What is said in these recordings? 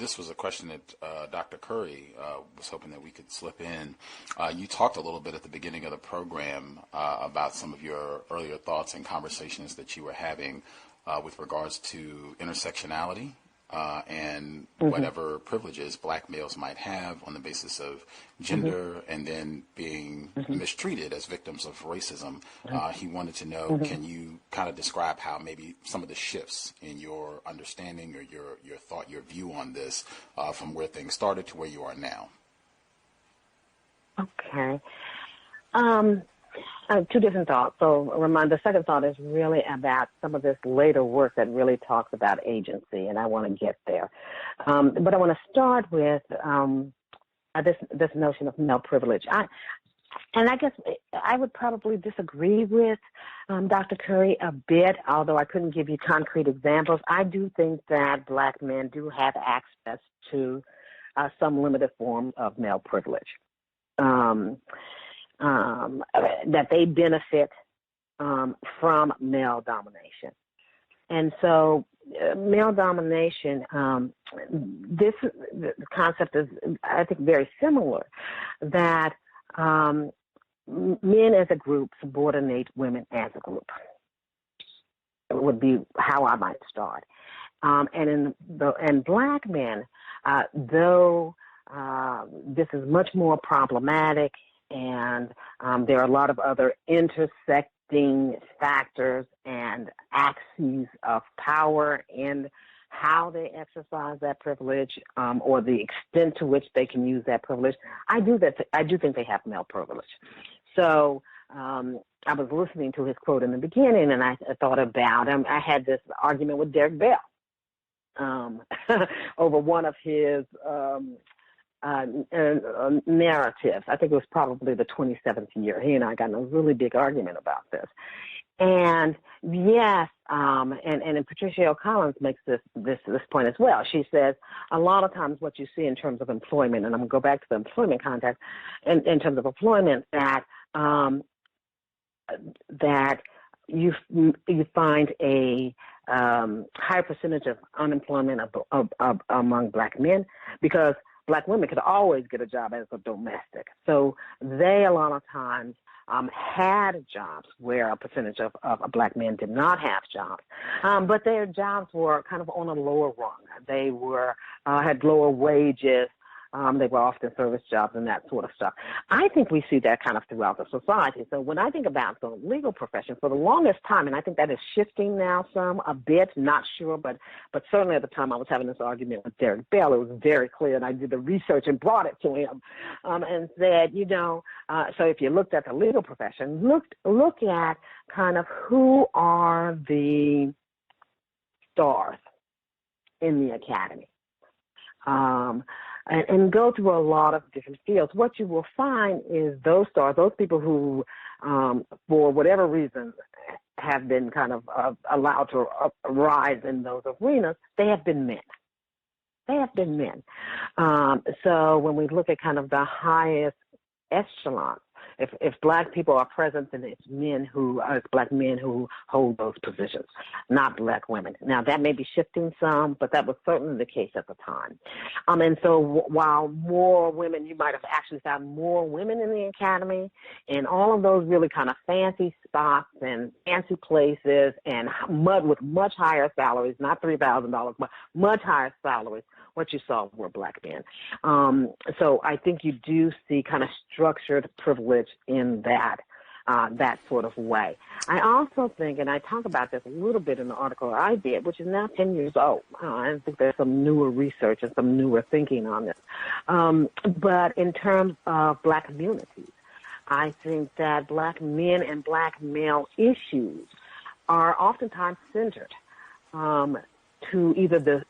this was a question that Dr. Curry was hoping that we could slip in. You talked a little bit at the beginning of the program about some of your earlier thoughts and conversations that you were having with regards to intersectionality and whatever privileges black males might have on the basis of gender and then being mistreated as victims of racism. He wanted to know, can you kind of describe how maybe some of the shifts in your understanding or your thought, your view on this from where things started to where you are now? Okay. Two different thoughts. So, Ramon, the second thought is really about some of this later work that really talks about agency, and I want to get there. But I want to start with this notion of male privilege. And I guess I would probably disagree with Dr. Curry a bit, although I couldn't give you concrete examples. I do think that black men do have access to some limited form of male privilege. That they benefit from male domination. And so male domination, this concept is, I think, very similar, that men as a group subordinate women as a group. It would be how I might start. And black men, though this is much more problematic, and there are a lot of other intersecting factors and axes of power in how they exercise that privilege, or the extent to which they can use that privilege. I do think they have male privilege. So I was listening to his quote in the beginning, and I thought about him. I had this argument with Derek Bell over one of his narratives. I think it was probably the 27th year. He and I got in a really big argument about this. And yes, and Patricia Hill Collins makes this point as well. She says a lot of times what you see in terms of employment, and I'm going to go back to the employment context, in terms of employment, that you find a high percentage of unemployment among black men, because black women could always get a job as a domestic. So they, a lot of times, had jobs where a percentage of black men did not have jobs. But their jobs were kind of on a lower rung. They were had lower wages. They were often service jobs and that sort of stuff. I think we see that kind of throughout the society. So when I think about the legal profession, for the longest time, and I think that is shifting now a bit, not sure, but certainly at the time I was having this argument with Derek Bell, it was very clear, and I did the research and brought it to him, and said, so if you looked at the legal profession, look at kind of who are the stars in the academy. And go through a lot of different fields. What you will find is those stars, those people who, for whatever reason, have been kind of allowed to rise in those arenas, they have been men. They have been men. So when we look at kind of the highest echelons, if black people are present, then it's black men who hold those positions, not black women. Now, that may be shifting some, but that was certainly the case at the time. And so while more women, you might have actually found more women in the academy, and all of those really kind of fancy spots and fancy places and with much higher salaries, not $3,000, but much higher salaries, what you saw were black men. So I think you do see kind of structured privilege in that sort of way. I also think, and I talk about this a little bit in the article I did, which is now 10 years old. I think there's some newer research and some newer thinking on this. But in terms of black communities, I think that black men and black male issues are oftentimes centered to either the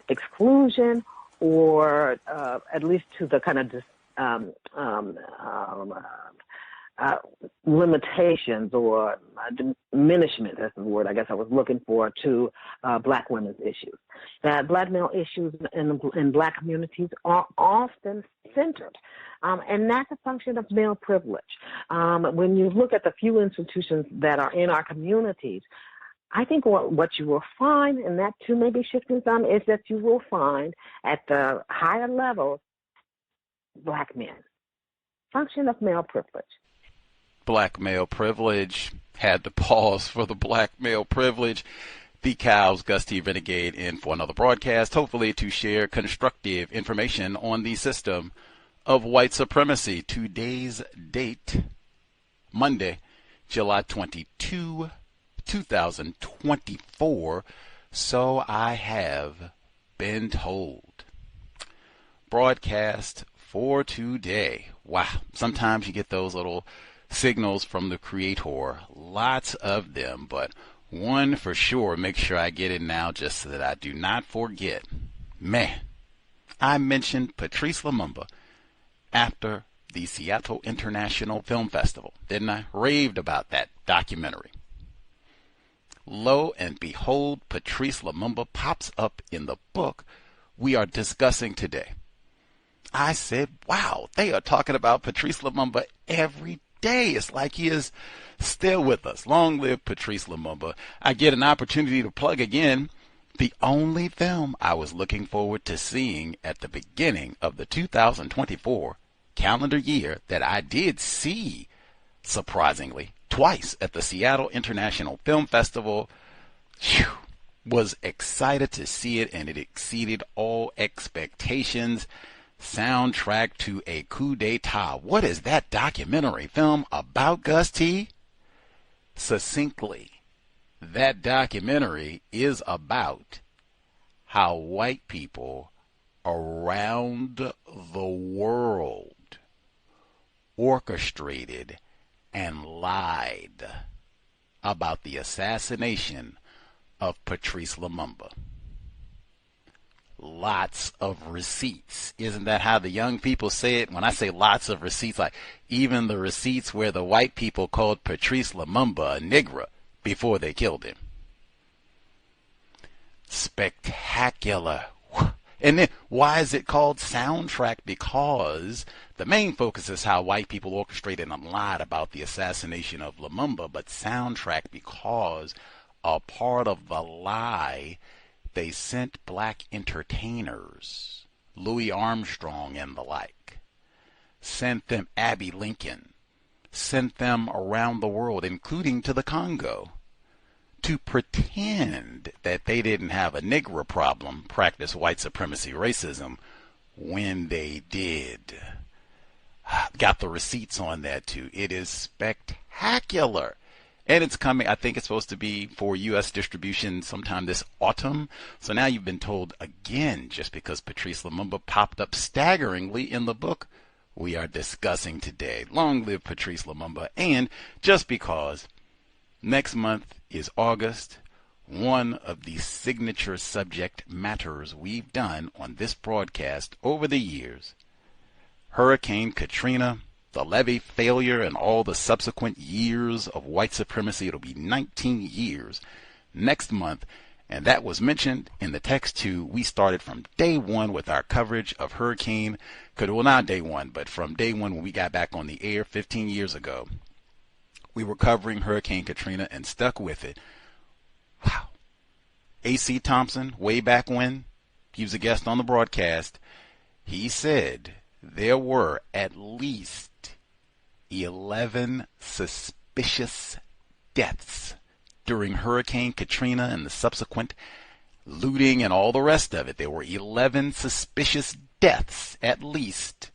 exclusion or at least to the kind of limitations or diminishment, that's the word I guess I was looking for, to black women's issues. That black male issues in black communities are often centered, and that's a function of male privilege. When you look at the few institutions that are in our communities, I think what you will find, and that too may be shifting some, is that you will find at the higher levels black men. Function of male privilege. Black male privilege. Had to pause for the black male privilege. The Cows, Gus T. Renegade, in for another broadcast, hopefully to share constructive information on the system of white supremacy. Today's date, Monday, July 22, 2024. So I have been told. Broadcast for today. Wow, sometimes you get those little signals from the creator. Lots of them, but one for sure. Make sure I get it now just so that I do not forget. Man, I mentioned Patrice Lumumba after the Seattle International Film Festival, didn't I? Raved about that documentary. Lo and behold, Patrice Lumumba pops up in the book we are discussing today. I said, wow, they are talking about Patrice Lumumba every day. It's like he is still with us. Long live Patrice Lumumba. I get an opportunity to plug again the only film I was looking forward to seeing at the beginning of the 2024 calendar year that I did see, surprisingly, twice at the Seattle International Film Festival. Whew, was excited to see it, and it exceeded all expectations. Soundtrack to a coup d'etat. What is that documentary film about, Gus T? Succinctly, that documentary is about how white people around the world orchestrated and lied about the assassination of Patrice Lumumba. Lots of receipts. Isn't that how the young people say it? When I say lots of receipts, like even the receipts where the white people called Patrice Lumumba a nigger before they killed him. Spectacular. And then why is it called soundtrack? Because the main focus is how white people orchestrated and lied about the assassination of Lumumba, but soundtrack because a part of the lie, they sent black entertainers, Louis Armstrong and the like, sent them Abbey Lincoln, sent them around the world, including to the Congo, to pretend that they didn't have a Negro problem, practice white supremacy racism, when they did. Got the receipts on that too. It is spectacular. And it's coming, I think it's supposed to be for U.S. distribution sometime this autumn. So now you've been told again, just because Patrice Lumumba popped up staggeringly in the book we are discussing today. Long live Patrice Lumumba. And just because next month is August, one of the signature subject matters we've done on this broadcast over the years, Hurricane Katrina, the levee failure, and all the subsequent years of white supremacy. It'll be 19 years next month. And that was mentioned in the text too. We started from day one with our coverage of Hurricane. Well, not day one, but from day one when we got back on the air 15 years ago. We were covering Hurricane Katrina and stuck with it. Wow. A.C. Thompson, way back when, he was a guest on the broadcast. He said there were at least 11 suspicious deaths during Hurricane Katrina and the subsequent looting and all the rest of it. There were 11 suspicious deaths, at least.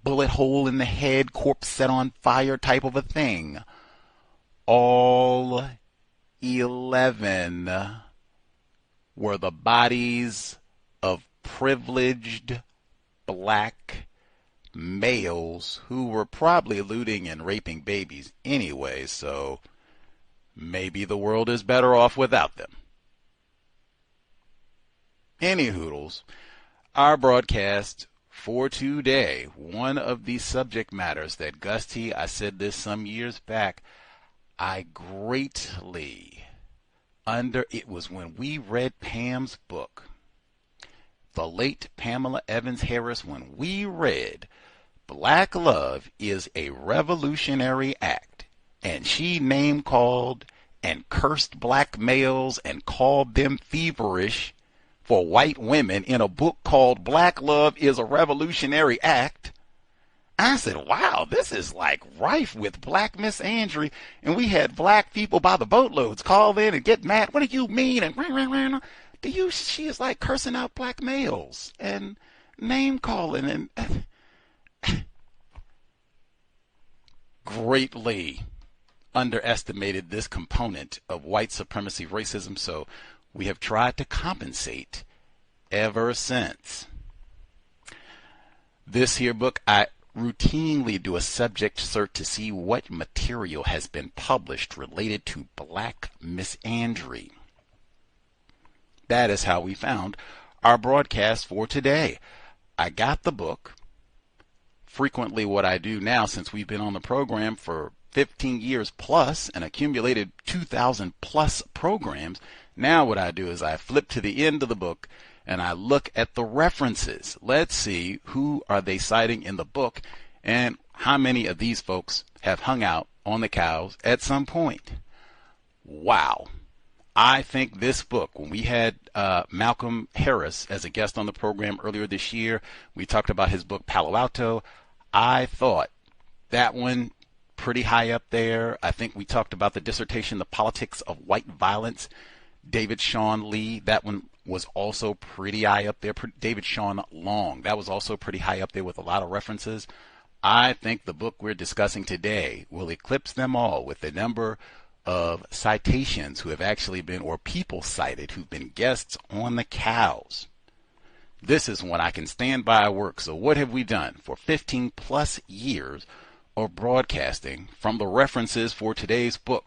Bullet hole in the head, corpse set on fire type of a thing. All 11 were the bodies of privileged black males who were probably looting and raping babies anyway, so maybe the world is better off without them. Any hoodles, our broadcast for today, one of the subject matters that Gus T., I said this some years back, I greatly it was when we read Pam's book, the late Pamela Evans Harris, when we read Black Love is a Revolutionary Act, and she name-called and cursed black males and called them feverish for white women in a book called Black Love is a Revolutionary Act. I said, wow, this is like rife with black misandry. And we had black people by the boatloads call in and get mad. What do you mean? And she is like cursing out black males and name calling and greatly underestimated this component of white supremacy racism. So we have tried to compensate ever since. This here book, I routinely do a subject search to see what material has been published related to black misandry. That is how we found our broadcast for today. I got the book. Frequently what I do now, since we've been on the program for 15 years plus and accumulated 2,000 plus programs, now what I do is I flip to the end of the book and I look at the references. Let's see, who are they citing in the book and how many of these folks have hung out on the cows at some point. Wow. I think this book, when we had Malcolm Harris as a guest on the program earlier this year, we talked about his book Palo Alto. I thought that one pretty high up there. I think we talked about the dissertation, The Politics of White Violence, David Sean Lee. That one was also pretty high up there. David Sean Long. That was also pretty high up there with a lot of references. I think the book we're discussing today will eclipse them all with the number of citations who have actually been, or people cited who've been guests on the cows. This is when I can stand by work. So what have we done for 15 plus years of broadcasting from the references for today's book?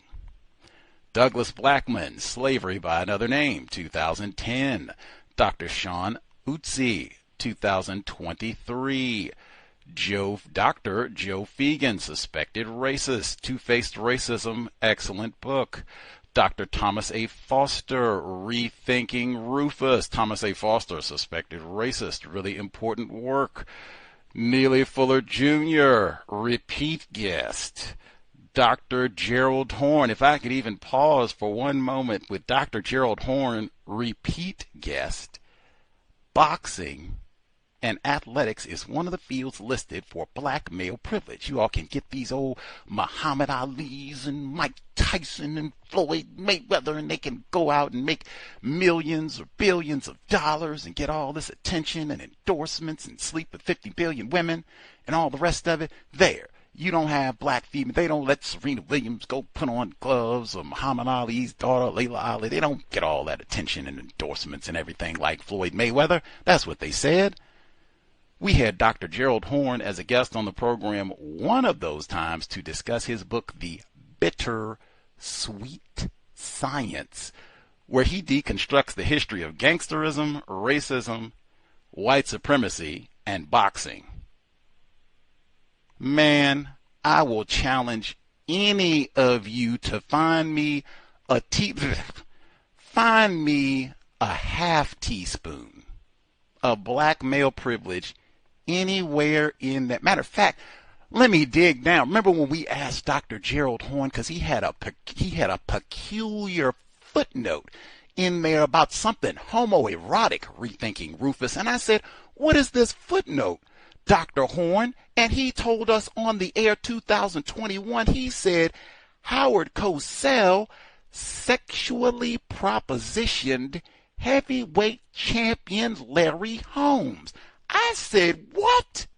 Douglas Blackman, Slavery by Another Name, 2010. Dr. Sean Utsi, 2023. Dr. Joe Fegan, Suspected Racist, Two-Faced Racism, excellent book. Dr. Thomas A. Foster, Rethinking Rufus. Thomas A. Foster, Suspected Racist, really important work. Neely Fuller Jr., repeat guest. Dr. Gerald Horn. If I could even pause for one moment with Dr. Gerald Horn, repeat guest. Boxing and athletics is one of the fields listed for black male privilege. You all can get these old Muhammad Ali's and Mike Tyson and Floyd Mayweather, and they can go out and make millions or billions of dollars and get all this attention and endorsements and sleep with 50 billion women and all the rest of it there. You don't have black female. They don't let Serena Williams go put on gloves, or Muhammad Ali's daughter, Layla Ali. They don't get all that attention and endorsements and everything like Floyd Mayweather. That's what they said. We had Dr. Gerald Horn as a guest on the program one of those times to discuss his book, The Bitter Sweet Science, where he deconstructs the history of gangsterism, racism, white supremacy, and boxing. Man, I will challenge any of you to find me a half teaspoon of black male privilege anywhere in that. Matter of fact, let me dig down. Remember when we asked Dr. Gerald Horn, because he had a peculiar footnote in there about something homoerotic, rethinking Rufus, and I said, what is this footnote, Dr. Horn? And he told us on the air 2021, he said Howard Cosell sexually propositioned heavyweight champion Larry Holmes. I said, what?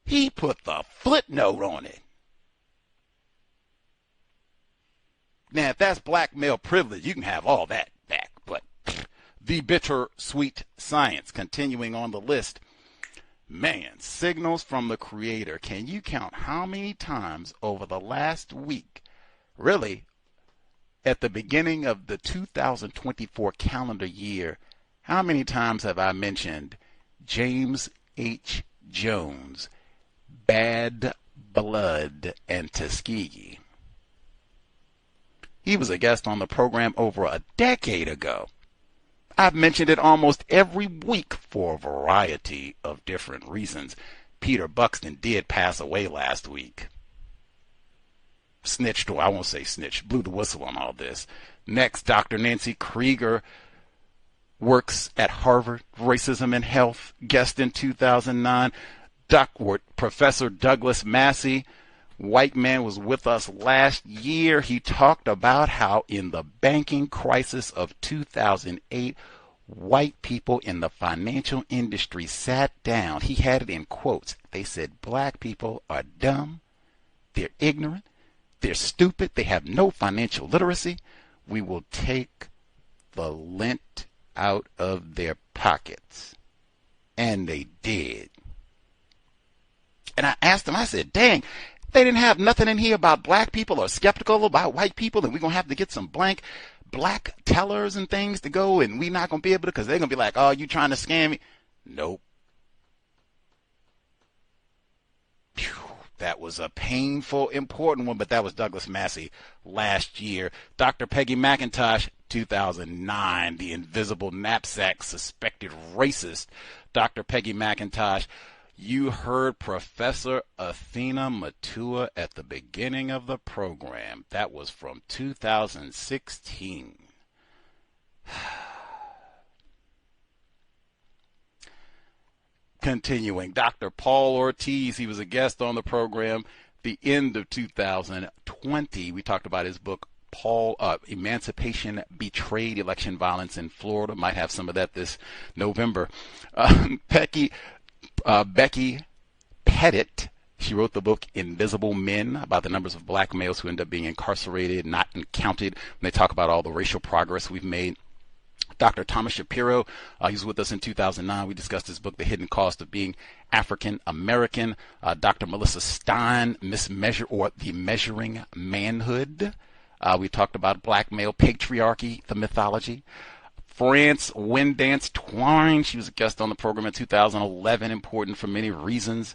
He put the footnote on it. Now, if that's black male privilege, you can have all that back. But The Bitter Sweet Science, continuing on the list. Man, signals from the Creator. Can you count how many times over the last week, really, at the beginning of the 2024 calendar year, how many times have I mentioned James H. Jones, Bad Blood, and Tuskegee? He was a guest on the program over a decade ago. I've mentioned it almost every week for a variety of different reasons. Peter Buxton did pass away last week. snitched, or I won't say snitched, blew the whistle on all this. Next, Dr. Nancy Krieger works at Harvard, Racism and Health, guest in 2009. Professor Douglas Massey, white man, was with us last year. He talked about how in the banking crisis of 2008, white people in the financial industry sat down. He had it in quotes. They said, black people are dumb, they're ignorant, they're stupid, they have no financial literacy. We will take the lint out of their pockets. And they did. And I asked them, I said, dang, they didn't have nothing in here about black people or skeptical about white people, and we're going to have to get some black tellers and things to go, and we're not going to be able to, because they're going to be like, oh, you trying to scam me? Nope. Whew, that was a painful, important one, but that was Douglas Massey last year. Dr. Peggy McIntosh, 2009, the invisible knapsack suspected racist. Dr. Peggy McIntosh, you heard Professor Athena Matua at the beginning of the program. That was from 2016. Continuing, Dr. Paul Ortiz, he was a guest on the program the end of 2020. We talked about his book, Emancipation Betrayed Election Violence in Florida. Might have some of that this November. Becky Pettit, she wrote the book Invisible Men, about the numbers of black males who end up being incarcerated, not counted, when they talk about all the racial progress we've made. Dr. Thomas Shapiro, he was with us in 2009. We discussed his book, The Hidden Cost of Being African American. Dr. Melissa Stein, The Measuring Manhood. We talked about black male patriarchy, the mythology. France Windance Twine, she was a guest on the program in 2011, important for many reasons.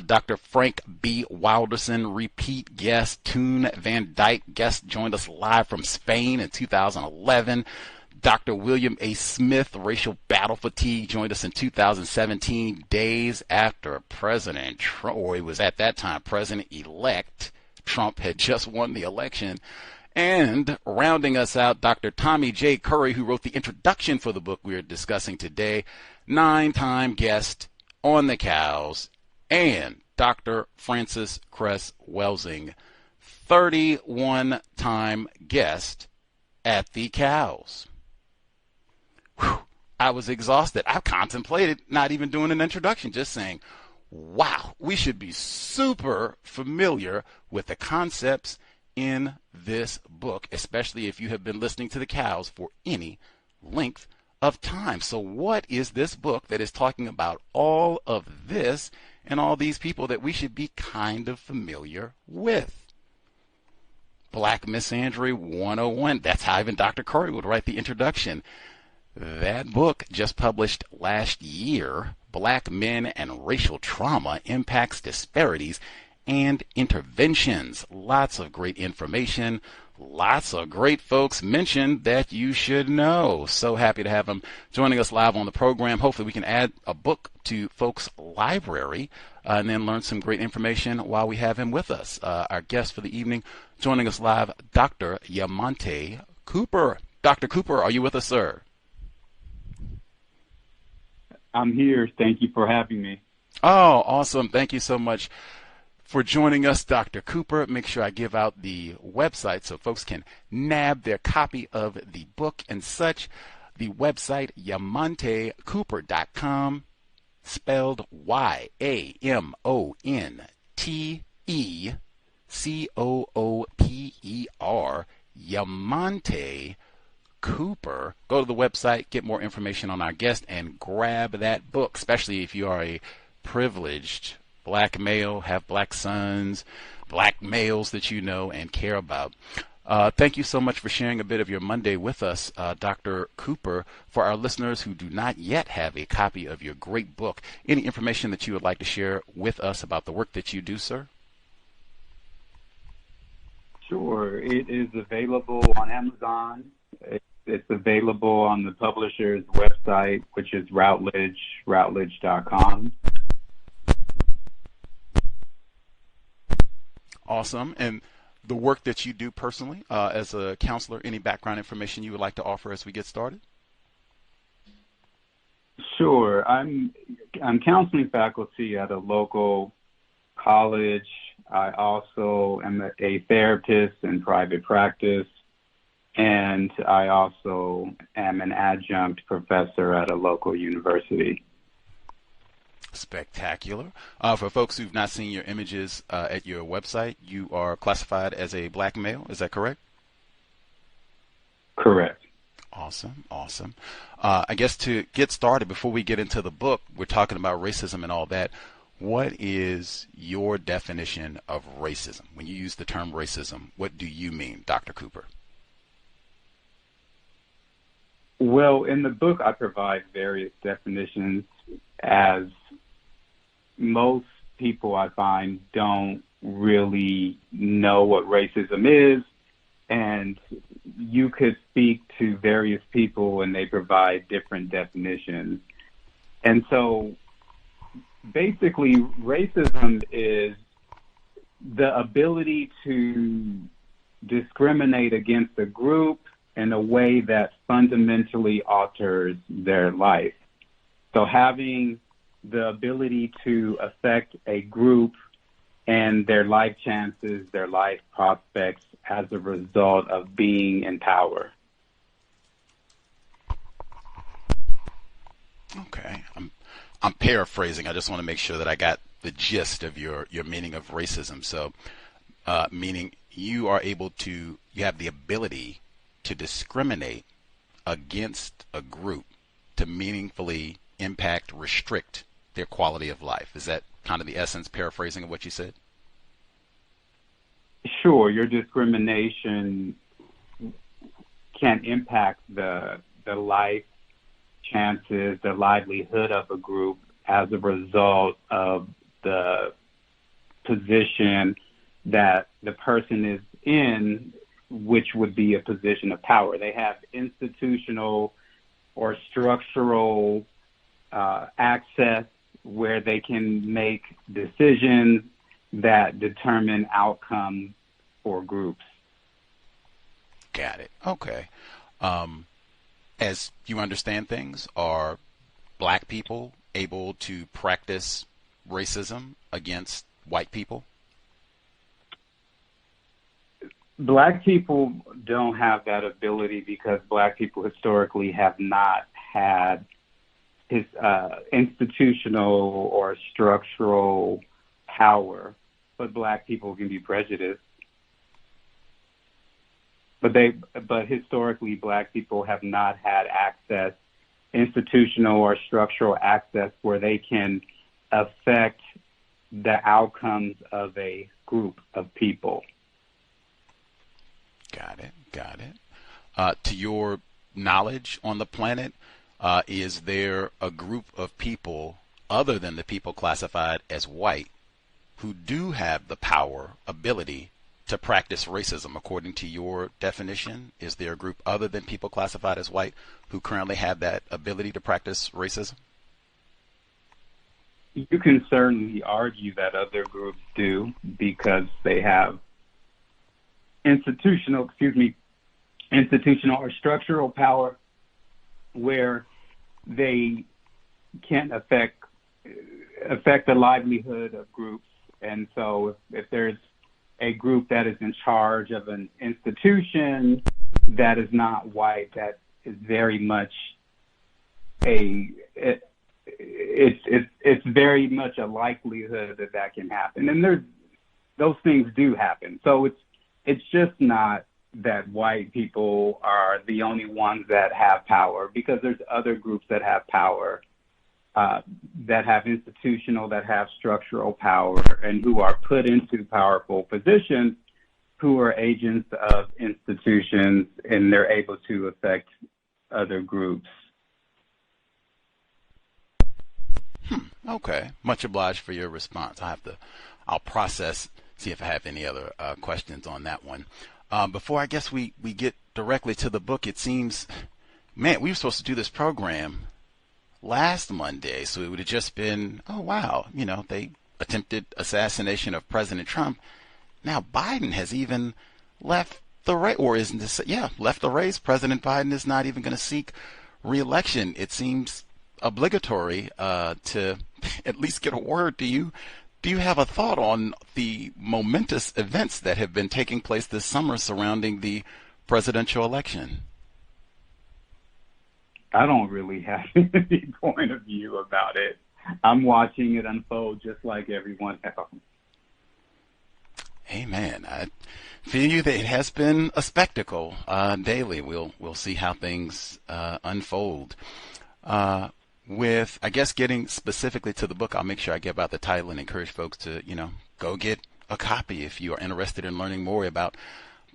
Dr. Frank B. Wilderson, repeat guest. Toon Van Dyke, guest, joined us live from Spain in 2011. Dr. William A. Smith, racial battle fatigue, joined us in 2017, days after President Trump, or he was at that time President-elect Trump had just won the election. And rounding us out, Dr. Tommy J. Curry, who wrote the introduction for the book we are discussing today, 9-time guest on the C.O.W.S, and Dr. Frances Cress Welsing, 31-time guest at the C.O.W.S. Whew, I was exhausted. I contemplated not even doing an introduction, just saying, wow, we should be super familiar with the concepts in this book, especially if you have been listening to the C.O.W.S for any length of time. So what is this book that is talking about all of this and all these people that we should be kind of familiar with? Black Missandry 101. That's how even Dr. Curry would write the introduction. That book, just published last year, Black Men and Racial Trauma, Impacts, Disparities, and Interventions. Lots of great information. Lots of great folks mentioned that you should know. So happy to have them joining us live on the program. Hopefully we can add a book to folks' library and then learn some great information while we have him with us. Our guest for the evening, joining us live, Dr. Yamonte Cooper. Dr. Cooper, are you with us, sir? I'm here. Thank you for having me. Oh, awesome. Thank you so much for joining us, Dr. Cooper. Make sure I give out the website so folks can nab their copy of the book and such. The website, yamontecooper.com, spelled YAMONTECOOPER, Yamonte Cooper. Go to the website, get more information on our guest, and grab that book, especially if you are a privileged black male, have black sons, black males that you know and care about. Thank you so much for sharing a bit of your Monday with us, Dr. Cooper. For our listeners who do not yet have a copy of your great book, any information that you would like to share with us about the work that you do, sir? Sure. It is available on Amazon. It's available on the publisher's website, which is routledge.com. Awesome. And the work that you do personally as a counselor, any background information you would like to offer as we get started? Sure. I'm counseling faculty at a local college. I also am a therapist in private practice, and I also am an adjunct professor at a local university. Spectacular. For folks who've not seen your images at your website, you are classified as a black male. Is that correct? Correct. Awesome, awesome. I guess to get started, before we get into the book, we're talking about racism and all that. What is your definition of racism? When you use the term racism, what do you mean, Dr. Cooper? Well, in the book, I provide various definitions, as most people I find don't really know what racism is, and you could speak to various people and they provide different definitions. And so basically, racism is the ability to discriminate against a group in a way that fundamentally alters their life. So having the ability to affect a group and their life chances, their life prospects as a result of being in power. Okay. I'm paraphrasing. I just want to make sure that I got the gist of your meaning of racism. So, meaning you have the ability to discriminate against a group to meaningfully impact, restrict their quality of life. Is that kind of the essence, paraphrasing, of what you said? Sure. Your discrimination can impact the life chances, the livelihood of a group as a result of the position that the person is in, which would be a position of power. They have institutional or structural access where they can make decisions that determine outcomes for groups. Got it. Okay. As you understand things, are black people able to practice racism against white people? Black people don't have that ability because black people historically have not had institutional or structural power, but black people can be prejudiced. But historically, black people have not had access, institutional or structural access, where they can affect the outcomes of a group of people. Got it. To your knowledge on the planet, is there a group of people other than the people classified as white who do have the power, ability to practice racism according to your definition? Is there a group other than people classified as white who currently have that ability to practice racism? You can certainly argue that other groups do because they have institutional or structural power where they can affect the livelihood of groups. And so if there's a group that is in charge of an institution that is not white, that is very much it's very much a likelihood that can happen. And those things do happen. So it's just not that white people are the only ones that have power, because there's other groups that have power, that have institutional, that have structural power, and who are put into powerful positions, who are agents of institutions, and they're able to affect other groups. Okay. Much obliged for your response. I'll process, see if I have any other questions on that one. Before I guess we get directly to the book, it seems, man, we were supposed to do this program last Monday, so it would have just been, oh wow, they attempted assassination of President Trump, Now Biden has even left the race, or isn't this? Yeah, left the race. President Biden is not even going to seek re-election. It seems obligatory to at least get a word. Do you have a thought on the momentous events that have been taking place this summer surrounding the presidential election? I don't really have any point of view about it. I'm watching it unfold just like everyone else. Amen. I feel you that it has been a spectacle daily. We'll see how things unfold. With, I guess, getting specifically to the book, I'll make sure I give out the title and encourage folks to, go get a copy if you are interested in learning more about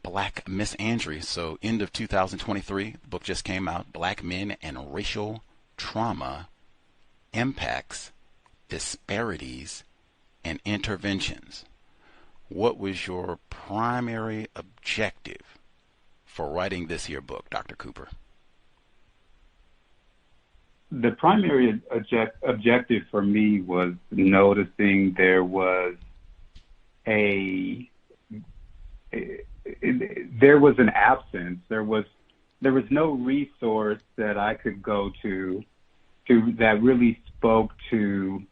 Black missandry. So end of 2023, the book just came out, Black Men and Racial Trauma, Impacts, Disparities, and Interventions. What was your primary objective for writing this here book, Dr. Cooper? The primary objective for me was noticing there was an absence. There was no resource that I could go to that really spoke to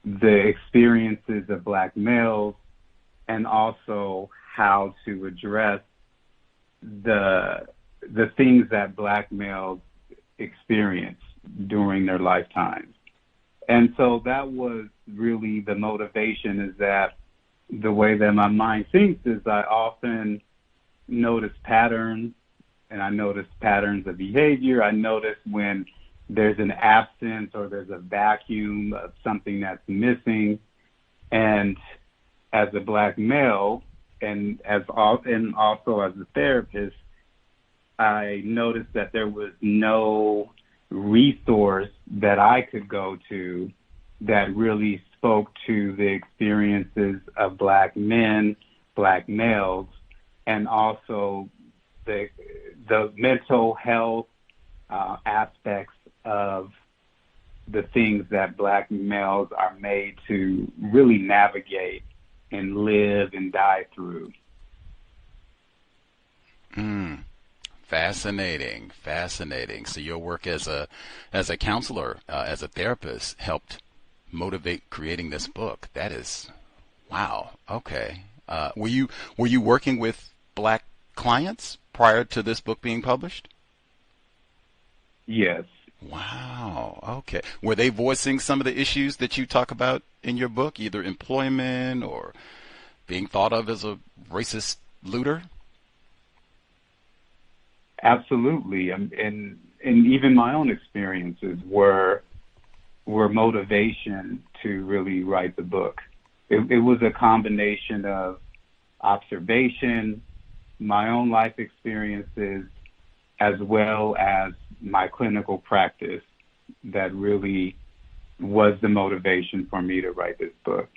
the experiences of Black males, and also how to address the things that Black males experience during their lifetimes. And so that was really the motivation, is that the way that my mind thinks is I often notice patterns, and I notice patterns of behavior. I notice when there's an absence or there's a vacuum of something that's missing. And as a Black male and also as a therapist, I noticed that there was no resource that I could go to that really spoke to the experiences of Black men, Black males, and also the mental health aspects of the things that Black males are made to really navigate and live and die through. Fascinating. So your work as a counselor, as a therapist, helped motivate creating this book. That is, wow. Okay. Were you working with Black clients prior to this book being published? Yes. Wow. Okay. Were they voicing some of the issues that you talk about in your book, either employment or being thought of as a racist looter? Absolutely. And even my own experiences were motivation to really write the book. It was a combination of observation, my own life experiences, as well as my clinical practice that really was the motivation for me to write this book.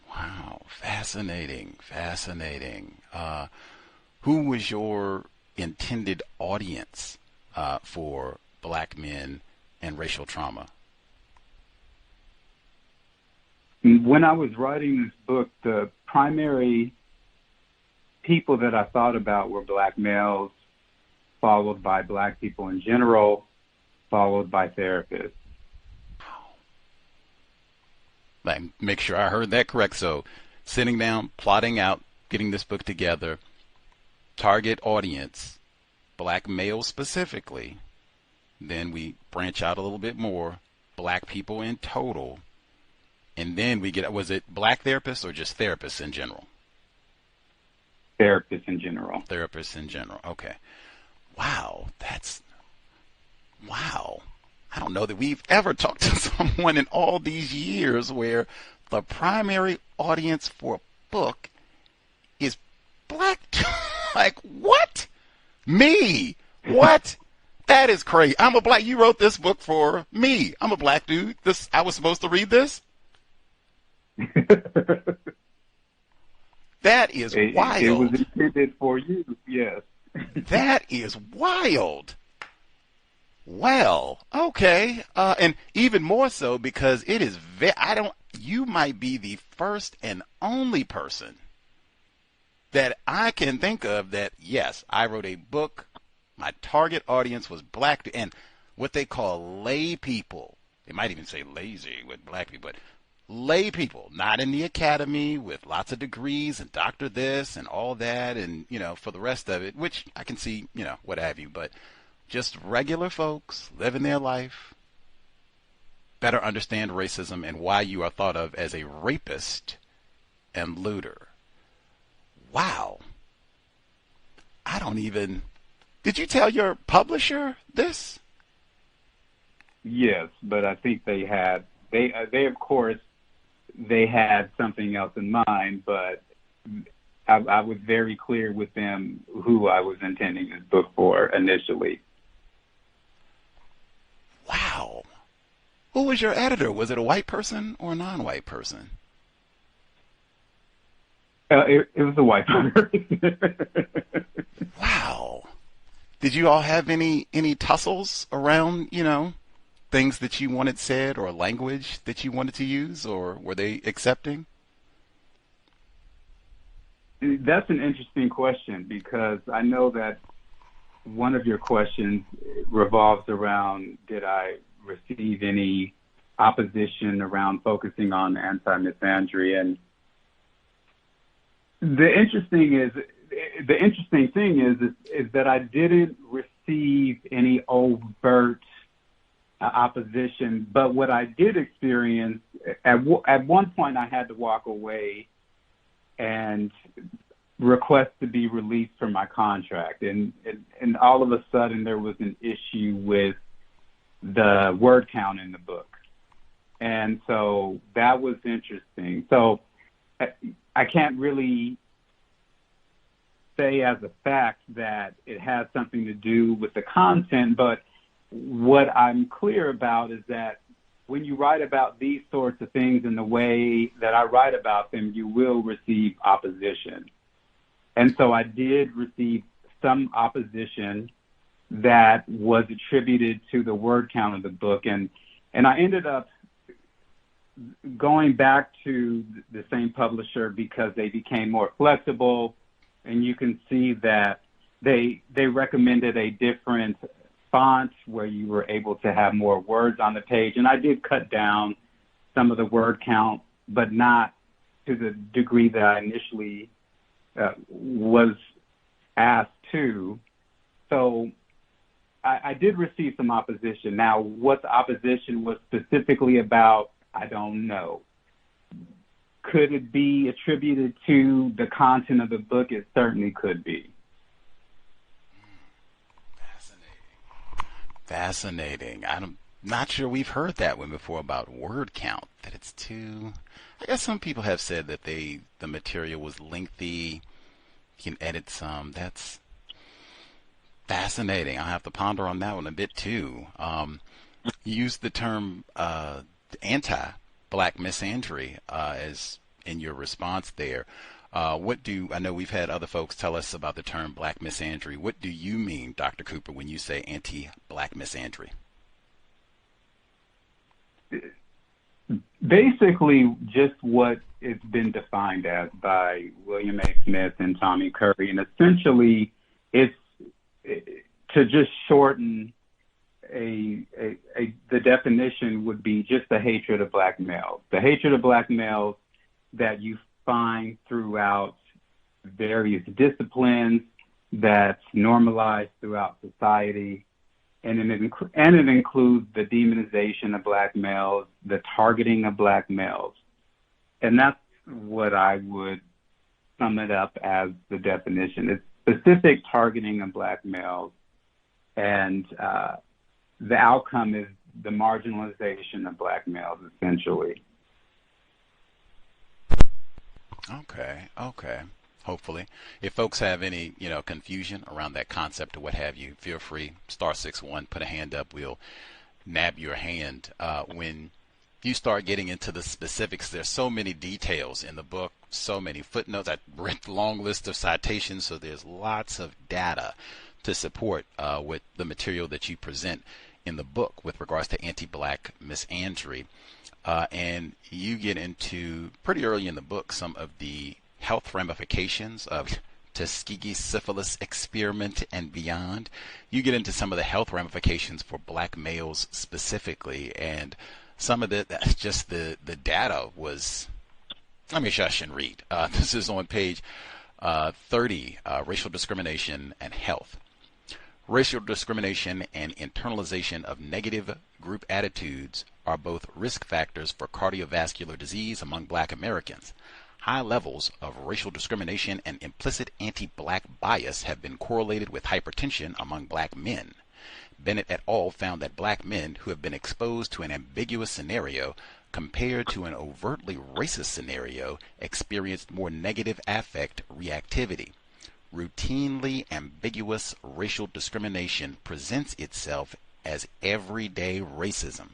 Wow. Fascinating. Who was your intended audience for Black men and racial trauma? When I was writing this book, the primary people that I thought about were Black males, followed by Black people in general, followed by therapists. Like, make sure I heard that correct. So sitting down, plotting out, getting this book together, target audience, Black males specifically. Then we branch out a little bit more, Black people in total. And then we get, was it Black therapists or just therapists in general? Therapists in general. Therapists in general. Okay. Wow. Wow. I don't know that we've ever talked to someone in all these years where the primary audience for a book is Black. Like, what? Me? What? That is crazy. I'm a Black. You wrote this book for me. I'm a Black dude. I was supposed to read this? That is wild. It was intended for you, yes. That is wild. Well, okay. And even more so because it is you might be the first and only person that I can think of that, yes, I wrote a book. My target audience was black and what they call lay people. They might even say lazy with black people, but lay people, not in the academy with lots of degrees and doctor this and all that and, for the rest of it, which I can see, what have you, but just regular folks living their life, better understand racism and why you are thought of as a rapist and looter. Wow. Did you tell your publisher this? Yes, but I think they of course, they had something else in mind, but I was very clear with them who I was intending this book for initially. Wow. Who was your editor? Was it a white person or a non-white person? It was a white person. Wow. Did you all have any tussles around, things that you wanted said or language that you wanted to use, or were they accepting? That's an interesting question, because I know that one of your questions revolves around, did I receive any opposition around focusing on anti-missandry? And the interesting thing is that I didn't receive any overt opposition, but what I did experience at one point, I had to walk away and request to be released from my contract, and all of a sudden there was an issue with the word count in the book, and so that was interesting. So I can't really say as a fact that it has something to do with the content, but what I'm clear about is that when you write about these sorts of things in the way that I write about them, you will receive opposition. And so I did receive some opposition that was attributed to the word count of the book. And I ended up going back to the same publisher because they became more flexible. And you can see that they recommended a different font where you were able to have more words on the page. And I did cut down some of the word count, but not to the degree that I initially was asked to. So I did receive some opposition. Now, what the opposition was specifically about, I don't know. Could it be attributed to the content of the book? It certainly could be. Fascinating. I'm not sure we've heard that one before about word count, that it's too... I guess some people have said that the material was lengthy. You can edit some. That's fascinating. I'll have to ponder on that one a bit too. You used the term anti-black missandry as in your response there. I know we've had other folks tell us about the term black missandry. What do you mean, Dr. Cooper, when you say anti-black missandry? Basically, just what it's been defined as by William A. Smith and Tommy Curry. And essentially, it's to just shorten the definition would be just the hatred of black males. The hatred of black males that you find throughout various disciplines, that's normalized throughout society, and it includes the demonization of black males, the targeting of black males. And that's what I would sum it up as the definition. It's specific targeting of black males, and the outcome is the marginalization of black males, essentially. Okay. Hopefully. If folks have any, confusion around that concept or what have you, feel free, *61, put a hand up. We'll nab your hand. When you start getting into the specifics, there's so many details in the book, so many footnotes. I read a long list of citations, so there's lots of data to support with the material that you present in the book with regards to anti-black missandry. And you get into, pretty early in the book, some of the health ramifications of Tuskegee syphilis experiment and beyond. You get into some of the health ramifications for black males specifically, and some of the data was, I mean, I shouldn't read. This is on page 30, racial discrimination and health. Racial discrimination and internalization of negative group attitudes are both risk factors for cardiovascular disease among black Americans. High levels of racial discrimination and implicit anti-black bias have been correlated with hypertension among black men. Bennett et al. Found that black men who have been exposed to an ambiguous scenario compared to an overtly racist scenario experienced more negative affect reactivity. Routinely ambiguous racial discrimination presents itself as everyday racism.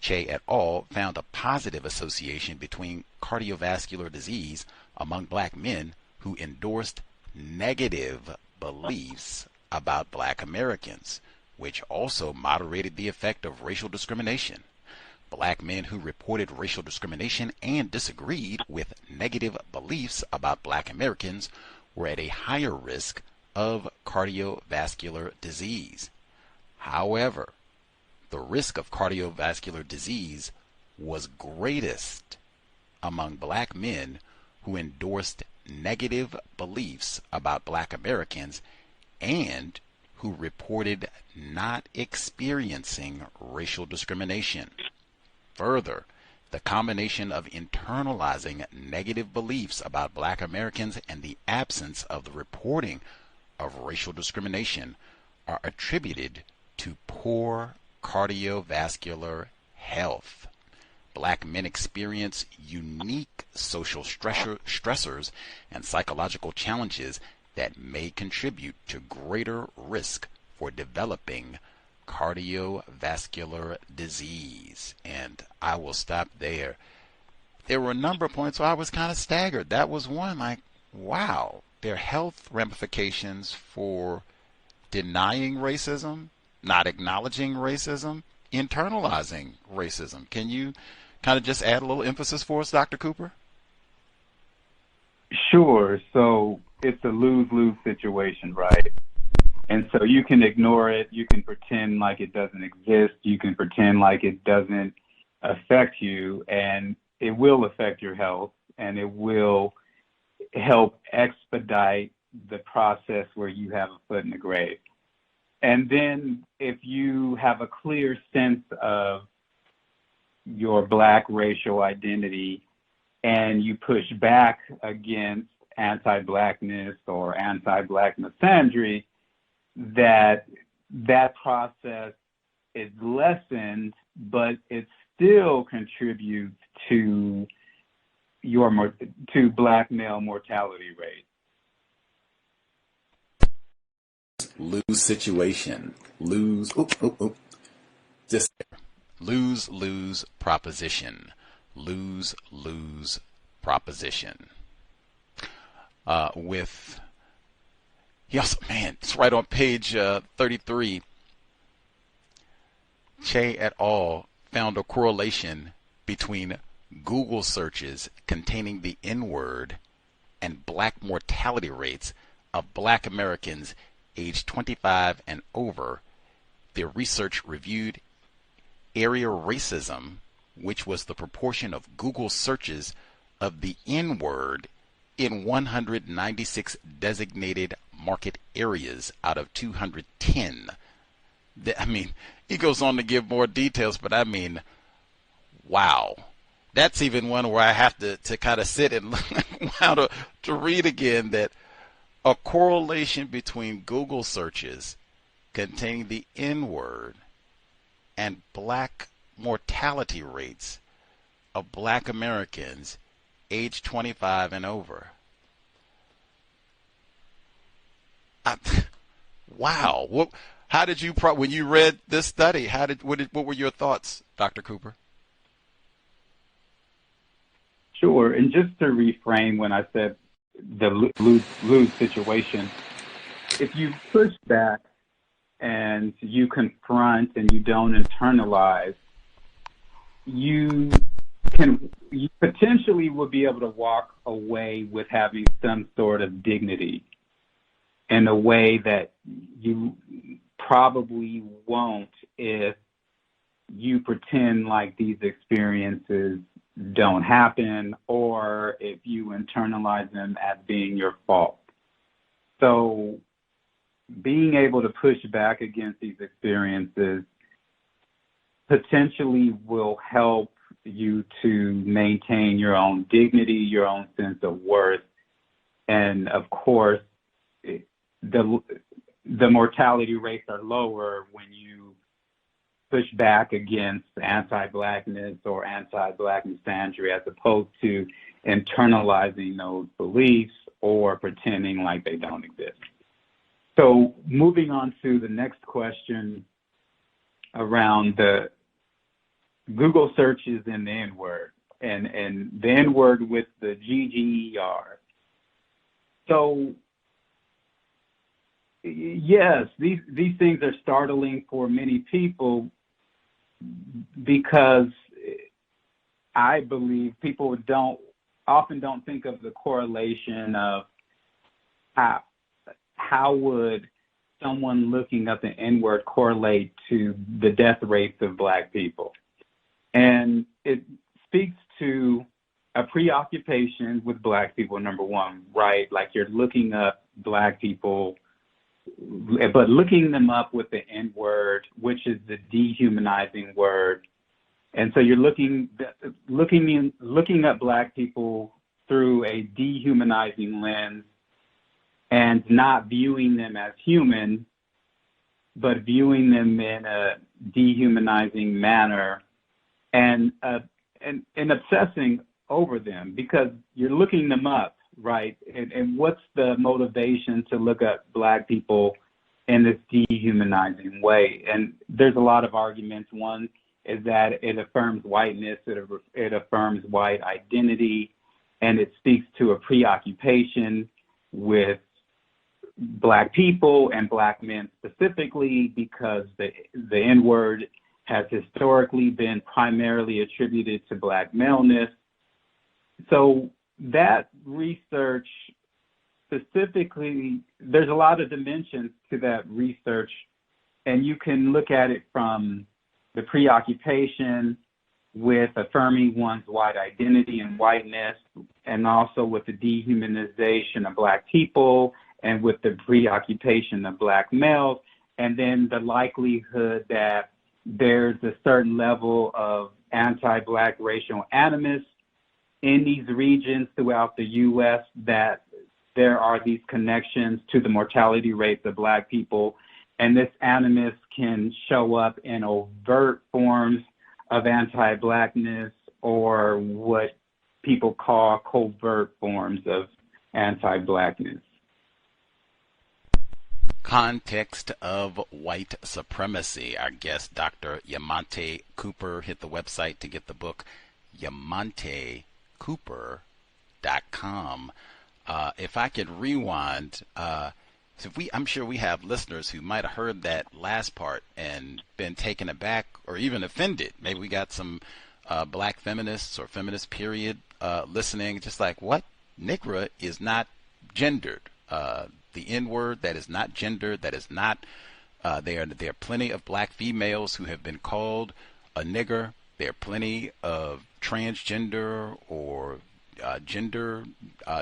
Che et al. Found a positive association between cardiovascular disease among black men who endorsed negative beliefs about black Americans, which also moderated the effect of racial discrimination. Black men who reported racial discrimination and disagreed with negative beliefs about black Americans were at a higher risk of cardiovascular disease. However, the risk of cardiovascular disease was greatest among black men who endorsed negative beliefs about black Americans and who reported not experiencing racial discrimination. Further, the combination of internalizing negative beliefs about black Americans and the absence of the reporting of racial discrimination are attributed to poor cardiovascular health. Black men experience unique social stressors and psychological challenges that may contribute to greater risk for developing cardiovascular disease. And I will stop there. There were a number of points where I was kind of staggered. That was one, like, wow, there are health ramifications for denying racism, not acknowledging racism, internalizing racism. Can you kind of just add a little emphasis for us, Dr. Cooper? Sure. So it's a lose-lose situation, right? And so you can ignore it. You can pretend like it doesn't exist. You can pretend like it doesn't affect you, and it will affect your health, and it will help expedite the process where you have a foot in the grave. And then if you have a clear sense of your black racial identity and you push back against anti-blackness or anti-black missandry, that process is lessened, but it still contributes to black male mortality rate. Lose situation. Just lose proposition. Lose proposition. It's right on page 33. Che et al. Found a correlation between Google searches containing the N-word and black mortality rates of black Americans aged 25 and over. Their research reviewed area racism, which was the proportion of Google searches of the N-word in 196 designated market areas out of 210. I mean, he goes on to give more details, but I mean, wow. That's even one where I have to kind of sit and how to read again that a correlation between Google searches containing the N-word and black mortality rates of black Americans age 25 and over. Wow. How did you, when you read this study, what were your thoughts, Dr. Cooper? Sure. And just to reframe when I said the lose situation, if you push back and you confront and you don't internalize, you potentially will be able to walk away with having some sort of dignity in a way that you probably won't if you pretend like these experiences don't happen or if you internalize them as being your fault. So being able to push back against these experiences potentially will help you to maintain your own dignity, your own sense of worth, and of course, the mortality rates are lower when you push back against anti-blackness or anti-black missandry as opposed to internalizing those beliefs or pretending like they don't exist. So moving on to the next question around the Google searches and the N-word, and the N-word with the GGER. So yes, these things are startling for many people because I believe people often don't think of the correlation of how would someone looking up the N-word correlate to the death rates of Black people. And it speaks to a preoccupation with Black people, number one, right? Like you're looking up Black people, but looking them up with the N-word, which is the dehumanizing word. And so you're looking up Black people through a dehumanizing lens and not viewing them as human, but viewing them in a dehumanizing manner and obsessing over them because you're looking them up, right? And what's the motivation to look up Black people in this dehumanizing way? And there's a lot of arguments. One is that it affirms whiteness, it affirms white identity, and it speaks to a preoccupation with Black people and Black men specifically because the N-word has historically been primarily attributed to Black maleness. So that research specifically, there's a lot of dimensions to that research, and you can look at it from the preoccupation with affirming one's white identity and whiteness, and also with the dehumanization of Black people, and with the preoccupation of Black males, and then the likelihood that there's a certain level of anti-Black racial animus in these regions throughout the U.S., that there are these connections to the mortality rates of Black people. And this animus can show up in overt forms of anti-Blackness or what people call covert forms of anti-Blackness. Context of white supremacy. Our guest, Dr. Yamonte Cooper, hit the website to get the book, YamonteCooper.com. If I could rewind, I'm sure we have listeners who might have heard that last part and been taken aback or even offended. Maybe we got some Black feminists or feminist period listening, just like, what? Nigra is not gendered. The N-word, that is not gendered, that is not, there are plenty of Black females who have been called a nigger. There are plenty of transgender or gender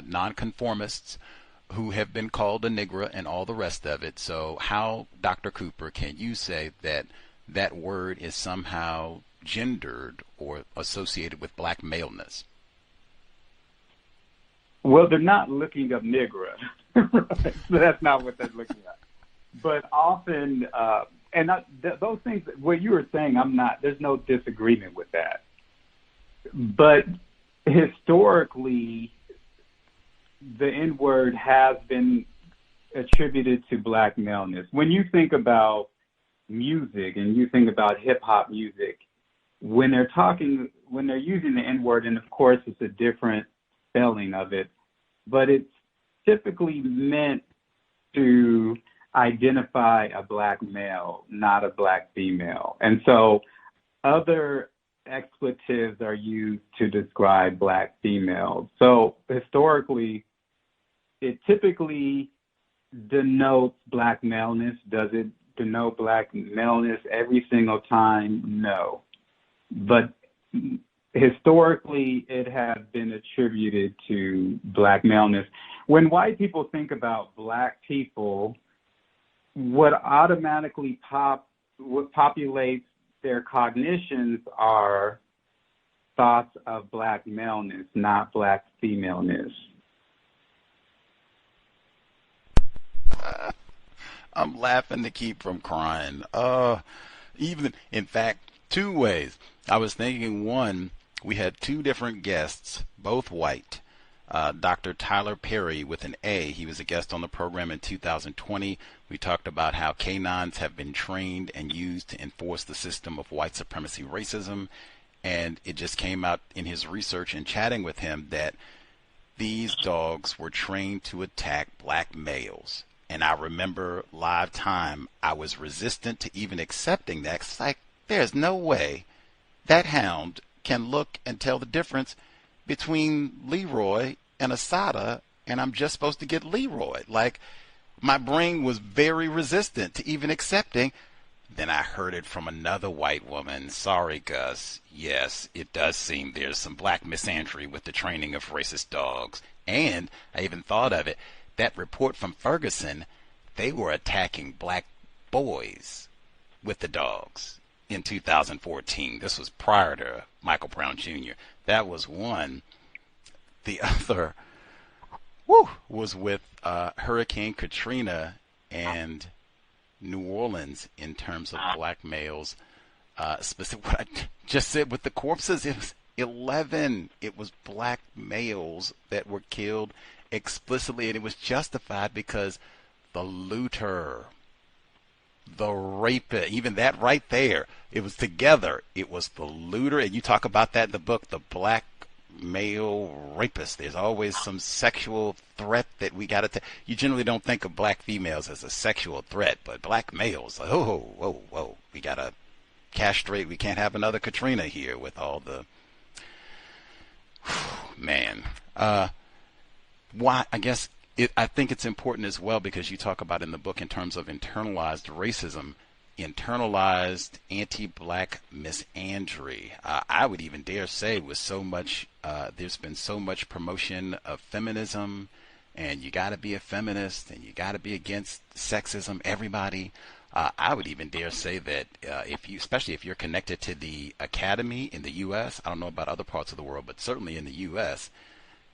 nonconformists who have been called a nigger and all the rest of it. So how, Dr. Cooper, can you say that that word is somehow gendered or associated with Black maleness? Well, they're not looking up nigger. Right? So that's not what they're looking at. But often, those things, what you were saying, there's no disagreement with that. But historically, the N-word has been attributed to Black maleness. When you think about music and you think about hip hop music, when they're using the N-word, and of course it's a different spelling of it, but it's typically meant to identify a Black male, not a Black female. And so other expletives are used to describe Black females. So historically, it typically denotes Black maleness. Does it denote Black maleness every single time? No. But historically, it has been attributed to Black maleness. When white people think about Black people, what automatically populates their cognitions are thoughts of Black maleness, not Black femaleness. I'm laughing to keep from crying. Even in fact, two ways. I was thinking, one, we had two different guests, both white. Dr. Tyler Perry with an A. He was a guest on the program in 2020. We talked about how canines have been trained and used to enforce the system of white supremacy racism. And it just came out in his research and chatting with him that these dogs were trained to attack Black males. And I remember live time, I was resistant to even accepting that. It's like, there's no way that hound can look and tell the difference between Leroy and Asada, and I'm just supposed to get Leroy. Like, my brain was very resistant to even accepting. Then I heard it from another white woman. Sorry, Gus. Yes, it does seem there's some Black missandry with the training of racist dogs. And I even thought of it. That report from Ferguson, they were attacking Black boys with the dogs in 2014. This was prior to Michael Brown Jr. That was one. The other was with Hurricane Katrina and New Orleans in terms of Black males. Specific, what I just said with the corpses, it was 11. It was Black males that were killed explicitly, and it was justified because the looter, the rapist, even that right there, it was together. It was the looter, and you talk about that in the book, the Black male rapist. There's always some sexual threat that we got to. You generally don't think of Black females as a sexual threat, but Black males, like, whoa, we got to castrate. We can't have another Katrina here with all the man. Why? I guess I think it's important as well because you talk about in the book in terms of internalized racism, internalized anti-Black missandry. I would even dare say with so much, there's been so much promotion of feminism, and you got to be a feminist, and you got to be against sexism. Everybody. I would even dare say that especially if you're connected to the academy in the U.S., I don't know about other parts of the world, but certainly in the U.S.,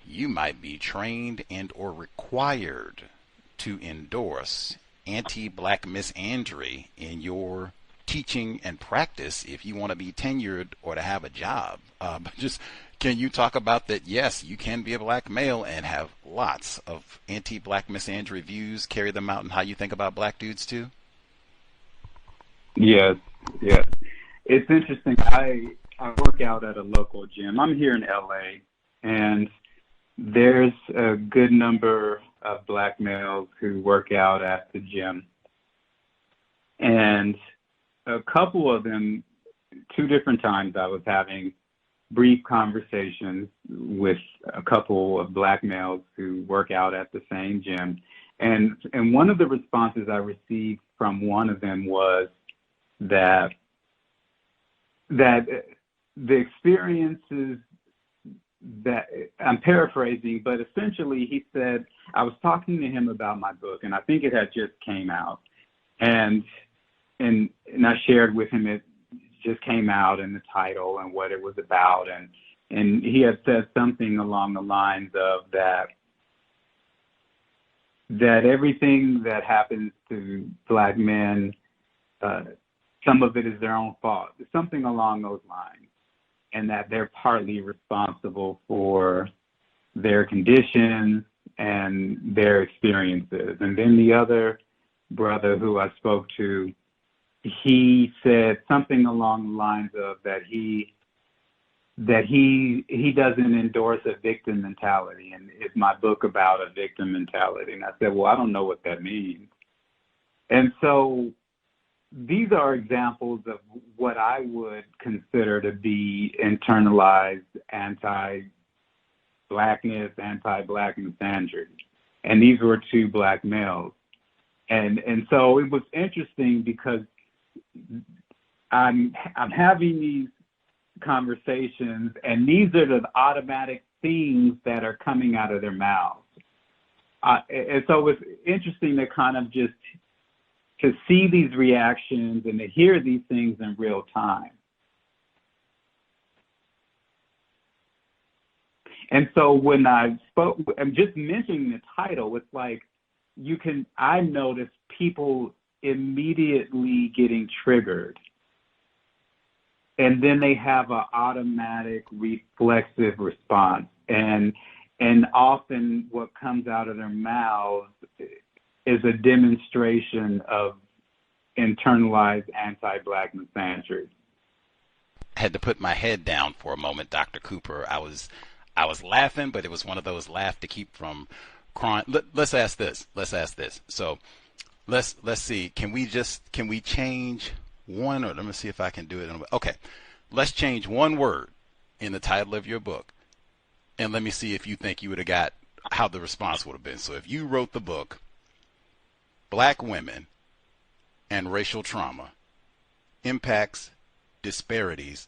you might be trained and or required to endorse anti-Black misandry in your teaching and practice if you want to be tenured or to have a job. But just can you talk about that? Yes, you can be a Black male and have lots of anti-Black misandry views, carry them out in how you think about Black dudes too? Yes. It's interesting. I work out at a local gym. I'm here in LA, and there's a good number of Black males who work out at the gym. And a couple of them, two different times, I was having brief conversations with a couple of Black males who work out at the same gym. And one of the responses I received from one of them was that the experiences that, I'm paraphrasing, but essentially he said, I was talking to him about my book, and I think it had just came out. And I shared with him it just came out and the title and what it was about. And he had said something along the lines of that everything that happens to Black men, some of it is their own fault, something along those lines, and that they're partly responsible for their condition and their experiences. And then the other brother who I spoke to, he said something along the lines of that he doesn't endorse a victim mentality, and is my book about a victim mentality? And I said, well, I don't know what that means. And so these are examples of what I would consider to be internalized anti-blackness, anti-black missandry. And these were two black males. And so it was interesting because I'm having these conversations, and these are the automatic things that are coming out of their mouths. And so it's interesting to kind of just to see these reactions and to hear these things in real time. And so when I spoke, I'm just mentioning the title, it's like I noticed people immediately getting triggered. And then they have an automatic reflexive response. And often what comes out of their mouths is a demonstration of internalized anti-black missandry. I had to put my head down for a moment, Dr. Cooper. I was laughing, but it was one of those laugh to keep from crying. Let's ask this. So let's see. Can we change one, or let me see if I can do it. Okay. Let's change one word in the title of your book, and let me see if you think you would have got how the response would have been. So if you wrote the book, Black Women and Racial Trauma, Impacts, Disparities,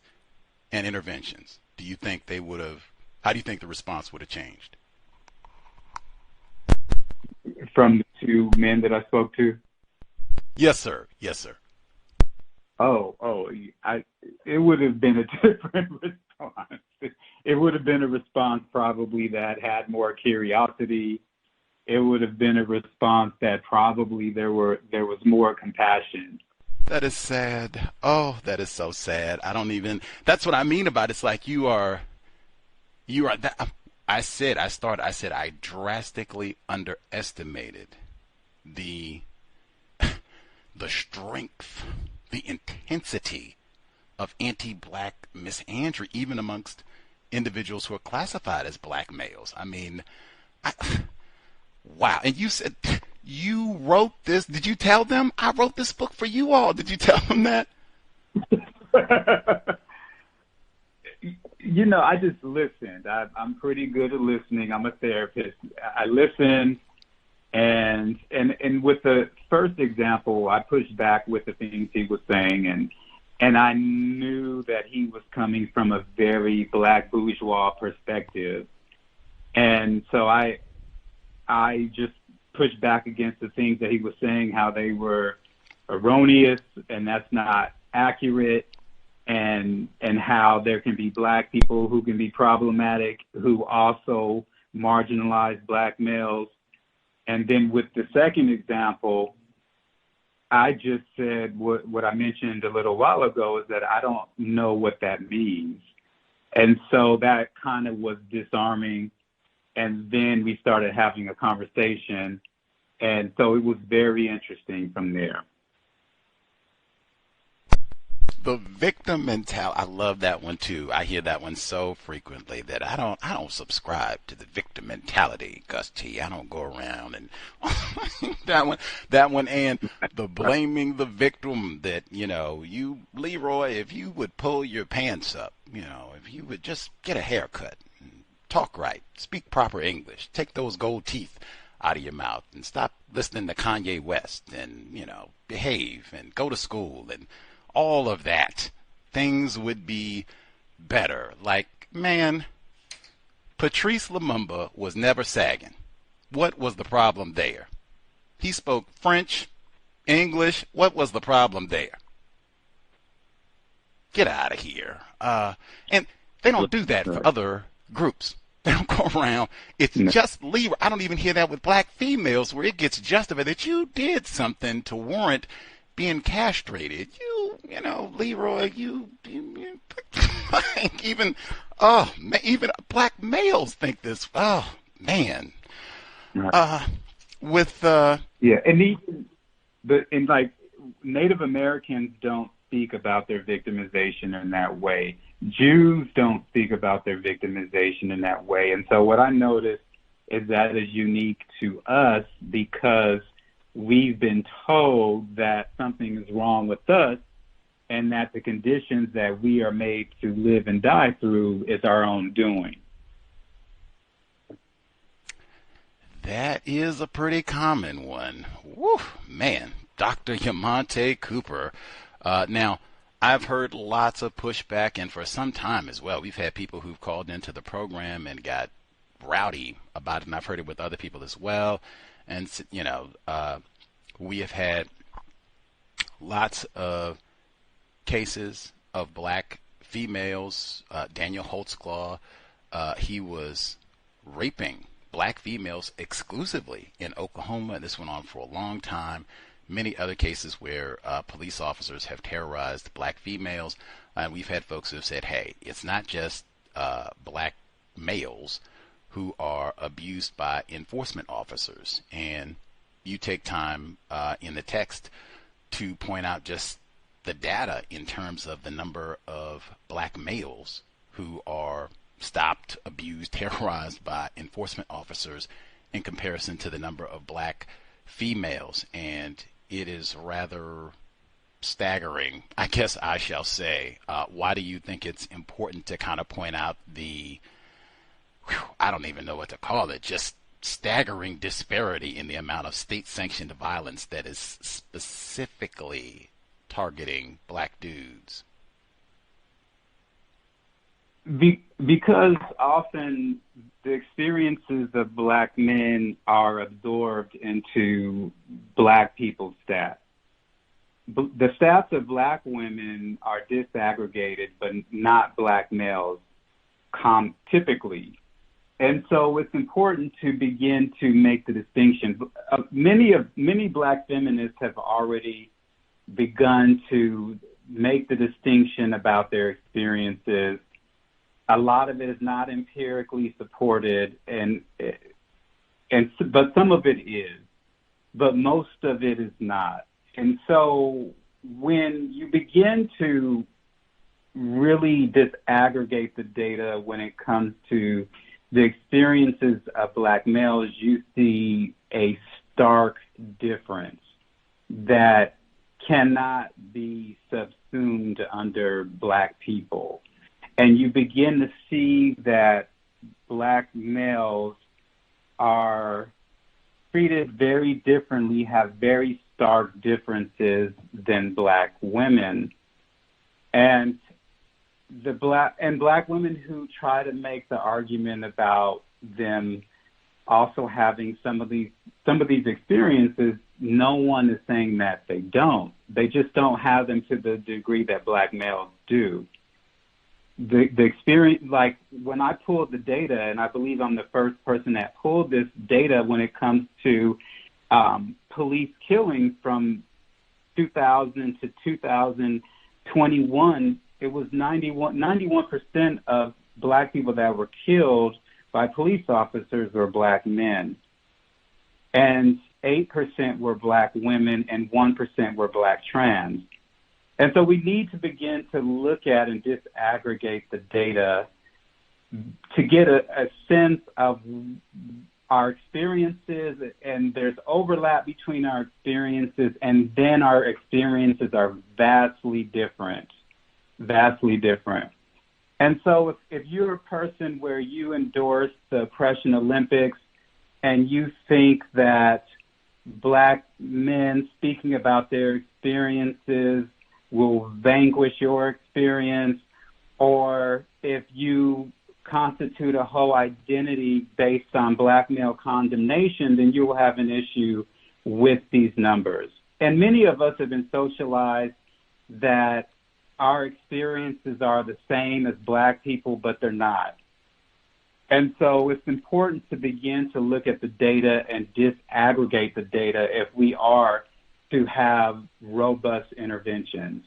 and Interventions, do you think they would have, how do you think the response would have changed? From the two men that I spoke to? Yes, sir. Yes, sir. It would have been a different response. It would have been a response probably that had more curiosity. It would have been a response that probably there was more compassion. That is sad. Oh, that is so sad. That's what I mean about it. It's like I said I drastically underestimated the strength, the intensity of anti-black misandry, even amongst individuals who are classified as black males. I mean, wow. And you said you wrote this. Did you tell them I wrote this book for you all? Did you tell them that? I just listened. I'm pretty good at listening. I'm a therapist. I listened. And with the first example, I pushed back with the things he was saying, and I knew that he was coming from a very black bourgeois perspective. And so I just pushed back against the things that he was saying, how they were erroneous and that's not accurate, and how there can be black people who can be problematic, who also marginalize black males. And then with the second example, I just said what I mentioned a little while ago, is that I don't know what that means. And so that kind of was disarming. And then we started having a conversation. And so it was very interesting from there. The victim mentality, I love that one too. I hear that one so frequently that I don't subscribe to the victim mentality, Gus T. I don't go around and that one, and the blaming the victim that, you, Leroy, if you would pull your pants up, if you would just get a haircut, and talk right, speak proper English, take those gold teeth out of your mouth and stop listening to Kanye West and, behave and go to school and all of that, things would be better. Like, man, Patrice Lumumba was never sagging. What was the problem there? He spoke French, English. What was the problem there? Get out of here. And they don't do that for other groups. They don't go around. It's just Leroy. I don't even hear that with black females, where it gets justified that you did something to warrant being castrated. Leroy, even black males think this. Oh man. And like Native Americans don't speak about their victimization in that way. Jews don't speak about their victimization in that way. And so what I noticed is that is unique to us because we've been told that something is wrong with us and that the conditions that we are made to live and die through is our own doing. That is a pretty common one. Woo, man, Dr. Yamonte Cooper. Now, I've heard lots of pushback, and for some time as well, we've had people who've called into the program and got rowdy about it, and I've heard it with other people as well. And, we have had lots of cases of black females. Daniel Holtzclaw, he was raping black females exclusively in Oklahoma, and this went on for a long time. Many other cases where police officers have terrorized black females, and we've had folks who have said, hey, it's not just black males who are abused by enforcement officers. And you take time in the text to point out just the data in terms of the number of black males who are stopped, abused, terrorized by enforcement officers in comparison to the number of black females. And it is rather staggering, I guess I shall say. Why do you think it's important to kind of point out the, I don't even know what to call it, just staggering disparity in the amount of state-sanctioned violence that is specifically targeting black dudes? Because often the experiences of black men are absorbed into black people's stats. The stats of black women are disaggregated, but not black males typically. And so it's important to begin to make the distinction. Many black feminists have already begun to make the distinction about their experiences. A lot of it is not empirically supported, but some of it is, but most of it is not. And so when you begin to really disaggregate the data when it comes to the experiences of black males, you see a stark difference that cannot be subsumed under black people. And you begin to see that black males are treated very differently, have very stark differences than black women. And black women who try to make the argument about them also having some of these experiences, no one is saying that they don't. They just don't have them to the degree that black males do. The experience, like when I pulled the data, and I believe I'm the first person that pulled this data when it comes to police killings from 2000 to 2021, it was 91% of black people that were killed by police officers were black men. And 8% were black women and 1% were black trans. And so we need to begin to look at and disaggregate the data to get a sense of our experiences, and there's overlap between our experiences, and then our experiences are vastly different. And so if you're a person where you endorse the Oppression Olympics and you think that black men speaking about their experiences will vanquish your experience, or if you constitute a whole identity based on black male condemnation, then you will have an issue with these numbers. And many of us have been socialized that our experiences are the same as black people, but they're not. And so it's important to begin to look at the data and disaggregate the data if we are to have robust interventions.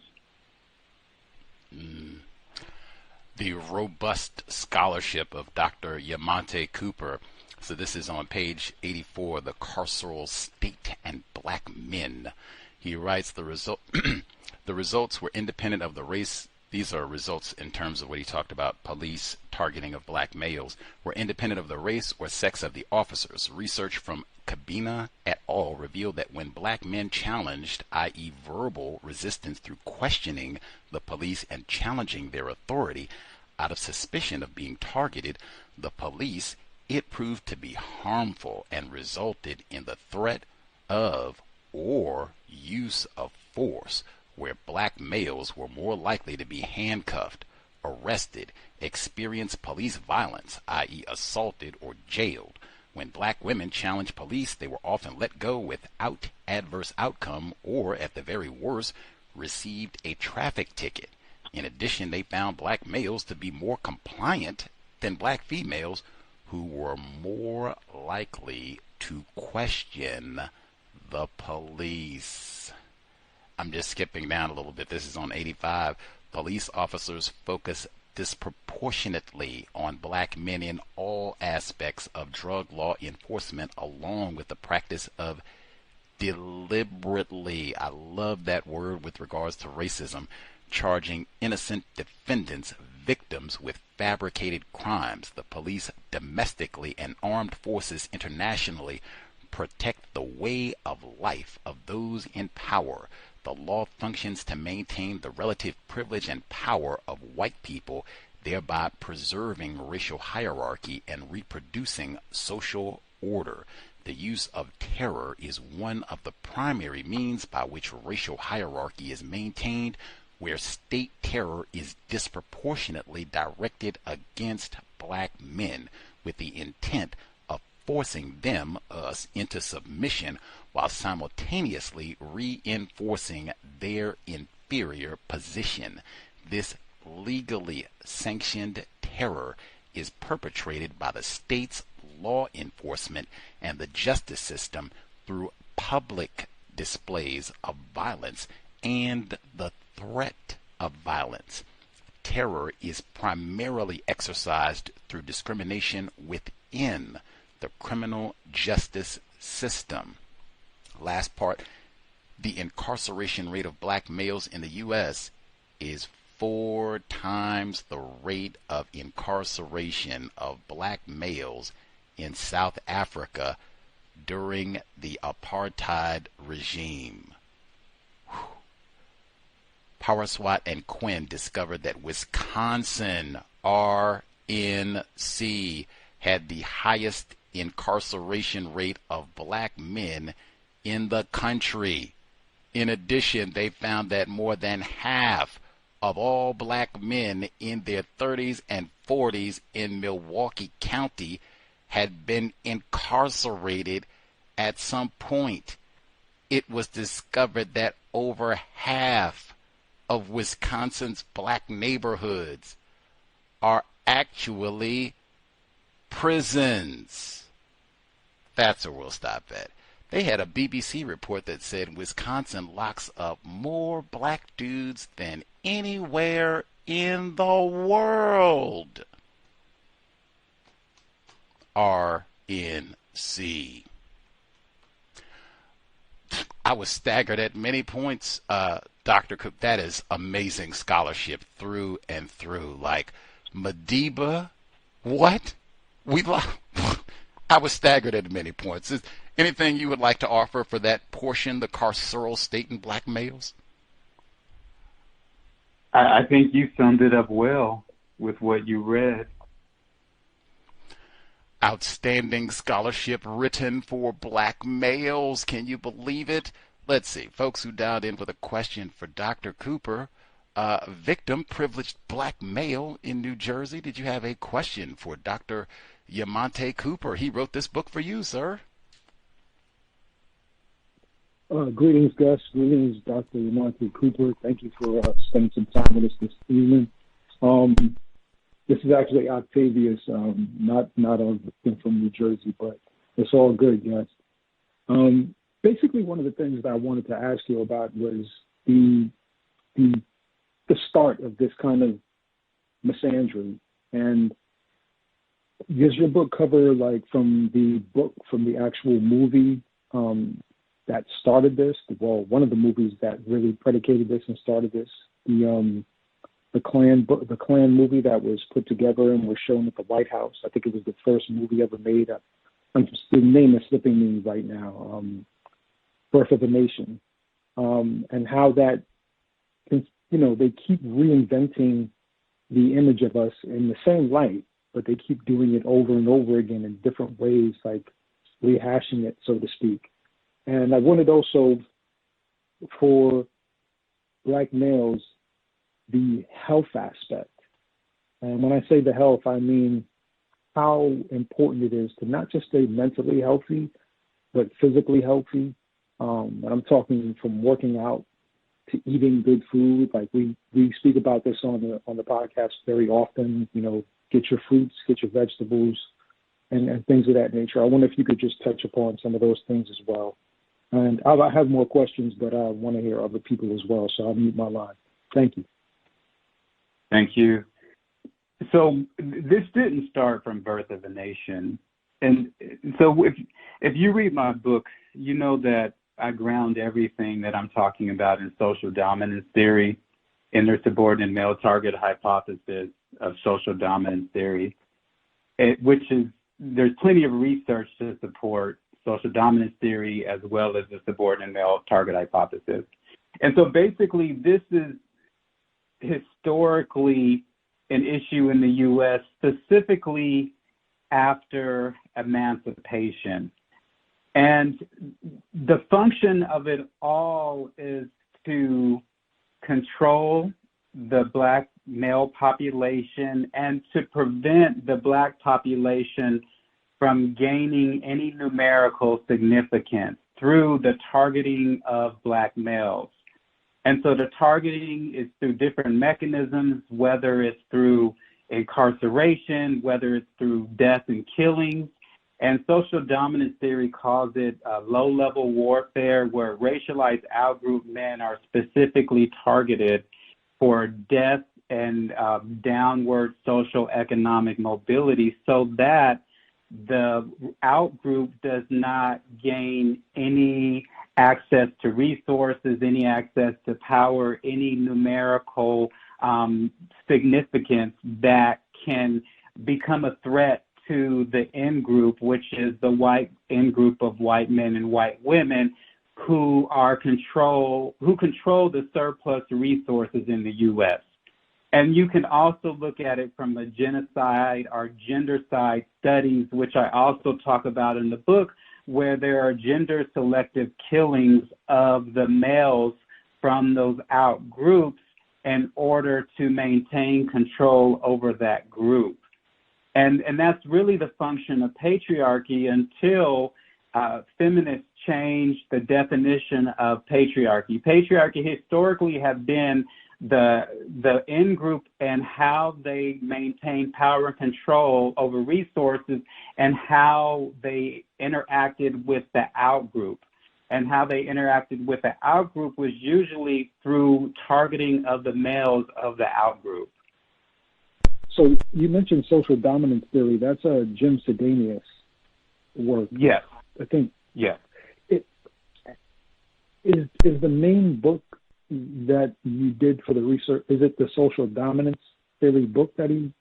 The robust scholarship of Dr. Yamonte Cooper. So this is on page 84, The Carceral State and Black Men. He writes the results were independent of the race the these are results in terms of what he talked about, police targeting of black males, were independent of the race or sex of the officers. Research from Cabina et al. Revealed that when black men challenged, i.e. verbal resistance through questioning the police and challenging their authority out of suspicion of being targeted, the police, it proved to be harmful and resulted in the threat of or use of force, where black males were more likely to be handcuffed, arrested, experience police violence, i.e. assaulted or jailed. When black women challenged police, they were often let go without adverse outcome or, at the very worst, received a traffic ticket. In addition, they found black males to be more compliant than black females, who were more likely to question the police. I'm just skipping down a little bit. This is on 85. Police officers focus disproportionately on black men in all aspects of drug law enforcement, along with the practice of deliberately, I love that word with regards to racism, charging innocent defendants, victims, with fabricated crimes. The police domestically and armed forces internationally protect the way of life of those in power. The law functions to maintain the relative privilege and power of white people, thereby preserving racial hierarchy and reproducing social order. The use of terror is one of the primary means by which racial hierarchy is maintained, where state terror is disproportionately directed against black men with the intent of forcing them, us, into submission, while simultaneously reinforcing their inferior position. This legally sanctioned terror is perpetrated by the state's law enforcement and the justice system through public displays of violence and the threat of violence. Terror is primarily exercised through discrimination within the criminal justice system. Last part, the incarceration rate of black males in the U.S. is 4 times the rate of incarceration of black males in South Africa during the apartheid regime. Powerswat and Quinn discovered that Wisconsin, RNC, had the highest incarceration rate of black men in the country. In addition, they found that more than half of all black men in their 30s and 40s in Milwaukee County had been incarcerated at some point. It was discovered that over half of Wisconsin's black neighborhoods are actually prisons. That's where we'll stop at. They had a BBC report that said Wisconsin locks up more black dudes than anywhere in the world. RNC. I was staggered at many points, Dr. Cook. That is amazing scholarship through and through. Like Madiba, what? I was staggered at many points. Is anything you would like to offer for that portion, the carceral state and black males? I think you summed it up well with what you read. Outstanding scholarship written for black males. Can you believe it? Let's see. Folks who dialed in with a question for Dr. Cooper. Victim, privileged black male in New Jersey. Did you have a question for Dr. Yamonte Cooper? He wrote this book for you, sir. Greetings, Gus. Greetings, Dr. Yamonte Cooper. Thank you for spending some time with us this evening. This is actually Octavius, not from New Jersey, but it's all good, yes. Basically, one of the things that I wanted to ask you about was the start of this kind of missandry. And does your book cover, like, from the actual movie that started this? Well, one of the movies that really predicated this and started this, the the Klan movie that was put together and was shown at the White House. I think it was the first movie ever made. The name is slipping me right now. Birth of a Nation, and how that, they keep reinventing the image of us in the same light, but they keep doing it over and over again in different ways, like rehashing it, so to speak. And I wanted also for Black males, the health aspect. And when I say the health, I mean how important it is to not just stay mentally healthy, but physically healthy. And I'm talking from working out to eating good food. Like we speak about this on the podcast very often. Get your fruits, get your vegetables, and things of that nature. I wonder if you could just touch upon some of those things as well. And I have more questions, but I want to hear other people as well. So I'll mute my line. Thank you. Thank you. So this didn't start from Birth of a Nation. And so if you read my book, you know that I ground everything that I'm talking about in social dominance theory, intersubordinate male target hypothesis of social dominance theory, there's plenty of research to support social dominance theory as well as the subordinate male target hypothesis. And so basically this is historically an issue in the U.S., specifically after emancipation. And the function of it all is to control the Black male population and to prevent the Black population from gaining any numerical significance through the targeting of Black males. And so the targeting is through different mechanisms, whether it's through incarceration, whether it's through death and killings. And social dominance theory calls it low-level warfare, where racialized outgroup men are specifically targeted for death and downward social economic mobility, so that the outgroup does not gain any access to resources, any access to power, any numerical significance that can become a threat to the in group, which is the white in group of white men and white women who control the surplus resources in the U.S. And you can also look at it from a genocide or gendercide studies, which I also talk about in the book, where there are gender selective killings of the males from those out groups in order to maintain control over that group. And that's really the function of patriarchy until feminists changed the definition of patriarchy. Patriarchy historically have been the in-group and how they maintain power and control over resources and how they interacted with the out-group. And how they interacted with the out-group was usually through targeting of the males of the out-group. So you mentioned social dominance theory. That's a Jim Sedanius work. Yes. I think. Yes. Is the main book that you did for the research, is it the social dominance theory book that he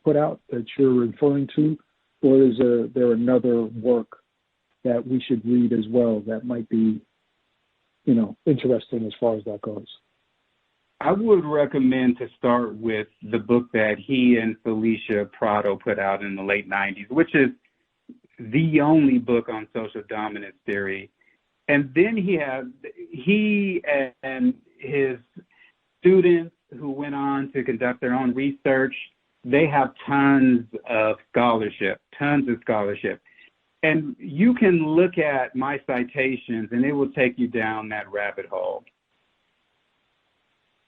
put out that you're referring to, or is there another work that we should read as well that might be, interesting as far as that goes? I would recommend to start with the book that he and Felicia Prado put out in the late 90s, which is the only book on social dominance theory. And then he and his students who went on to conduct their own research, they have tons of scholarship. And you can look at my citations and it will take you down that rabbit hole.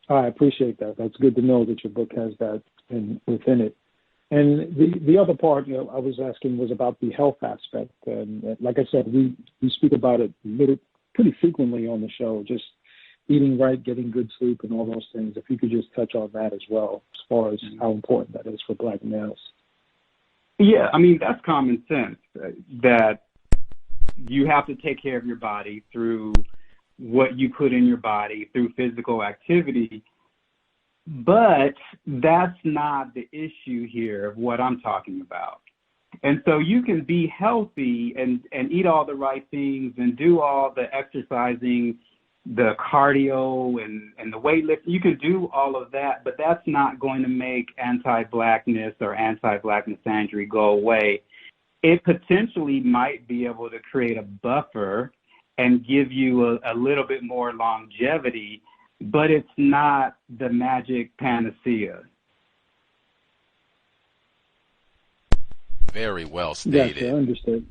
I appreciate that. That's good to know that your book has that within it. And the other part I was asking was about the health aspect. And like I said, we speak about it pretty frequently on the show, just eating right, getting good sleep, and all those things. If you could just touch on that as well, as far as how important that is for Black males. Yeah, I mean, that's common sense, that you have to take care of your body through what you put in your body, through physical activity. But that's not the issue here of what I'm talking about. And so you can be healthy and eat all the right things and do all the exercising, the cardio and the weightlifting. You can do all of that, but that's not going to make anti-blackness or anti-black missandry go away. It potentially might be able to create a buffer and give you a little bit more longevity, but it's not the magic panacea. Very well stated. Gotcha, I understand.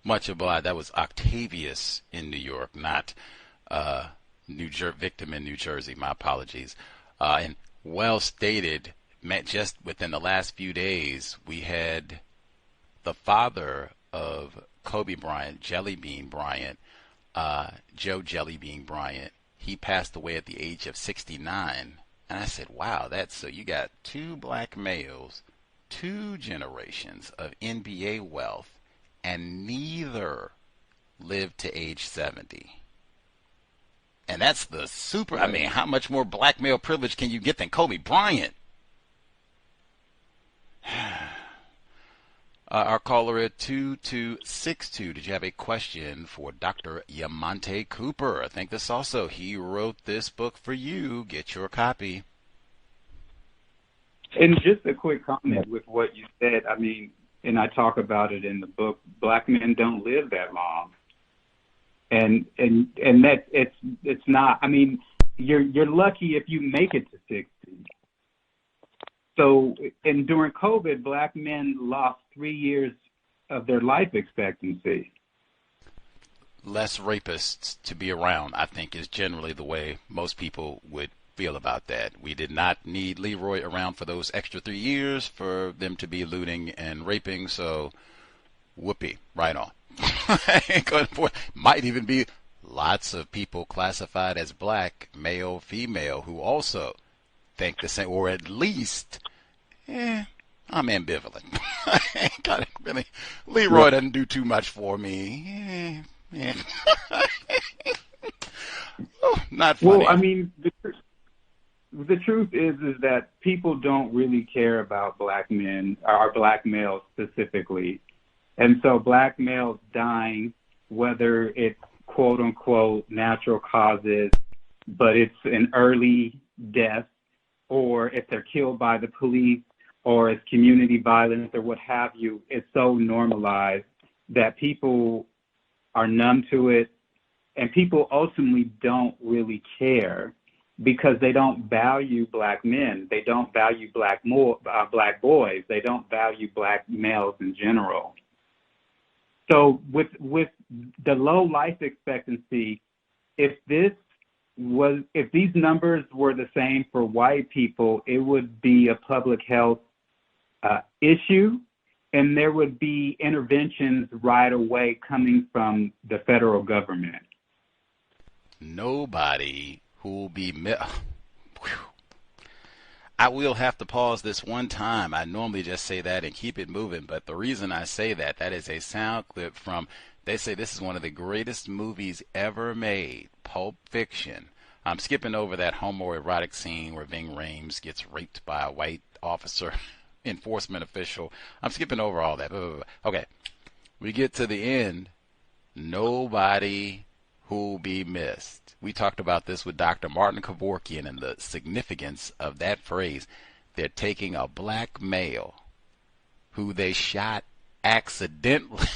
Much obliged. That was Octavius in New York, not victim in New Jersey. My apologies. And well stated. Just within the last few days, we had the father of Kobe Bryant, Jelly Bean Bryant, Joe Jelly Bean Bryant. He passed away at the age of 69. And I said, wow, so you got two black males, 2 generations of NBA wealth, and neither lived to age 70. And that's the super, I mean, how much more black male privilege can you get than Kobe Bryant? Our caller at 2262. Did you have a question for Dr. Yamonte Cooper? I think this also, he wrote this book for you. Get your copy. And just a quick comment with what you said. I mean, and I talk about it in the book, black men don't live that long. And that it's not, I mean, you're lucky if you make it to 60. So, and during COVID, black men lost 3 years of their life expectancy. Less rapists to be around, I think, is generally the way most people would feel about that. We did not need Leroy around for those extra 3 years for them to be looting and raping, so whoopee, right on. Might even be lots of people classified as black, male, female, who also think the same, or at least, I'm ambivalent. Got it, really. Leroy doesn't do too much for me. Oh, not funny. Well, I mean, the truth is that people don't really care about black men, or black males specifically. And so black males dying, whether it's quote unquote natural causes, but it's an early death, or if they're killed by the police, or it's community violence or what have you, it's so normalized that people are numb to it, and people ultimately don't really care because they don't value black men. They don't value black boys. They don't value black males in general. So with the low life expectancy, if these numbers were the same for white people, it would be a public health issue, and there would be interventions right away coming from the federal government. Nobody who will be I will have to pause this one time. I normally just say that and keep it moving, but the reason I say that is a sound clip from, they say this is one of the greatest movies ever made, Pulp Fiction. I'm skipping over that homoerotic scene where Ving Rhames gets raped by a white officer, enforcement official. I'm skipping over all that. Okay, we get to the end. Nobody who'll be missed. We talked about this with Dr. Martin Kevorkian and the significance of that phrase. They're taking a black male who they shot accidentally.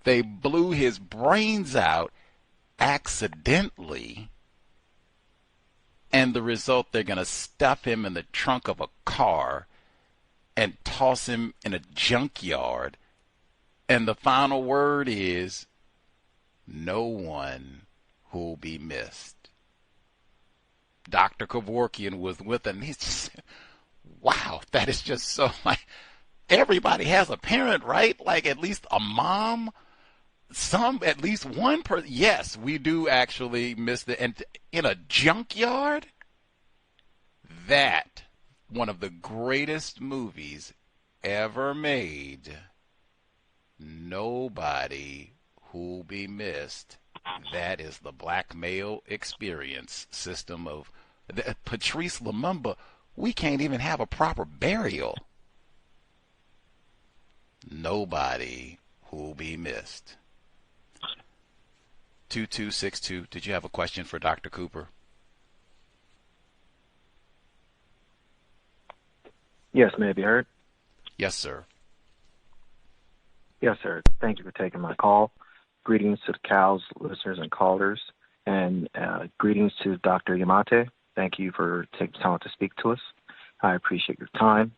They blew his brains out accidentally, and the result, they're going to stuff him in the trunk of a car and toss him in a junkyard, and the final word is no one who'll be missed. Dr. Kevorkian was with him. He's just, wow, that is just so, like, everybody has a parent, right? Like at least a mom, at least one person. Yes, we do actually miss and in a junkyard. That, one of the greatest movies ever made. Nobody who'll be missed. That is the black male experience system of Patrice Lumumba, we can't even have a proper burial. Nobody who'll be missed. 2262, did you have a question for Dr. Cooper? Yes, may I be heard? Yes, sir. Yes, sir. Thank you for taking my call. Greetings to the C.O.W.S listeners and callers, and greetings to Dr. Yamonte. Thank you for taking time to speak to us. I appreciate your time.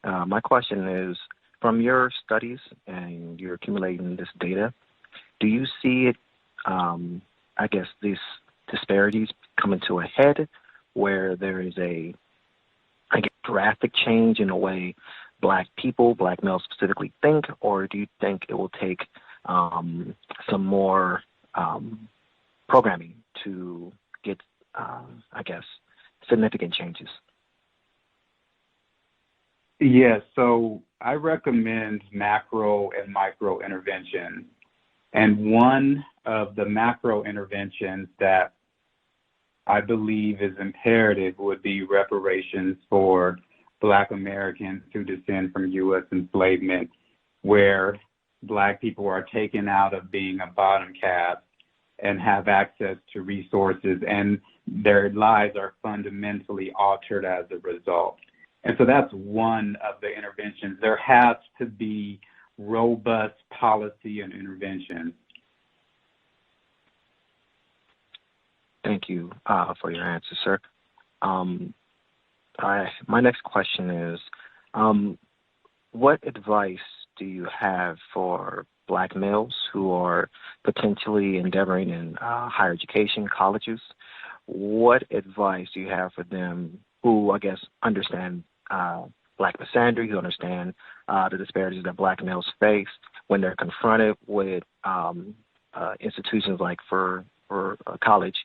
My question is, from your studies and you're accumulating this data, do you see it, I guess, these disparities coming to a head where there is a, I guess, drastic change in the way Black people, Black males specifically, think, or do you think it will take some more programming to get, I guess, significant changes? Yes, so I recommend macro and micro interventions. And one of the macro interventions that I believe is imperative would be reparations for Black Americans who descend from U.S. enslavement, where Black people are taken out of being a bottom caste and have access to resources, and their lives are fundamentally altered as a result. And so that's one of the interventions. There has to be robust policy and intervention. Thank you for your answer, sir. My next question is, what advice do you have for Black males who are potentially endeavoring in higher education, colleges? What advice do you have for them who, I guess, understand Black missandry, who understand the disparities that Black males face when they're confronted with institutions like for college,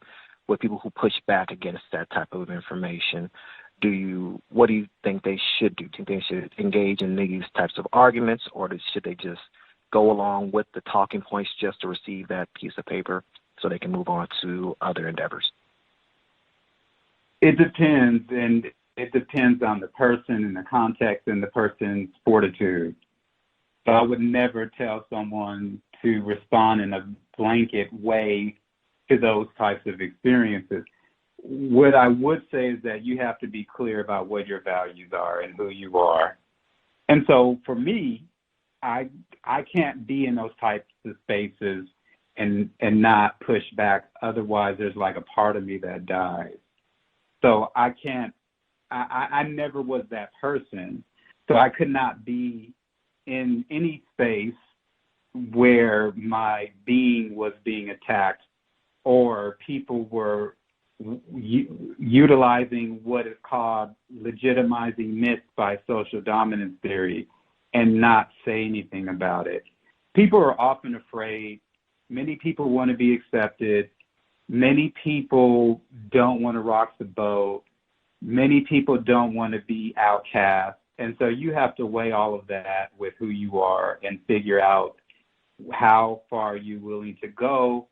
with people who push back against that type of information? What do you think they should do? Do you think they should engage in these types of arguments, or should they just go along with the talking points just to receive that piece of paper so they can move on to other endeavors? It depends, and it depends on the person and the context and the person's fortitude. So I would never tell someone to respond in a blanket way to those types of experiences. What I would say is that you have to be clear about what your values are and who you are. And so for me, I can't be in those types of spaces and not push back. Otherwise, there's like a part of me that dies. So I never was that person. So I could not be in any space where my being was being attacked or people were utilizing what is called legitimizing myths by social dominance theory and not say anything about it. People are often afraid. Many people want to be accepted. Many people don't want to rock the boat. Many people don't want to be outcast. And so you have to weigh all of that with who you are and figure out how far you're willing to go,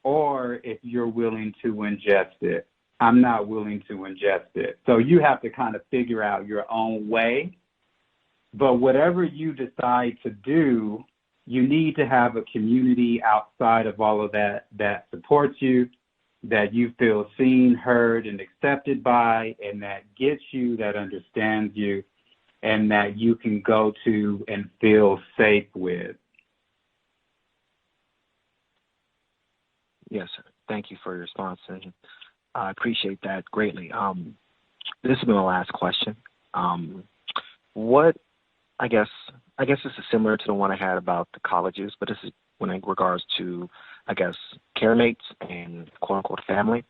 or if you're willing to ingest it. I'm not willing to ingest it. So you have to kind of figure out your own way. But whatever you decide to do, you need to have a community outside of all of that that supports you, that you feel seen, heard, and accepted by, and that gets you, that understands you, and that you can go to and feel safe with. Yes, sir. Thank you for your response, and I appreciate that greatly. This has been my last question. What, I guess this is similar to the one I had about the colleges, but this is when in regards to, I guess, care mates and quote unquote family.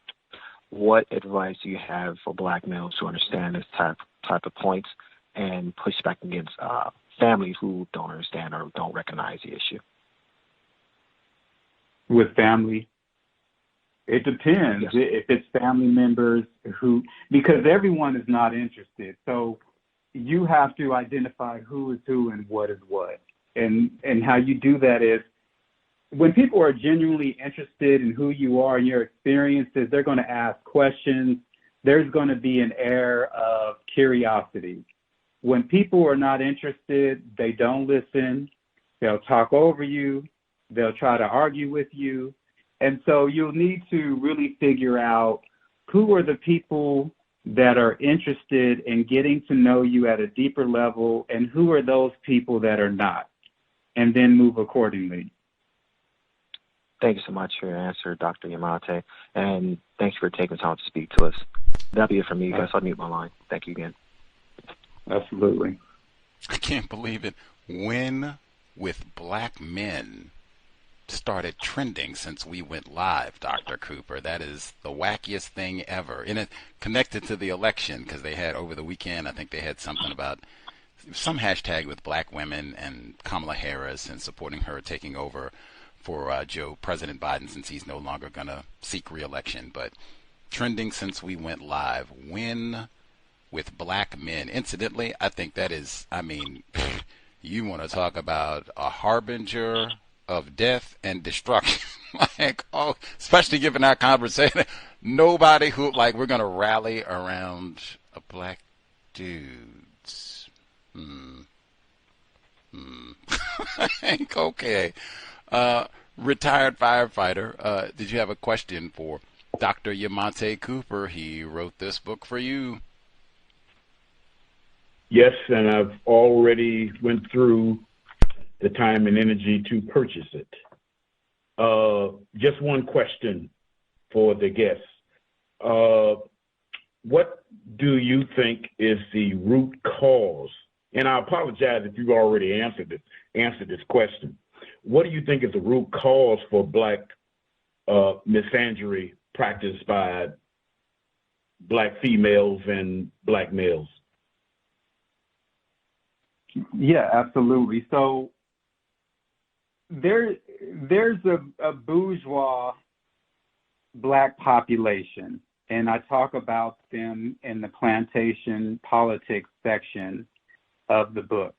What advice do you have for Black males who understand this type of points and push back against families who don't understand or don't recognize the issue? With family, it depends. Yes. If it's family members who, because everyone is not interested. So you have to identify who is who and what is what. And how you do that is when people are genuinely interested in who you are and your experiences, they're going to ask questions. There's going to be an air of curiosity. When people are not interested, they don't listen. They'll talk over you. They'll try to argue with you. And so you'll need to really figure out who are the people that are interested in getting to know you at a deeper level and who are those people that are not, and then move accordingly. Thank you so much for your answer, Dr. Yamonte, and thanks for taking time to speak to us. That'll be it for me, guys. I'll mute my line. Thank you again. Absolutely. I can't believe it. When with black men started trending since we went live, Dr. Cooper. That is the wackiest thing ever. And it connected to the election because they had over the weekend, I think they had something about some hashtag with black women and Kamala Harris and supporting her taking over for President Biden since he's no longer going to seek re-election. But trending since we went live. When with black men. Incidentally, I think that is, I mean, you want to talk about a harbinger of death and destruction. Like, oh, especially given our conversation, nobody who, like, we're going to rally around a black dudes. Okay. Retired firefighter, did you have a question for Dr. Yamonte Cooper? He wrote this book for you. Yes, and I've already went through the time and energy to purchase it. Just one question for the guests. What do you think is the root cause? And I apologize if you've already answered this question. What do you think is the root cause for black missandry practiced by black females and black males? Yeah, absolutely. So there's a bourgeois black population, and I talk about them in the plantation politics section of the book.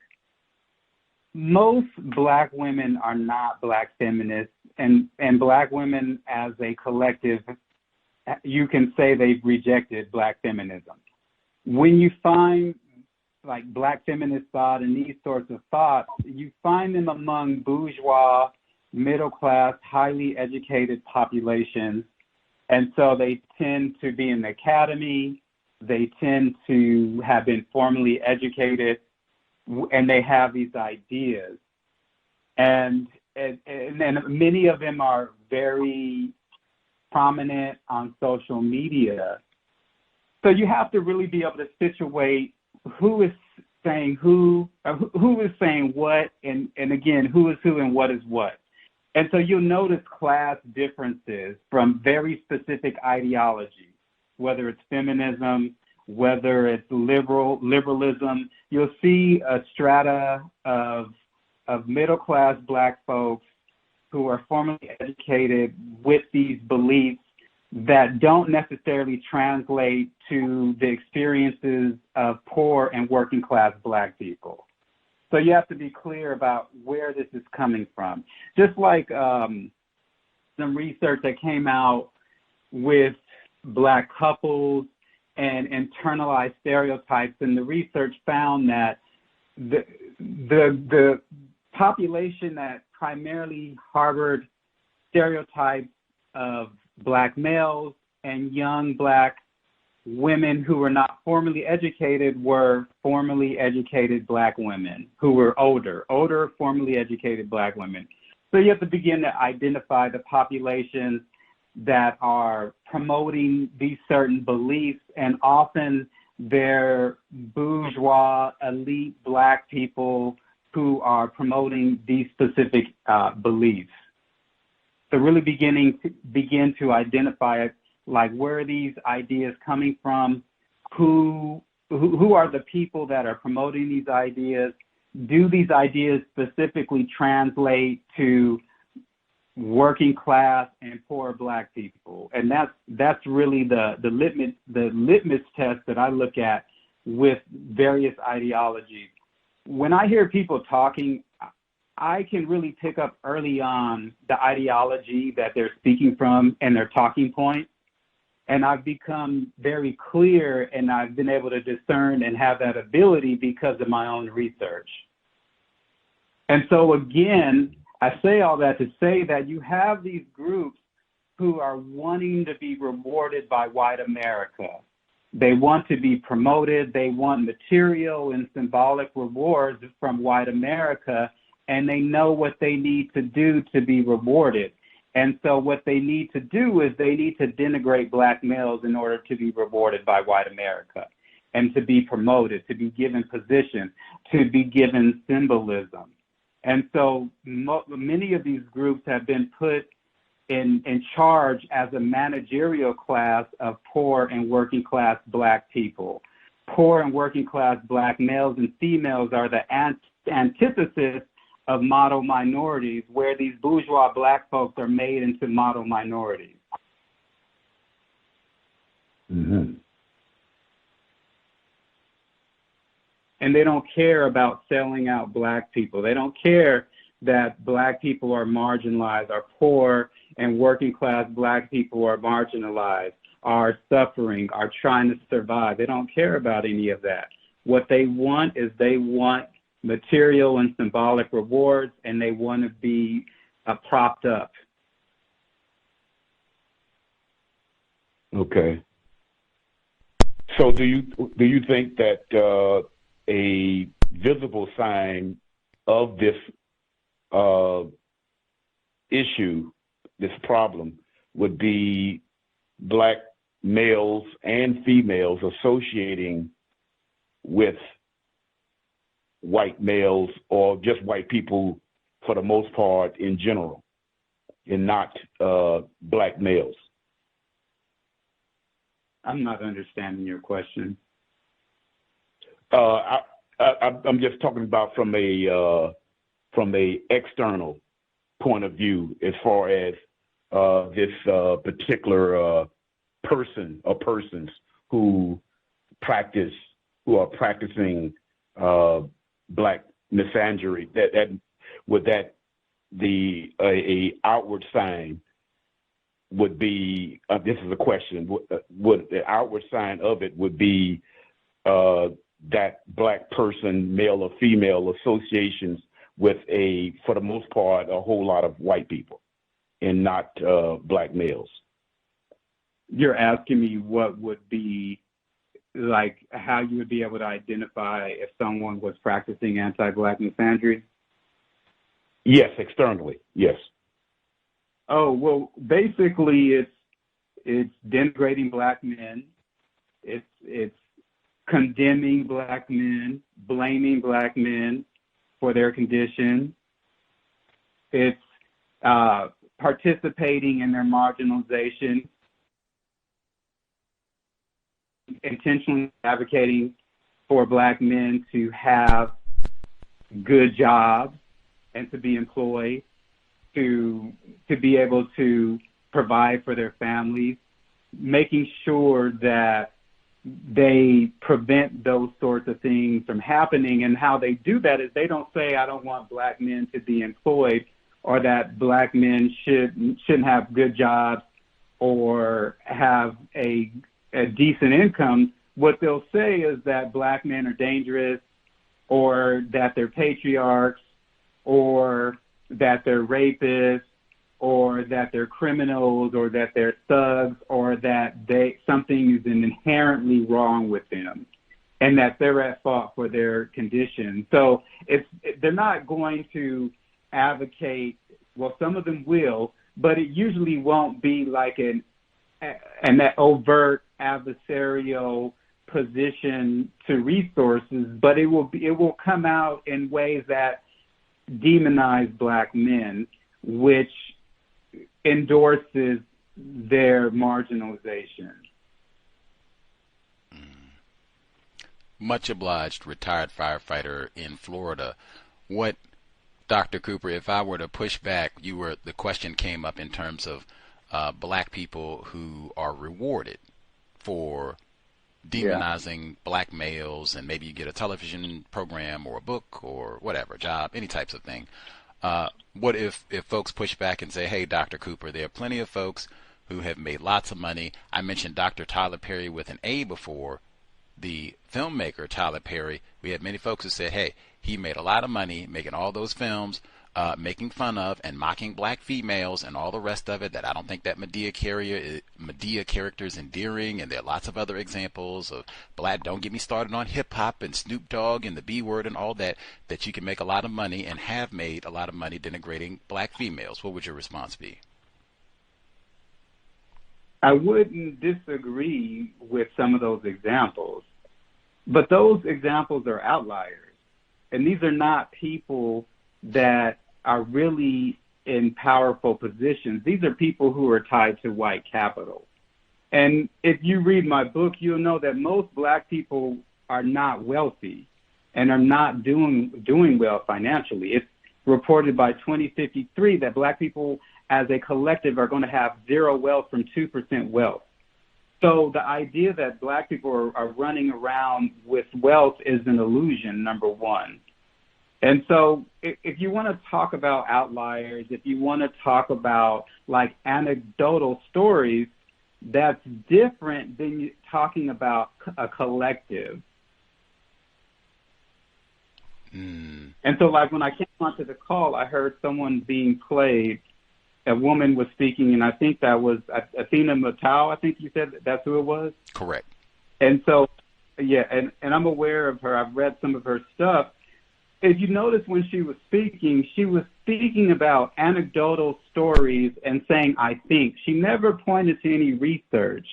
Most black women are not black feminists, and black women as a collective, you can say they've rejected black feminism. When you find like black feminist thought and these sorts of thoughts, you find them among bourgeois, middle class, highly educated populations. And so they tend to be in the academy, they tend to have been formally educated, and they have these ideas. And many of them are very prominent on social media. So you have to really be able to situate who is saying who is saying what, and again, who is who and what is what. And so you'll notice class differences from very specific ideologies, whether it's feminism, whether it's liberalism. You'll see a strata of middle-class black folks who are formally educated with these beliefs that don't necessarily translate to the experiences of poor and working class black people. So you have to be clear about where this is coming from. Just like some research that came out with black couples and internalized stereotypes, and the research found that the population that primarily harbored stereotypes of black males and young black women who were not formally educated were formally educated black women who were older, formally educated black women. So you have to begin to identify the populations that are promoting these certain beliefs, and often they're bourgeois, elite black people who are promoting these specific beliefs. So really begin to identify, like, where are these ideas coming from? Who are the people that are promoting these ideas? Do these ideas specifically translate to working class and poor black people? And that's really the litmus test that I look at with various ideologies. When I hear people talking, I can really pick up early on the ideology that they're speaking from and their talking points. And I've become very clear, and I've been able to discern and have that ability because of my own research. And so again, I say all that to say that you have these groups who are wanting to be rewarded by white America. They want to be promoted. They want material and symbolic rewards from white America, and they know what they need to do to be rewarded. And so what they need to do is they need to denigrate black males in order to be rewarded by white America and to be promoted, to be given position, to be given symbolism. And so many of these groups have been put in charge as a managerial class of poor and working class black people. Poor and working class black males and females are the antithesis of model minorities, where these bourgeois black folks are made into model minorities. Mm-hmm. And they don't care about selling out black people. They don't care that black people are marginalized, are poor and working class black people are marginalized, are suffering, are trying to survive. They don't care about any of that. What they want is they want material and symbolic rewards, and they want to be propped up. Okay. So do you think that a visible sign of this issue, this problem, would be black males and females associating with white males, or just white people for the most part in general, and not black males? I'm not understanding your question. I'm just talking about from a external point of view, as far as this particular person or persons who are practicing black missandry. A outward sign would be, this is a question, would the outward sign of it would be that black person, male or female, associations with for the most part, a whole lot of white people and not black males? You're asking me what would be, like, how you would be able to identify if someone was practicing anti-black misandry? Yes, externally, yes. Oh, well, basically it's denigrating black men. It's condemning black men, blaming black men for their condition. It's participating in their marginalization, intentionally advocating for black men to have good jobs and to be employed, to be able to provide for their families, making sure that they prevent those sorts of things from happening. And how they do that is they don't say, I don't want black men to be employed, or that black men shouldn't have good jobs or have a decent income. What they'll say is that black men are dangerous, or that they're patriarchs, or that they're rapists, or that they're criminals, or that they're thugs, or that something is inherently wrong with them, and that they're at fault for their condition. So they're not going to advocate, well, some of them will, but it usually won't be like an overt adversarial position to resources, but it will come out in ways that demonize black men, which endorses their marginalization. Much obliged, retired firefighter in Florida. What, Dr. Cooper, if I were to push back, the question came up in terms of black people who are rewarded for demonizing black males, and maybe you get a television program or a book or whatever, job, any types of thing. What if folks push back and say, hey, Dr. Cooper, there are plenty of folks who have made lots of money. I mentioned Dr. Tyler Perry with an A before, the filmmaker Tyler Perry. We had many folks who said, hey, he made a lot of money making all those films, making fun of and mocking black females and all the rest of it, that I don't think that Medea character is endearing, and there are lots of other examples of black, don't get me started on hip-hop and Snoop Dogg and the B-word and all that you can make a lot of money and have made a lot of money denigrating black females. What would your response be? I wouldn't disagree with some of those examples, but those examples are outliers. And these are not people that are really in powerful positions. These are people who are tied to white capital. And if you read my book, you'll know that most black people are not wealthy and are not doing well financially. It's reported by 2053 that black people as a collective are going to have zero wealth from 2% wealth. So the idea that black people are running around with wealth is an illusion, number one. And so if you want to talk about outliers, if you want to talk about like anecdotal stories, that's different than talking about a collective. And so like when I came onto the call, I heard someone being played. A woman was speaking, and I think that was Athena Matau. I think you said that's who it was? Correct. And so, yeah, and I'm aware of her. I've read some of her stuff. If you notice when she was speaking about anecdotal stories and saying, I think. She never pointed to any research.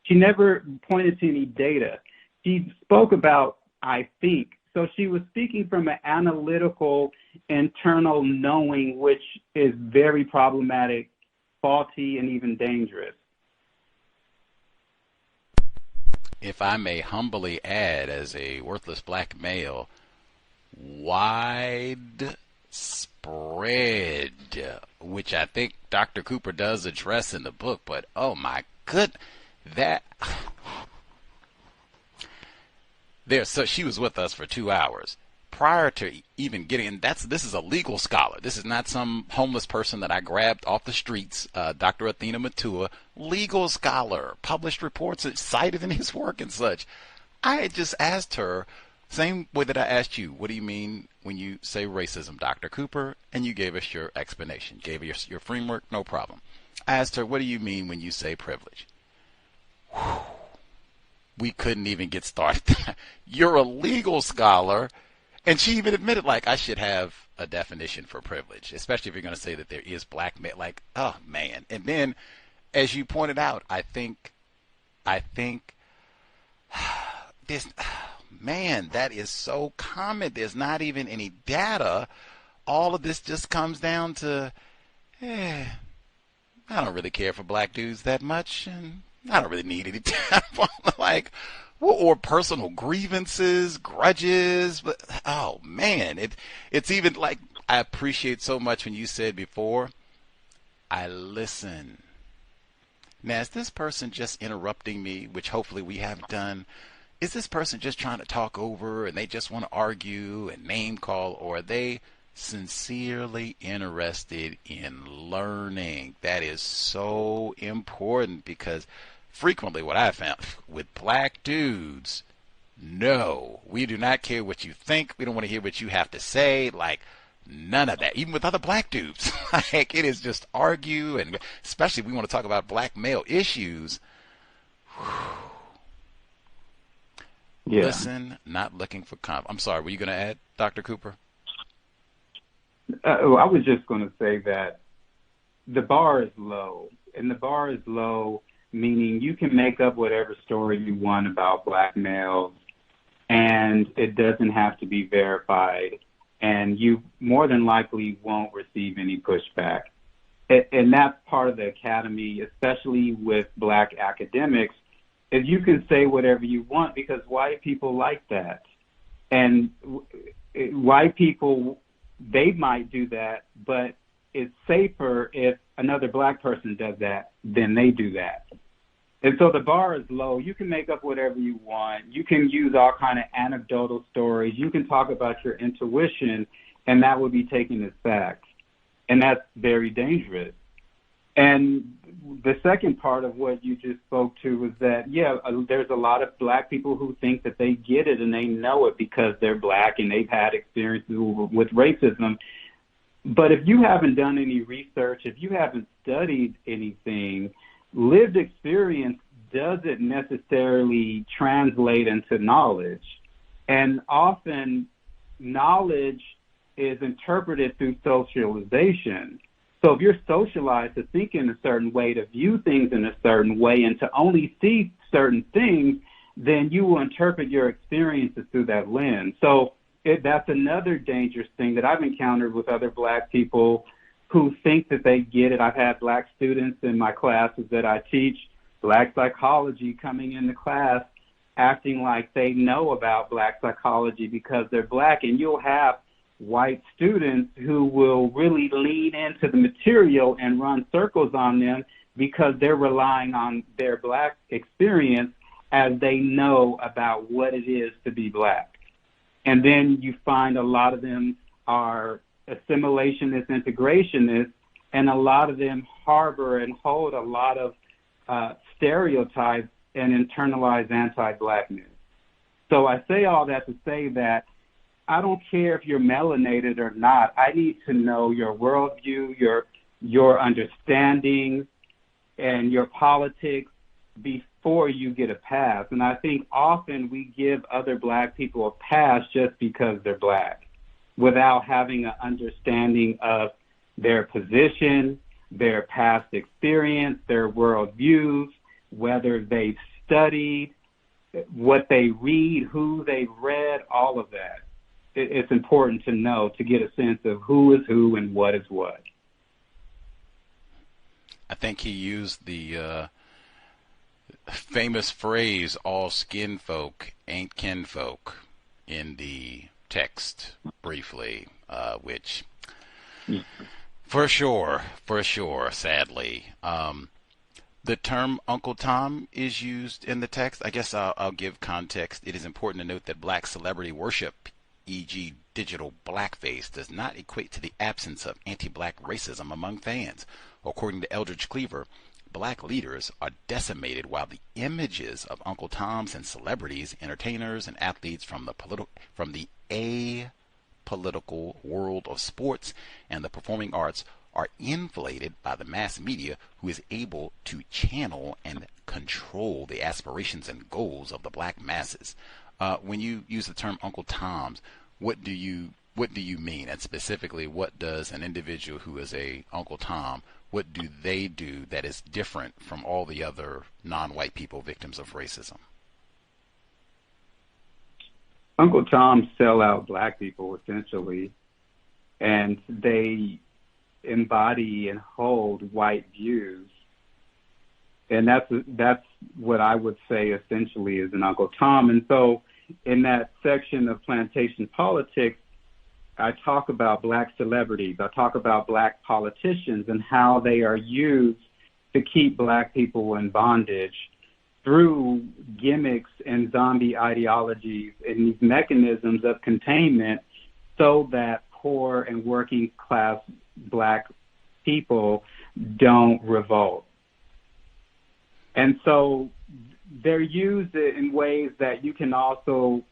She never pointed to any data. She spoke about, I think. So she was speaking from an analytical, internal knowing, which is very problematic, faulty, and even dangerous. If I may humbly add, as a worthless black male, widespread, which I think Dr. Cooper does address in the book, but oh my goodness, that... So she was with us for 2 hours. Prior to even getting in, this is a legal scholar. This is not some homeless person that I grabbed off the streets. Dr. Athena Matua, legal scholar, published reports, cited in his work and such. I had just asked her, same way that I asked you, what do you mean when you say racism, Dr. Cooper? And you gave us your explanation, gave us your framework, no problem. I asked her, what do you mean when you say privilege? Whew. We couldn't even get started. You're a legal scholar. And she even admitted, like, I should have a definition for privilege, especially if you're going to say that there is black men. Like, oh, man. And then, as you pointed out, I think this, man, that is so common. There's not even any data. All of this just comes down to, I don't really care for black dudes that much, and I don't really need any time, like, or personal grievances, grudges. But oh man, it's even like, I appreciate so much when you said before, I listen. Now, is this person just interrupting me, which hopefully we have done? Is this person just trying to talk over and they just want to argue and name call, or are they sincerely interested in learning? That is so important, because frequently what I found with black dudes, no, we do not care what you think. We don't want to hear what you have to say. Like, none of that. Even with other black dudes, like, it is just argue, and especially if we want to talk about black male issues. Yeah. Listen, not looking for I'm sorry, were you going to add, Dr. Cooper? I was just going to say that the bar is low, and the bar is low meaning you can make up whatever story you want about black males, and it doesn't have to be verified, and you more than likely won't receive any pushback. And that's part of the academy, especially with black academics, is you can say whatever you want because white people like that. And white people, they might do that, but it's safer if another black person does that than they do that. And so the bar is low. You can make up whatever you want. You can use all kind of anecdotal stories. You can talk about your intuition, and that will be taken as fact. And that's very dangerous. And the second part of what you just spoke to was that, there's a lot of Black people who think that they get it and they know it because they're Black and they've had experiences with racism. But if you haven't done any research, if you haven't studied anything, lived experience doesn't necessarily translate into knowledge. And often knowledge is interpreted through socialization. So if you're socialized to think in a certain way, to view things in a certain way, and to only see certain things, then you will interpret your experiences through that lens. So that's another dangerous thing that I've encountered with other Black people who think that they get it. I've had Black students in my classes that I teach, Black psychology, coming into class acting like they know about Black psychology because they're Black, and you'll have white students who will really lean into the material and run circles on them because they're relying on their Black experience as they know about what it is to be Black. And then you find a lot of them are assimilationists, integrationists, and a lot of them harbor and hold a lot of stereotypes and internalized anti-Blackness. So I say all that to say that I don't care if you're melanated or not. I need to know your worldview, your understanding, and your politics before you get a pass. And I think often we give other Black people a pass just because they're Black, without having an understanding of their position, their past experience, their worldviews, whether they've studied, what they read, who they've read, all of that. It's important to know, to get a sense of who is who and what is what. I think he used the famous phrase, all skin folk ain't kinfolk, in the text briefly, which for sure, sadly. The term Uncle Tom is used in the text. I guess I'll give context. It is important to note that Black celebrity worship, e.g. digital blackface, does not equate to the absence of anti-Black racism among fans. According to Eldridge Cleaver, Black leaders are decimated while the images of Uncle Toms and celebrities, entertainers, and athletes from the apolitical world of sports and the performing arts are inflated by the mass media, who is able to channel and control the aspirations and goals of the Black masses. When you use the term Uncle Toms, what do you mean? And specifically, what does an individual who is a Uncle Tom, what do they do that is different from all the other non-white people victims of racism? Uncle Toms sell out Black people, essentially, and they embody and hold white views. And that's what I would say essentially is an Uncle Tom. And so in that section of Plantation Politics, I talk about Black celebrities. I talk about Black politicians and how they are used to keep Black people in bondage through gimmicks and zombie ideologies and these mechanisms of containment so that poor and working class Black people don't revolt. And so they're used in ways that you can also,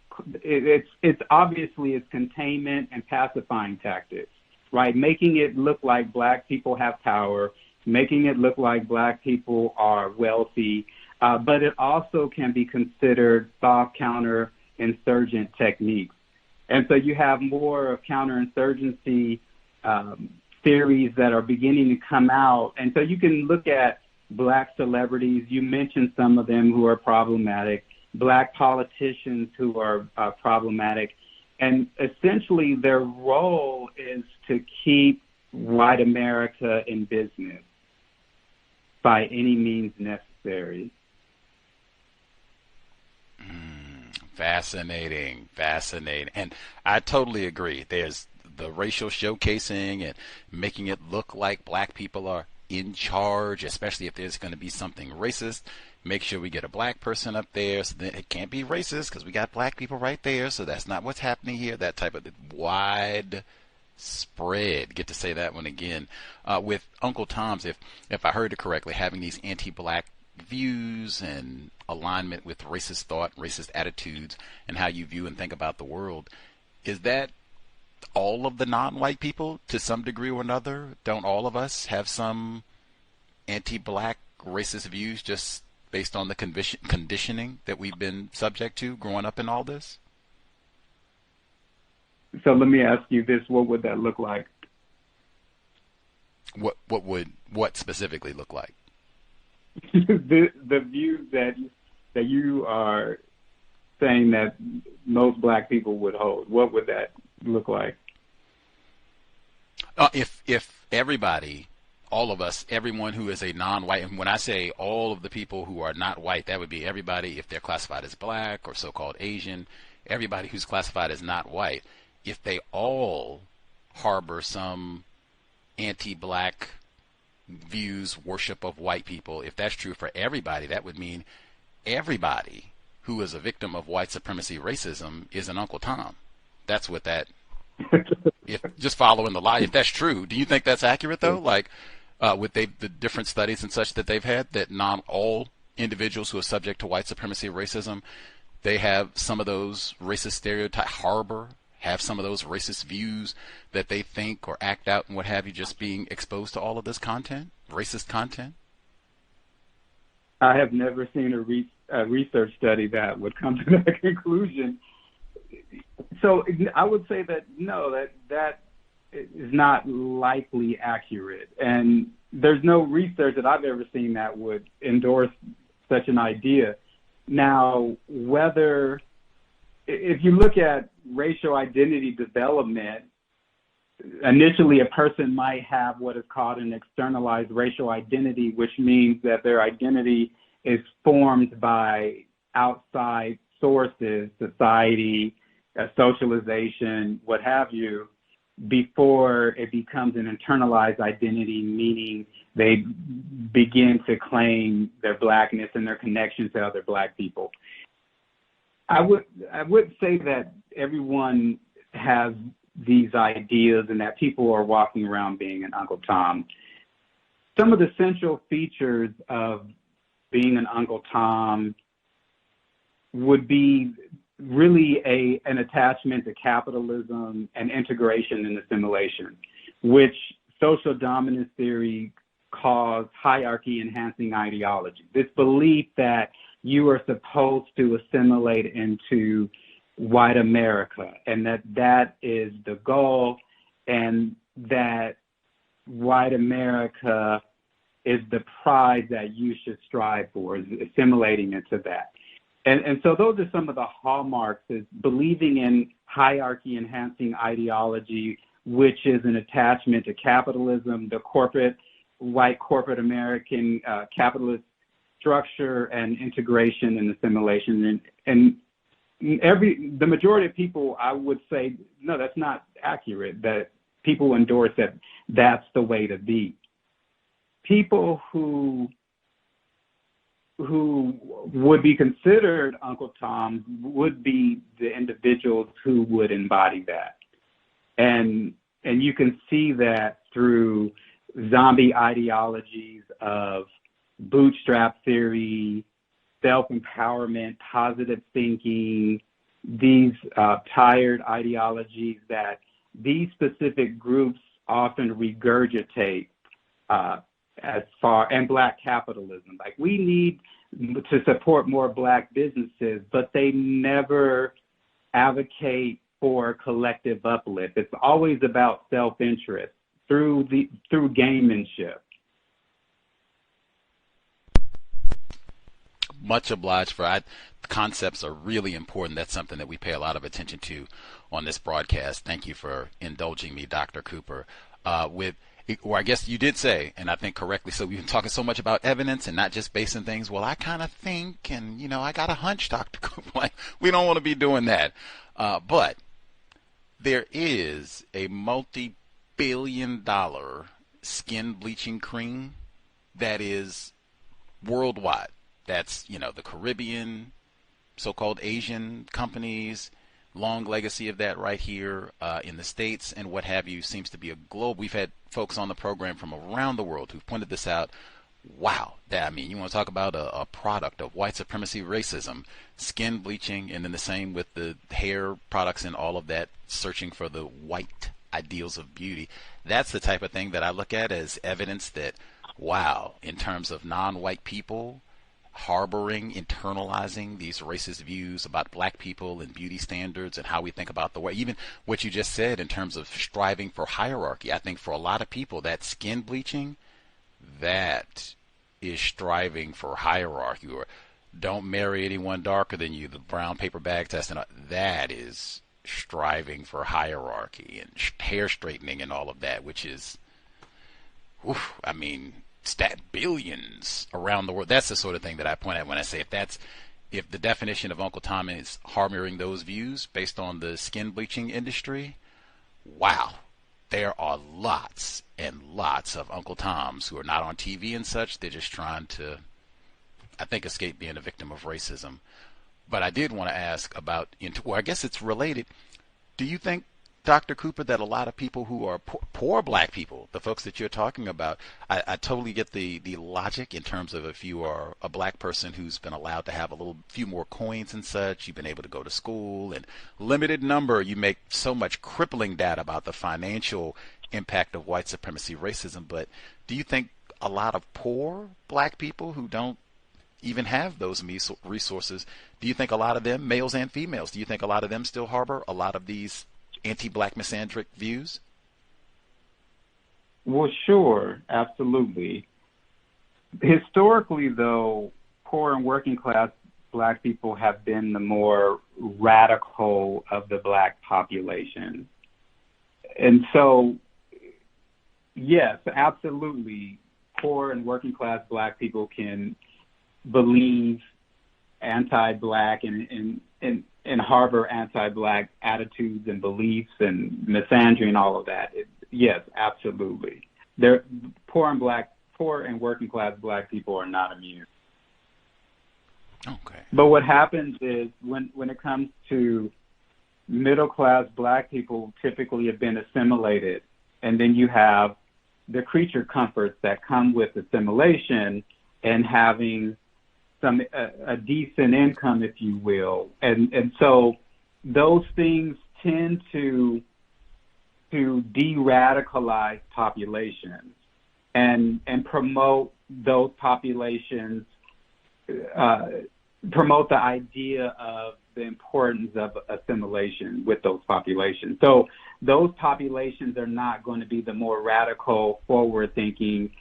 it's obviously it's containment and pacifying tactics, right? Making it look like Black people have power, making it look like Black people are wealthy, but it also can be considered soft counterinsurgent techniques. And so you have more of counterinsurgency theories that are beginning to come out. And so you can look at Black celebrities. You mentioned some of them who are problematic, Black politicians who are problematic. And essentially their role is to keep white America in business by any means necessary. Fascinating. And I totally agree. There's the racial showcasing and making it look like Black people are in charge, especially if there's going to be something racist. make sure we get a black person up there, so that it can't be racist because we got black people right there, so that's not what's happening here. That type of wide spread. Get to say that one again. With Uncle Tom's, if I heard it correctly, having these anti-black views and alignment with racist thought, racist attitudes, and how you view and think about the world, is that all of the non-white people to some degree or another? Don't all of us have some anti-black racist views just based on the conditioning that we've been subject to growing up in all this? So let me ask you this: what would that look like? What specifically look like? the views that you are saying that most black people would hold. What would that look like? If everybody, all of us, everyone who is a non-white, and when I say all of the people who are not white, that would be everybody if they're classified as black or so-called Asian, everybody who's classified as not white, if they all harbor some anti-black views, worship of white people, if that's true for everybody, that would mean everybody who is a victim of white supremacy racism is an Uncle Tom. That's what that, if just following the lie, if that's true, do you think that's accurate though? Like with the different studies and such that they've had, that not all individuals who are subject to white supremacy racism, they have some of those racist stereotypes, have some of those racist views that they think or act out and what have you, just being exposed to all of this content, racist content? I have never seen a research study that would come to that conclusion. So I would say that no, that is not likely accurate. And there's no research that I've ever seen that would endorse such an idea. Now, if you look at racial identity development, initially a person might have what is called an externalized racial identity, which means that their identity is formed by outside sources, society, socialization, what have you, before it becomes an internalized identity, meaning they begin to claim their blackness and their connection to other black people. I would say that everyone has these ideas and that people are walking around being an Uncle Tom. Some of the central features of being an Uncle Tom would be really an attachment to capitalism and integration and assimilation, which social dominance theory calls hierarchy-enhancing ideology. This belief that you are supposed to assimilate into white America, and that is the goal, and that white America is the prize that you should strive for, is assimilating into that. And so those are some of the hallmarks, is believing in hierarchy-enhancing ideology, which is an attachment to capitalism, the white corporate American capitalist structure, and integration and assimilation. And the majority of people, I would say, no, that's not accurate, that people endorse that that's the way to be. People who would be considered Uncle Toms would be the individuals who would embody that. And you can see that through zombie ideologies of bootstrap theory, self-empowerment, positive thinking, these tired ideologies that these specific groups often regurgitate and black capitalism. Like, we need to support more black businesses, but they never advocate for collective uplift. It's always about self-interest through gamemanship. Much obliged for concepts are really important. That's something that we pay a lot of attention to on this broadcast. Thank you for indulging me, Dr. Cooper. Or I guess you did say, and I think correctly, so we've been talking so much about evidence and not just basing things, well, I kind of think, and, I got a hunch, Dr. Cooper. Like, we don't want to be doing that. But there is a multi-billion-dollar skin bleaching cream that is worldwide. That's, the Caribbean, so-called Asian companies, long legacy of that right here in the States and what have you, seems to be a globe. We've had folks on the program from around the world who've pointed this out. Wow, you want to talk about a product of white supremacy, racism, skin bleaching, and then the same with the hair products and all of that, searching for the white ideals of beauty. That's the type of thing that I look at as evidence that, wow, in terms of non-white people harboring, internalizing these racist views about black people and beauty standards and how we think about the way, even what you just said in terms of striving for hierarchy. I think for a lot of people, that skin bleaching, that is striving for hierarchy, or don't marry anyone darker than you, the brown paper bag test, and that is striving for hierarchy, and hair straightening and all of that, which is, billions around the world. That's the sort of thing that I point at when I say if the definition of Uncle Tom is harboring those views based on the skin bleaching industry, wow, there are lots and lots of Uncle Toms who are not on TV and such. They're just trying to, I think, escape being a victim of racism. But I did want to ask about, I guess it's related. Do you think, Dr. Cooper, that a lot of people who are poor black people, the folks that you're talking about, I totally get the logic in terms of if you are a black person who's been allowed to have a few more coins and such, you've been able to go to school, and limited number, you make so much crippling data about the financial impact of white supremacy racism. But do you think a lot of poor black people who don't even have those resources, do you think a lot of them, males and females, do you think a lot of them still harbor a lot of these anti-black misandric views? Well, sure, absolutely. Historically, though, poor and working class black people have been the more radical of the black population. And so, yes, absolutely, poor and working class black people can believe anti-black and harbor anti-black attitudes and beliefs and misandry and all of that. Yes, absolutely. Poor and working class black people are not immune. Okay. But what happens is when it comes to middle class black people, typically have been assimilated, and then you have the creature comforts that come with assimilation and having a decent income, if you will, and so those things tend to de-radicalize populations and promote those populations, promote the idea of the importance of assimilation with those populations. So those populations are not going to be the more radical, forward-thinking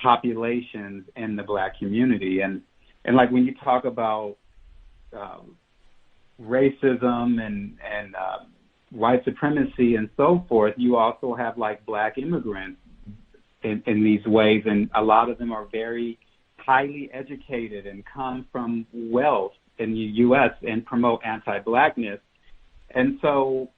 populations in the black community. And like when you talk about racism and white supremacy and so forth, you also have like black immigrants in these ways, and a lot of them are very highly educated and come from wealth in the U.S. and promote anti-blackness. And so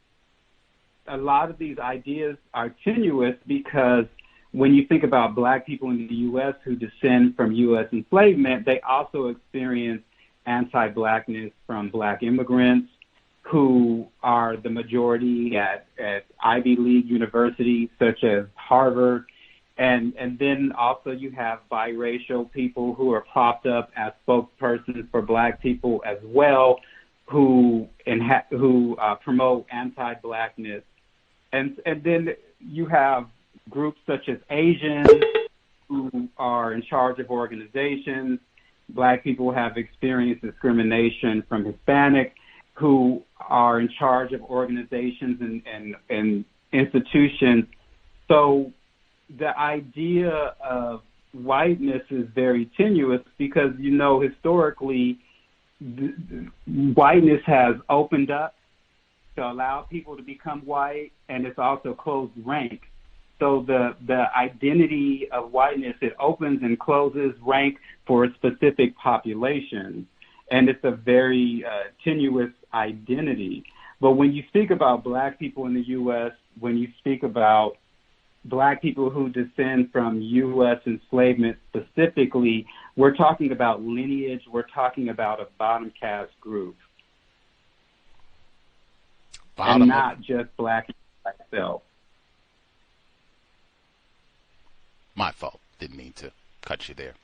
a lot of these ideas are tenuous because when you think about black people in the U.S. who descend from U.S. enslavement, they also experience anti-blackness from black immigrants who are the majority at Ivy League universities such as Harvard. And then also you have biracial people who are propped up as spokespersons for black people as well, who promote anti-blackness. And then you have groups such as Asians who are in charge of organizations. Black people have experienced discrimination from Hispanic who are in charge of organizations and institutions. So the idea of whiteness is very tenuous because, historically, whiteness has opened up to allow people to become white, and it's also closed rank. So the identity of whiteness, it opens and closes rank for a specific population, and it's a very tenuous identity. But when you speak about black people in the U.S., when you speak about Black people who descend from U.S. enslavement specifically, we're talking about lineage, we're talking about a bottom caste group. And not just Black myself. My fault. Didn't mean to cut you there.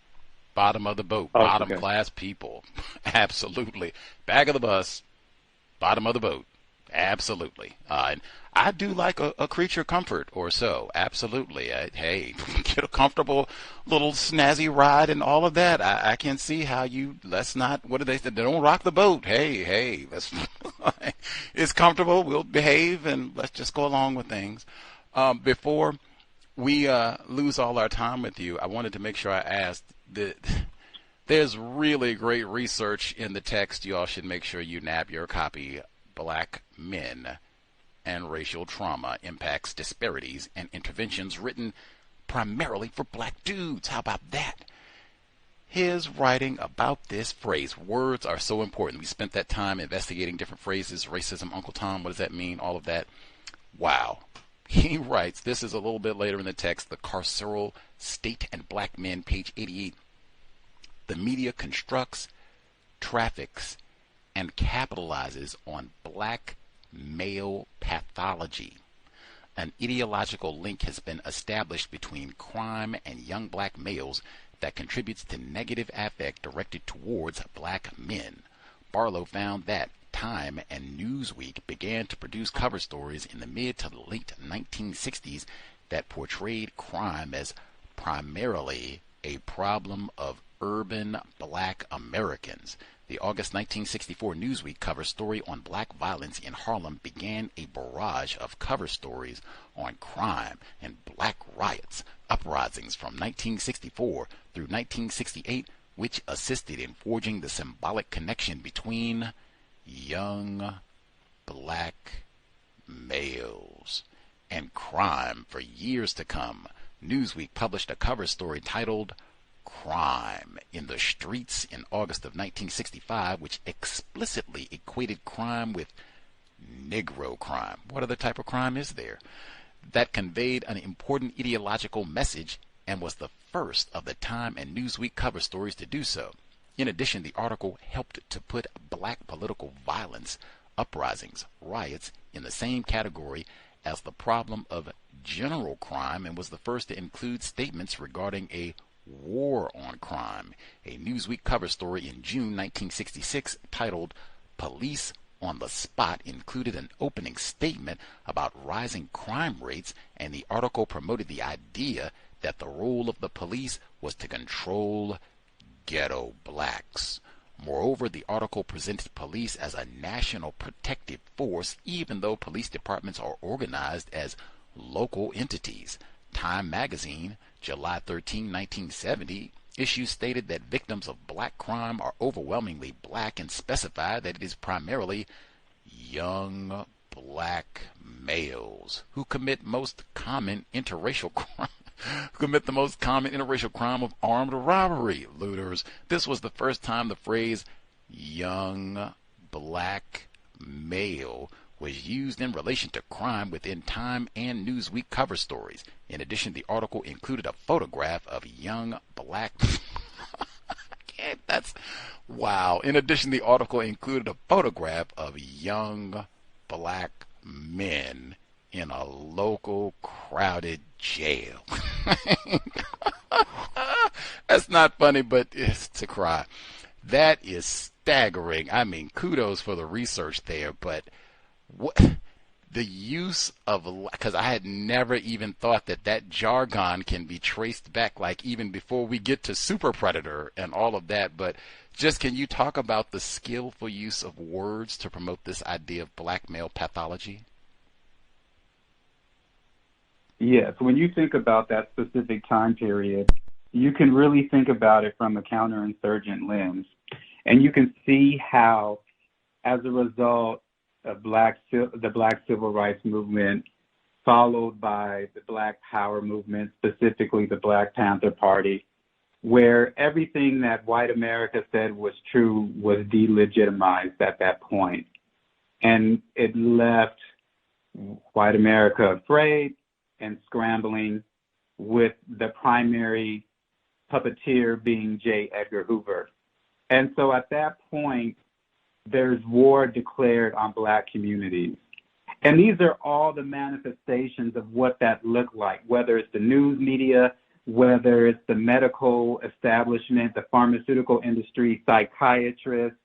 Bottom of the boat, Oh, bottom okay. class people. Absolutely. Back of the bus, bottom of the boat. Absolutely. And I do like a creature comfort or so. Absolutely. Hey, get a comfortable little snazzy ride and all of that. I can see how let's not, what do they say? They don't rock the boat. Hey, let's, it's comfortable. We'll behave and let's just go along with things. Before we lose all our time with you, I wanted to make sure I asked that there's really great research in the text. You all should make sure you nab your copy. Black Men and Racial Trauma Impacts, Disparities, and Interventions, written primarily for black dudes. How about that? His writing about this phrase. Words are so important. We spent that time investigating different phrases. Racism, Uncle Tom, what does that mean? All of that. Wow. He writes, this is a little bit later in the text, The Carceral State and Black Men, page 88. The media constructs, traffics, and capitalizes on black male pathology. An ideological link has been established between crime and young black males that contributes to negative affect directed towards black men. Barlow found that Time and Newsweek began to produce cover stories in the mid to late 1960s that portrayed crime as primarily a problem of urban black Americans. The August 1964 Newsweek cover story on black violence in Harlem began a barrage of cover stories on crime and black riots, uprisings from 1964 through 1968, which assisted in forging the symbolic connection between young black males and crime for years to come. Newsweek published a cover story titled Crime in the Streets in August of 1965, which explicitly equated crime with Negro crime. What other type of crime is there? That conveyed an important ideological message and was the first of the Time and Newsweek cover stories to do so. In addition, the article helped to put black political violence, uprisings, riots in the same category as the problem of general crime and was the first to include statements regarding a war on crime. A Newsweek cover story in June 1966 titled Police on the Spot included an opening statement about rising crime rates, and the article promoted the idea that the role of the police was to control ghetto blacks. Moreover, the article presented police as a national protective force, even though police departments are organized as local entities. Time magazine, July 13, 1970, issue stated that victims of black crime are overwhelmingly black and specified that it is primarily young black males who commit most common interracial crime. Commit the most common interracial crime of armed robbery. Looters. This was the first time the phrase young black male was used in relation to crime within Time and Newsweek cover stories. In addition, the article included a photograph of young black that's wow. In addition, the article included a photograph of young black men in a local crowded jail. That's not funny, but it's to cry. That is staggering. I mean, kudos for the research there, but what the use of, because I had never even thought that jargon can be traced back, like even before we get to super predator and all of that. But just, can you talk about the skillful use of words to promote this idea of black male pathology? Yes, when you think about that specific time period, you can really think about it from a counterinsurgent lens. And you can see how, as a result of the Black Civil Rights Movement, followed by the Black Power movement, specifically the Black Panther Party, where everything that white America said was true was delegitimized at that point. And it left white America afraid, and scrambling, with the primary puppeteer being J. Edgar Hoover. And so at that point, there's war declared on Black communities. And these are all the manifestations of what that looked like, whether it's the news media, whether it's the medical establishment, the pharmaceutical industry, psychiatrists,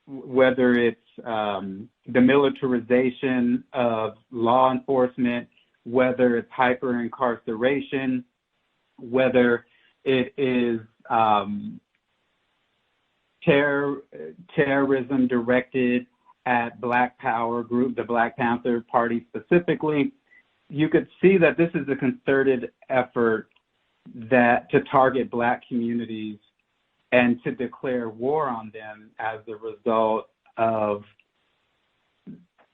whether it's the militarization of law enforcement, whether it's hyper-incarceration, whether it is terrorism directed at Black Power group, the Black Panther Party specifically. You could see that this is a concerted effort to target Black communities and to declare war on them as a result of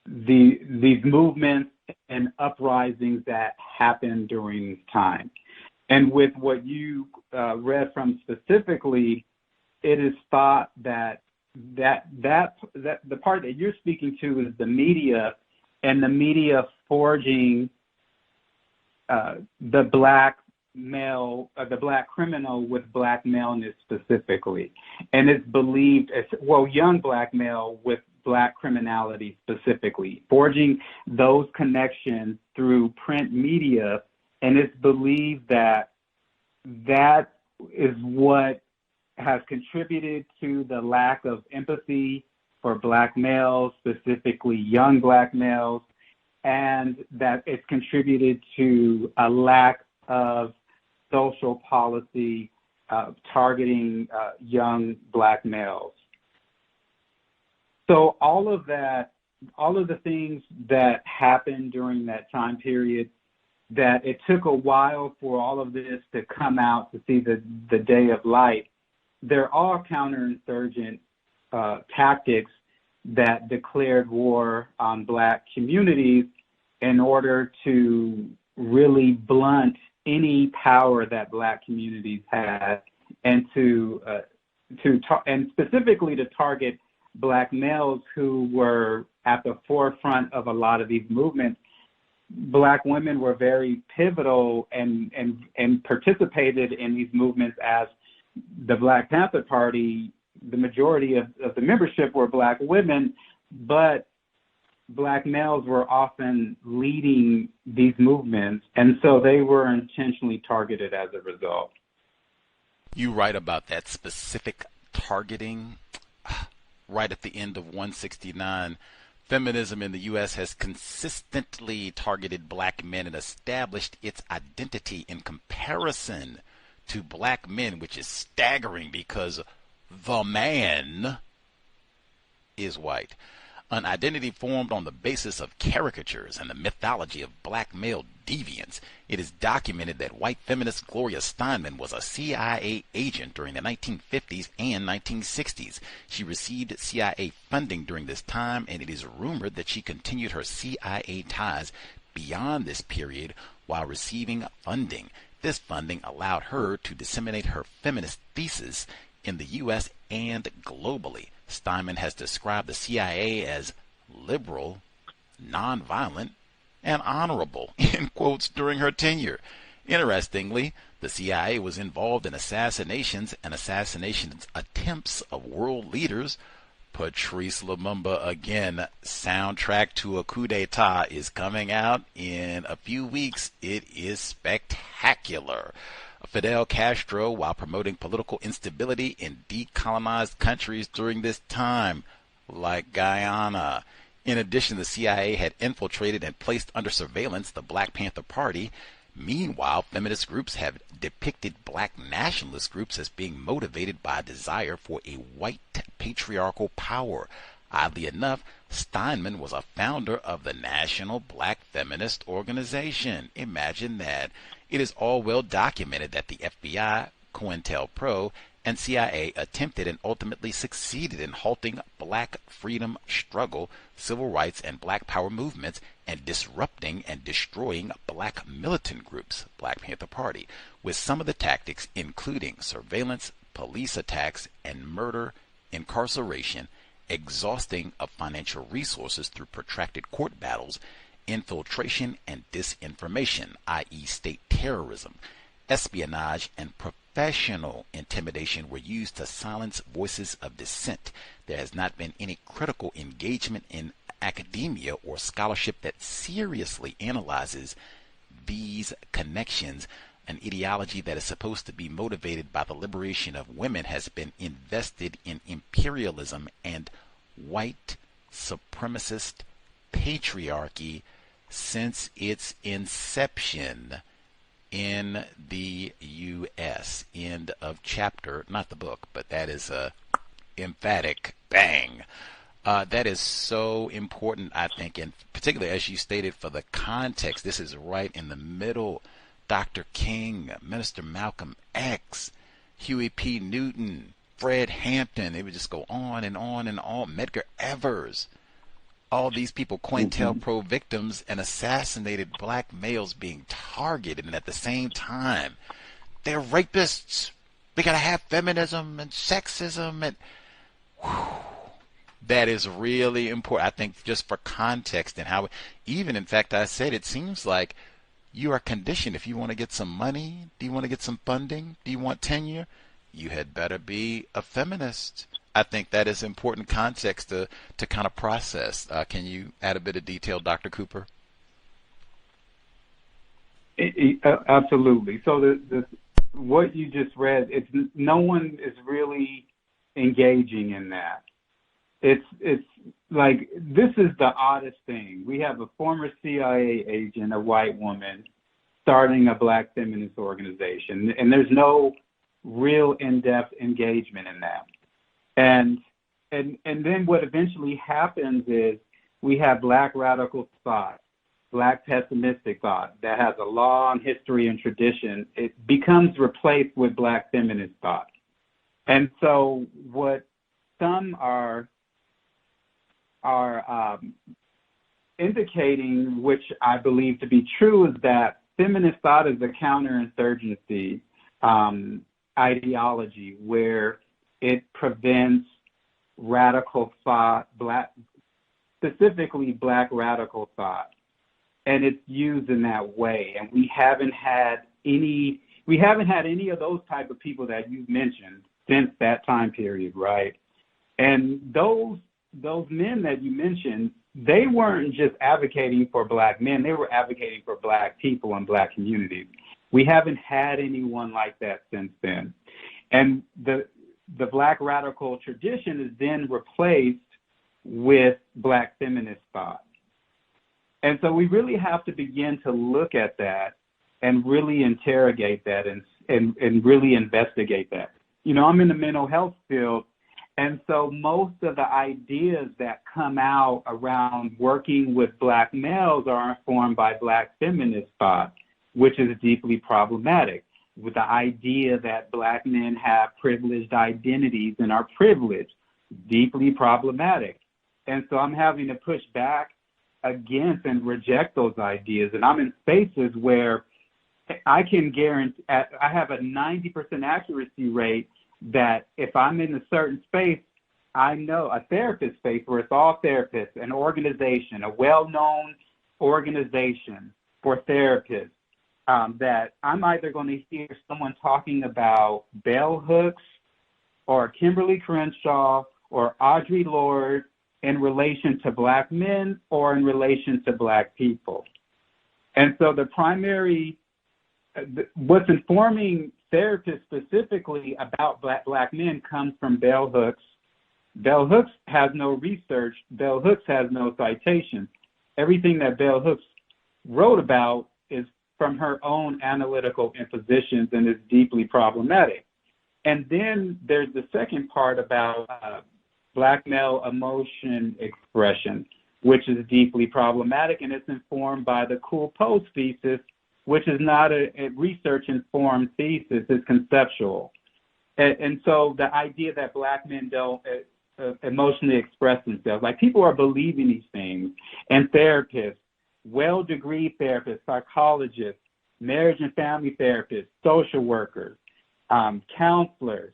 these movements and uprisings that happened during this time. And with what you read from specifically, it is thought that the part that you're speaking to is the media, and the media forging the Black male, the Black criminal with Black maleness specifically. And it's believed, young Black male with Black criminality specifically, forging those connections through print media. And it's believed that that is what has contributed to the lack of empathy for Black males, specifically young Black males, and that it's contributed to a lack of social policy targeting young Black males. So all of the things that happened during that time period, that it took a while for all of this to come out to see the day of light, they're all counterinsurgent tactics that declared war on Black communities in order to really blunt any power that Black communities had, and and specifically to target Black males who were at the forefront of a lot of these movements. Black women were very pivotal and participated in these movements, as the Black Panther Party, the majority of the membership were Black women, but Black males were often leading these movements, and so they were intentionally targeted as a result. You write about that specific targeting right at the end of 169. Feminism in the U.S. has consistently targeted Black men and established its identity in comparison to Black men, which is staggering because the man is white. An identity formed on the basis of caricatures and the mythology of Black male deviance. It is documented that white feminist Gloria Steinem was a CIA agent during the 1950s and 1960s. She received CIA funding during this time, and it is rumored that she continued her CIA ties beyond this period while receiving funding. This funding allowed her to disseminate her feminist thesis in the U.S. and globally. Steinman has described the CIA as liberal, nonviolent, and honorable, in quotes, during her tenure. Interestingly, the CIA was involved in assassinations and assassination attempts of world leaders. Patrice Lumumba again. Soundtrack to a coup d'etat is coming out in a few weeks. It is spectacular. Fidel Castro, while promoting political instability in decolonized countries during this time, like Guyana. In addition, the CIA had infiltrated and placed under surveillance the Black Panther Party. Meanwhile, feminist groups have depicted Black nationalist groups as being motivated by a desire for a white patriarchal power. Oddly enough, Steinman was a founder of the National Black Feminist Organization. Imagine that. It is all well documented that the FBI, COINTELPRO, and CIA attempted and ultimately succeeded in halting Black freedom struggle, civil rights, and Black power movements, and disrupting and destroying Black militant groups, Black Panther Party, with some of the tactics including surveillance, police attacks, and murder, incarceration, exhausting of financial resources through protracted court battles, infiltration and disinformation, i.e. state terrorism, espionage, and professional intimidation were used to silence voices of dissent. There has not been any critical engagement in academia or scholarship that seriously analyzes these connections. An ideology that is supposed to be motivated by the liberation of women has been invested in imperialism and white supremacist patriarchy since its inception in the U.S. End of chapter, not the book, but that is a emphatic bang. That is so important, I think, and particularly as you stated, for the context. This is right in the middle. Dr. King, Minister Malcolm X, Huey P. Newton, Fred Hampton. It would just go on and on and on. Medgar Evers. All these people, COINTELPRO victims and assassinated black males being targeted, and at the same time, they're rapists. We gotta have feminism and sexism, and that is really important. I think just for context and how, even in fact, I said it seems like you are conditioned. If you want to get some money, do you want to get some funding? Do you want tenure? You had better be a feminist. I think that is important context to kind of process. Can you add a bit of detail, Dr. Cooper? Absolutely. So what you just read, no one is really engaging in that. It's like, this is the oddest thing. We have a former CIA agent, a white woman, starting a black feminist organization, and there's no real in-depth engagement in that. And then what eventually happens is we have black radical thought, black pessimistic thought that has a long history and tradition. It becomes replaced with black feminist thought. And so what some are indicating, which I believe to be true, is that feminist thought is a counterinsurgency ideology where it prevents radical thought, specifically black radical thought, and it's used in that way. And we haven't had any of those type of people that you mentioned since that time period, right? And those men that you mentioned, they weren't just advocating for black men, they were advocating for black people and black communities. We haven't had anyone like that since then. And the black radical tradition is then replaced with black feminist thought. And so we really have to begin to look at that and really interrogate that and really investigate that. You know, I'm in the mental health field, and so most of the ideas that come out around working with black males are informed by black feminist thought, which is deeply problematic, with the idea that black men have privileged identities and are privileged, deeply problematic. And so I'm having to push back against and reject those ideas. And I'm in spaces where I can guarantee, I have a 90% accuracy rate that if I'm in a certain space, I know, a therapist space where it's all therapists, an organization, a well-known organization for therapists, that I'm either going to hear someone talking about bell hooks or Kimberly Crenshaw or Audre Lorde in relation to black men or in relation to black people. And so the primary, what's informing therapists specifically about black men comes from bell hooks. Bell hooks has no research. Bell hooks has no citation. Everything that bell hooks wrote about is from her own analytical impositions and is deeply problematic. And then there's the second part about black male emotion expression, which is deeply problematic, and it's informed by the C.O.W.S thesis, which is not a research-informed thesis, it's conceptual. And so the idea that black men don't emotionally express themselves, like people are believing these things, and therapists, well-degreed therapists, psychologists, marriage and family therapists, social workers, counselors,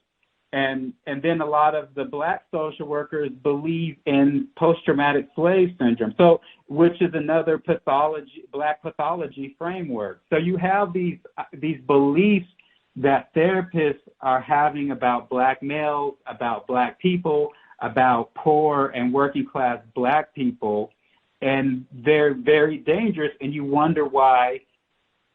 And then a lot of the Black social workers believe in post-traumatic slave syndrome, so which is another pathology, Black pathology framework. So you have these beliefs that therapists are having about Black males, about Black people, about poor and working class Black people, and they're very dangerous. And you wonder why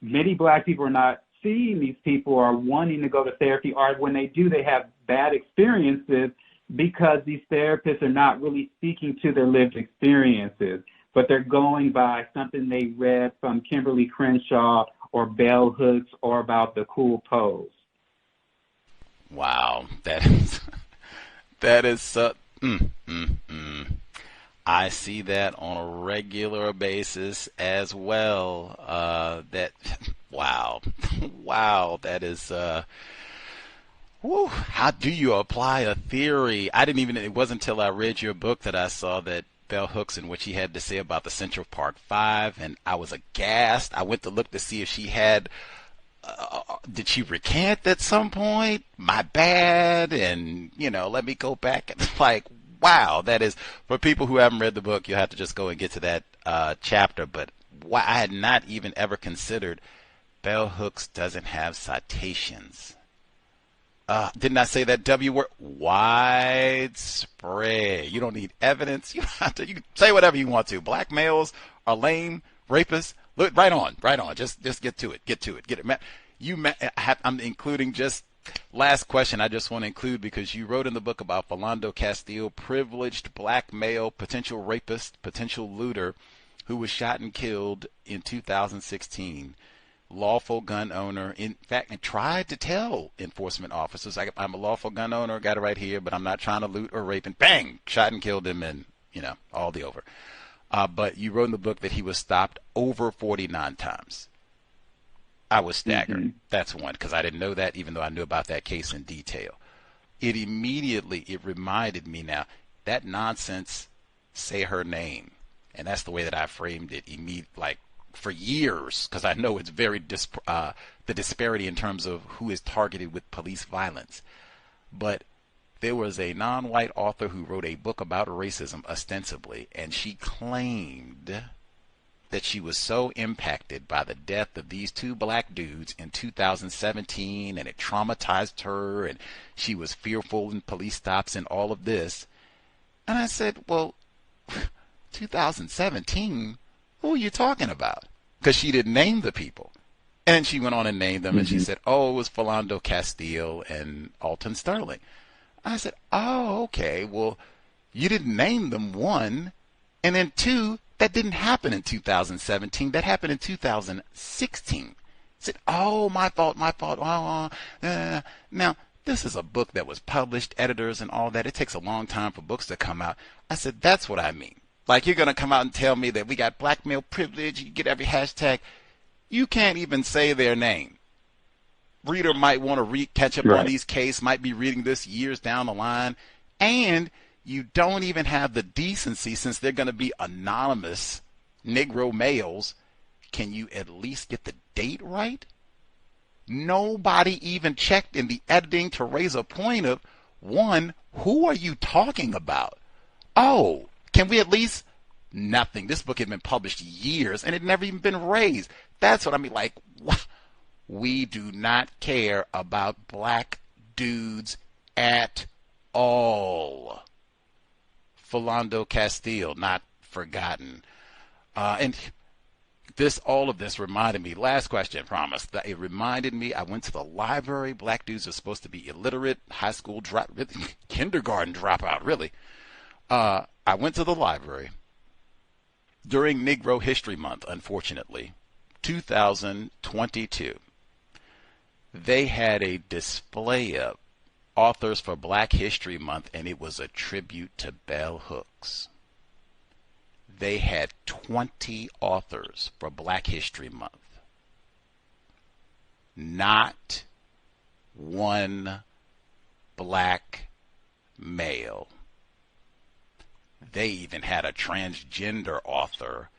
many Black people are not seeing these people or wanting to go to therapy, or when they do, they have bad experiences because these therapists are not really speaking to their lived experiences, but they're going by something they read from Kimberly Crenshaw or Bell Hooks or about the cool pose. Wow, that is I see that on a regular basis as well. Wow, that is. How do you apply a theory? It wasn't until I read your book that I saw that Bell Hooks and what she had to say about the Central Park Five, and I was aghast. I went to look to see if she had. Did she recant at some point? My bad. And, let me go back and wow, that is, for people who haven't read the book, you'll have to just go and get to that chapter. But I had not even ever considered Bell Hooks doesn't have citations. Didn't I say that W word? Widespread. You don't need evidence. You can say whatever you want to. Black males are lame, rapists. Look, right on. Just get to it. Get it. I'm including just last question. I just want to include, because you wrote in the book about Philando Castile, privileged Black male, potential rapist, potential looter, who was shot and killed in 2016. Lawful gun owner, in fact, and tried to tell enforcement officers, I'm a lawful gun owner, got it right here, but I'm not trying to loot or rape, and bang, shot and killed him, and, all the over. But you wrote in the book that he was stopped over 49 times. I was staggered. Mm-hmm. That's one, because I didn't know that, even though I knew about that case in detail. It reminded me now, that nonsense, say her name, and that's the way that I framed it for years, because I know it's very the disparity in terms of who is targeted with police violence. But there was a non-white author who wrote a book about racism, ostensibly, and she claimed that she was so impacted by the death of these two Black dudes in 2017, and it traumatized her, and she was fearful in police stops and all of this. And I said, well, 2017? Who are you talking about? Because she didn't name the people. And she went on and named them, and she said, it was Philando Castile and Alton Sterling. I said, oh, okay, well, you didn't name them, one, and then two, that didn't happen in 2017, that happened in 2016. I said, oh, my fault. Now, this is a book that was published, editors and all that. It takes a long time for books to come out. I said, that's what I mean. You're going to come out and tell me that we got black male privilege, you get every hashtag. You can't even say their name. Reader might want to catch up on these cases, might be reading this years down the line, and you don't even have the decency, since they're going to be anonymous Negro males, can you at least get the date right? Nobody even checked in the editing to raise a point of, one, who are you talking about? Oh, can we at least? Nothing. This book had been published years, and it never even been raised. That's what I mean. What? We do not care about Black dudes at all. Philando Castile, not forgotten. And all of this reminded me, last question, promise, that it reminded me, I went to the library. Black dudes are supposed to be illiterate, high school kindergarten dropout, really. I went to the library during Negro History Month, unfortunately, 2022. They had a display of authors for Black History Month, and it was a tribute to Bell Hooks. They had 20 authors for Black History Month. Not one Black male. They even had a transgender author,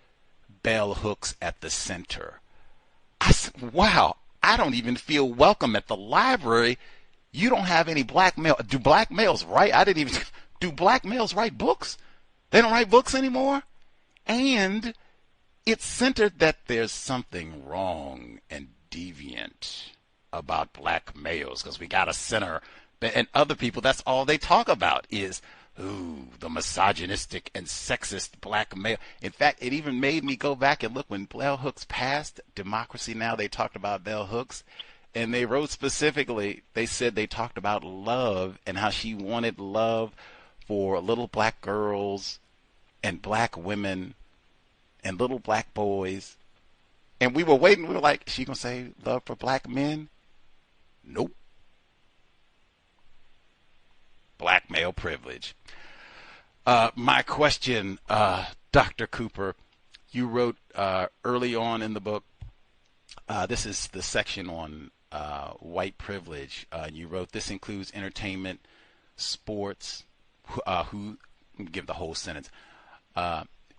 Bell Hooks, at the center. I said, wow, I don't even feel welcome at the library You don't have any black male. Do black males write? I didn't even. Do black males write books? They don't write books anymore? And it's centered that there's something wrong and deviant about black males because we got a center. And other people, that's all they talk about is, ooh, the misogynistic and sexist black male. In fact, it even made me go back and look when Bell Hooks passed Democracy Now! They talked about Bell Hooks. And they wrote specifically, they said they talked about love and how she wanted love for little black girls and black women and little black boys. And we were waiting. We were like, is she going to say love for black men? Nope. Black male privilege. My question, Dr. Cooper, you wrote early on in the book, this is the section on white privilege. You wrote, this includes entertainment, sports, who give the whole sentence.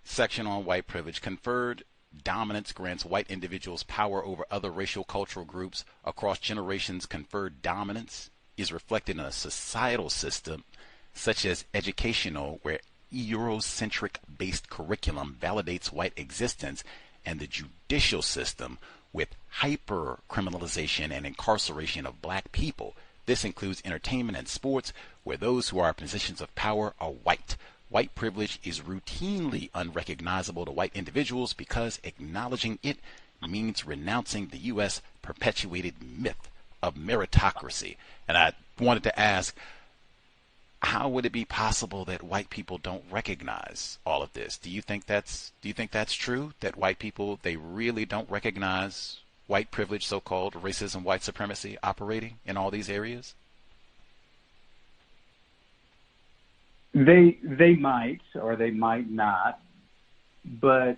Section on white privilege. Conferred dominance grants white individuals power over other racial cultural groups across generations. Conferred dominance is reflected in a societal system such as educational, where Eurocentric based curriculum validates white existence, and the judicial system with hyper criminalization and incarceration of black people. This includes entertainment and sports, where those who are in positions of power are white. White privilege is routinely unrecognizable to white individuals because acknowledging it means renouncing the U.S. perpetuated myth of meritocracy. And I wanted to ask, how would it be possible that white people don't recognize all of this? Do you think that's true? That white people, they really don't recognize white privilege, so-called racism, white supremacy operating in all these areas? They might, or they might not, but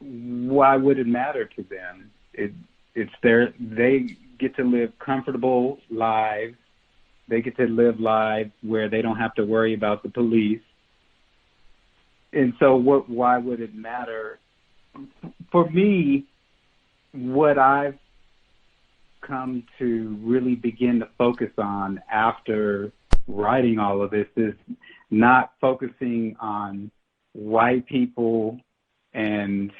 why would it matter to them? They get to live comfortable lives. They get to live lives where they don't have to worry about the police. And so why would it matter? For me, what I've come to really begin to focus on after writing all of this is not focusing on white people and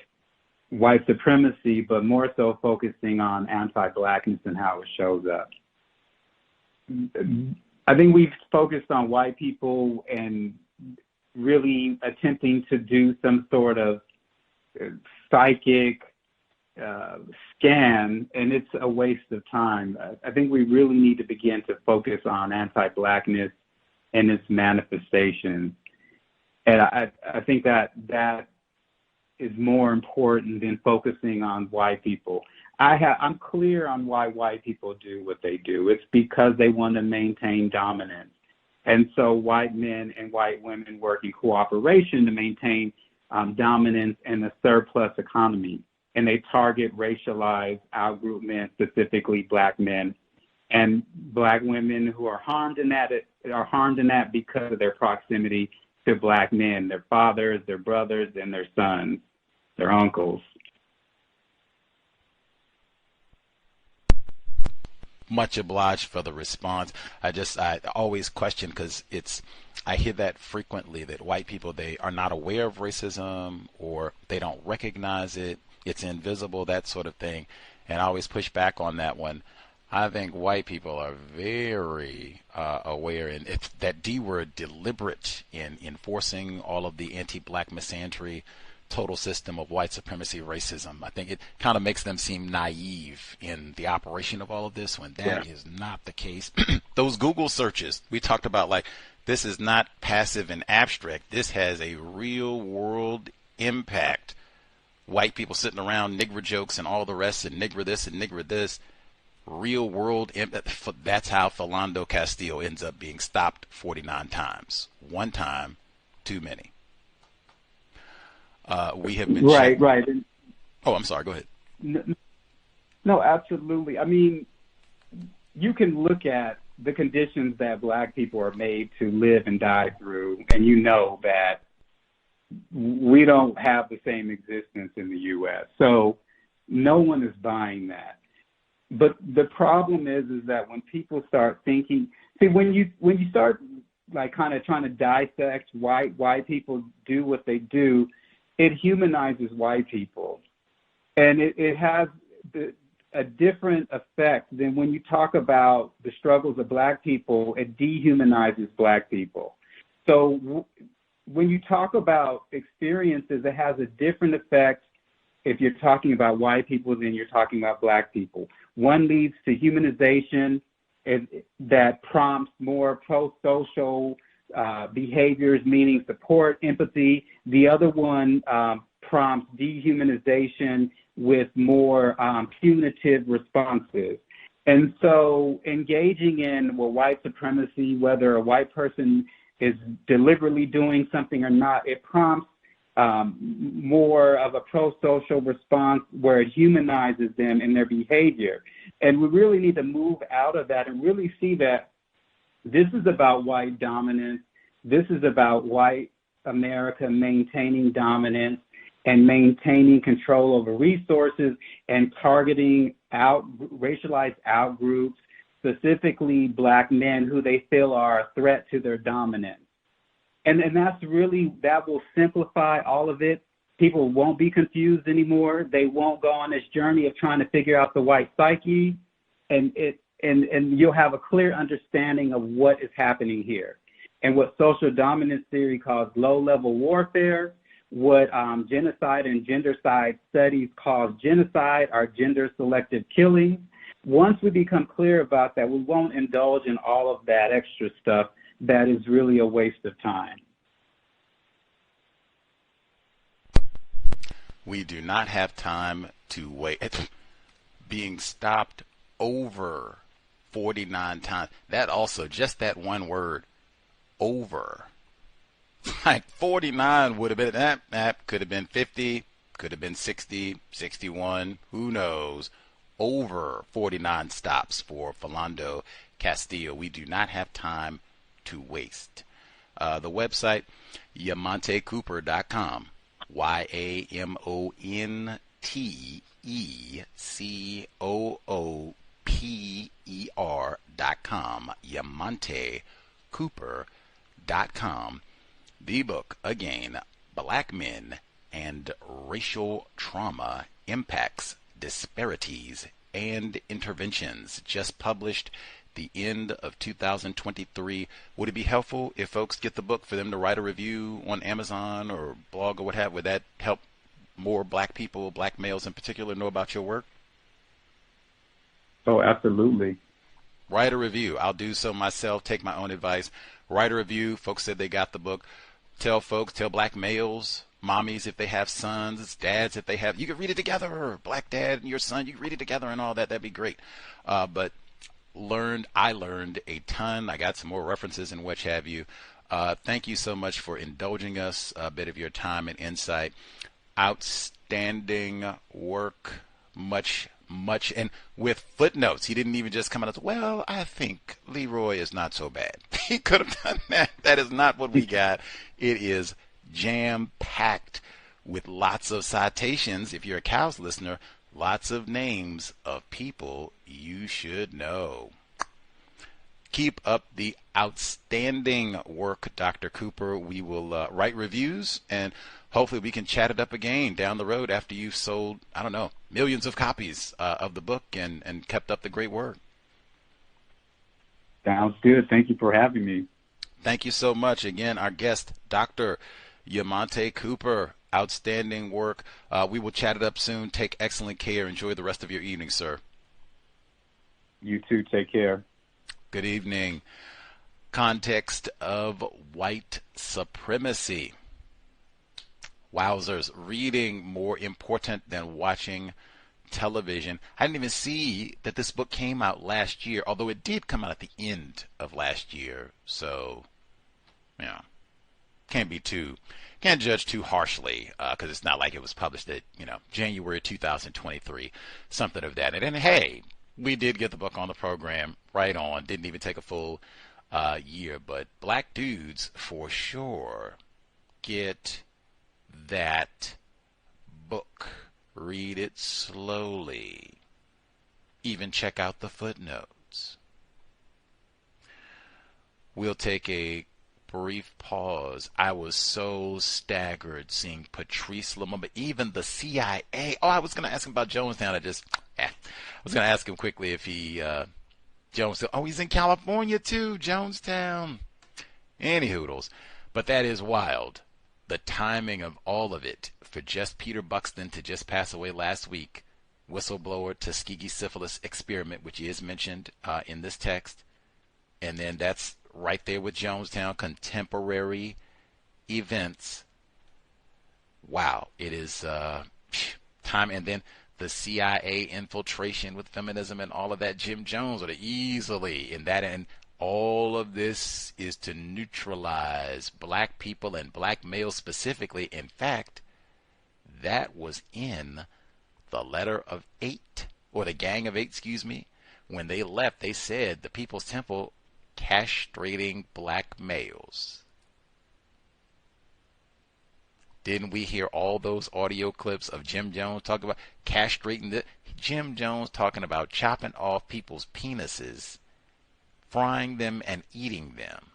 white supremacy, but more so focusing on anti-blackness and how it shows up. I think we've focused on white people and really attempting to do some sort of psychic scan, and it's a waste of time. I think we really need to begin to focus on anti-blackness and its manifestations. And I think that is more important than focusing on white people. I'm clear on why white people do what they do. It's because they want to maintain dominance. And so white men and white women work in cooperation to maintain dominance in a surplus economy. And they target racialized outgroup men, specifically black men. And black women who are harmed in that because of their proximity to black men, their fathers, their brothers, and their sons, their uncles. Much obliged for the response. I always question, because I hear that frequently, that white people, they are not aware of racism or they don't recognize it. It's invisible, that sort of thing. And I always push back on that one. I think white people are very aware, and it's that D word, deliberate, in enforcing all of the anti-black missandry, total system of white supremacy, racism. I think it kind of makes them seem naive in the operation of all of this, when that is not the case. Those Google searches we talked about, like, this is not passive and abstract. This has a real world impact. White people sitting around, nigger jokes and all the rest, and nigger this and nigger this. Real world impact. That's how Philando Castile ends up being stopped 49 times. One time too many. We have been right. Oh, I'm sorry. Go ahead. No, absolutely. I mean, you can look at the conditions that black people are made to live and die through, and you know that we don't have the same existence in the U.S. So no one is buying that. but the problem is that when people start thinking, when you start like kind of trying to dissect why people do what they do, it humanizes white people, and it has a different effect than when you talk about the struggles of Black people. It dehumanizes Black people. So when you talk about experiences, it has a different effect if you're talking about white people than you're talking about Black people. One leads to humanization that prompts more pro-social behaviors, meaning support, empathy. The other one prompts dehumanization with more punitive responses. And so engaging in white supremacy, whether a white person is deliberately doing something or not, it prompts more of a pro-social response where it humanizes them in their behavior. And we really need to move out of that and really see that this is about white dominance. This is about white America maintaining dominance and maintaining control over resources and targeting racialized outgroups, specifically Black men who they feel are a threat to their dominance. And that's really, that will simplify all of it. People won't be confused anymore. They won't go on this journey of trying to figure out the white psyche, and you'll have a clear understanding of what is happening here. And what social dominance theory calls low-level warfare, what genocide and gendercide studies call genocide or gender-selective killing. Once we become clear about that, we won't indulge in all of that extra stuff that is really a waste of time. We do not have time to wait. Being stopped over 49 times. That also, just that one word, over. Like 49 would have been, that could have been 50, could have been 60, 61, who knows. Over 49 stops for Philando Castillo. We do not have time to waste. The website, YamonteCooper.com. YamonteCooper.com. YamonteCooper.com. The book, again, Black Men and Racial Trauma, Impacts, Disparities, and Interventions, just published the end of 2023. Would it be helpful if folks get the book for them to write a review on Amazon or blog or what have you? Would that help more Black people, Black males in particular, know about your work? Oh, absolutely. Write a review. I'll do so myself, take my own advice. Write a review. Folks said they got the book. Tell folks, tell Black males, mommies if they have sons, dads if they have, you can read it together. Black dad and your son, you can read it together and all that. That'd be great. But I learned a ton. I got some more references and what have you. Thank you so much for indulging us a bit of your time and insight. Outstanding work, much, and with footnotes. He didn't even just come out and say, well, I think Leroy is not so bad. He could have done that. That is not what we got. It is jam-packed with lots of citations. If you're a C.O.W.S listener, lots of names of people you should know. Keep up the outstanding work, Dr. Cooper. We will write reviews, and hopefully we can chat it up again down the road after you've sold, I don't know, millions of copies of the book and kept up the great work. Sounds good. Thank you for having me. Thank you so much. Again, our guest, Dr. Yamonte Cooper. Outstanding work. We will chat it up soon. Take excellent care. Enjoy the rest of your evening, sir. You too. Take care. Good evening. Context of white supremacy. Wowzers. Reading more important than watching television. I didn't even see that this book came out last year, although it did come out at the end of last year. So, can't judge too harshly because it's not like it was published at, January 2023, something of that. And then, hey, we did get the book on the program right on. Didn't even take a full year. But Black dudes, for sure, get that book. Read it slowly. even check out the footnotes. We'll take a brief pause. I was so staggered seeing Patrice Lumumba, even the CIA. Oh, I was going to ask him about Jonestown. I was going to ask him quickly if he, Jonestown. Oh, he's in California too, Jonestown. Any hoodles. But that is wild. The timing of all of it, for just Peter Buxton to just pass away last week, whistleblower Tuskegee syphilis experiment, which is mentioned in this text, and then that's right there with Jonestown, contemporary events. Wow, it is time. And then the CIA infiltration with feminism and all of that. Jim Jones would have easily in that, and all of this is to neutralize black people and black males specifically. In fact, that was in the letter of 8, or the Gang of 8, excuse me. When they left, they said the People's Temple castrating black males. Didn't we hear all those audio clips of Jim Jones talking about castrating? Jim Jones talking about chopping off people's penises, frying them and eating them.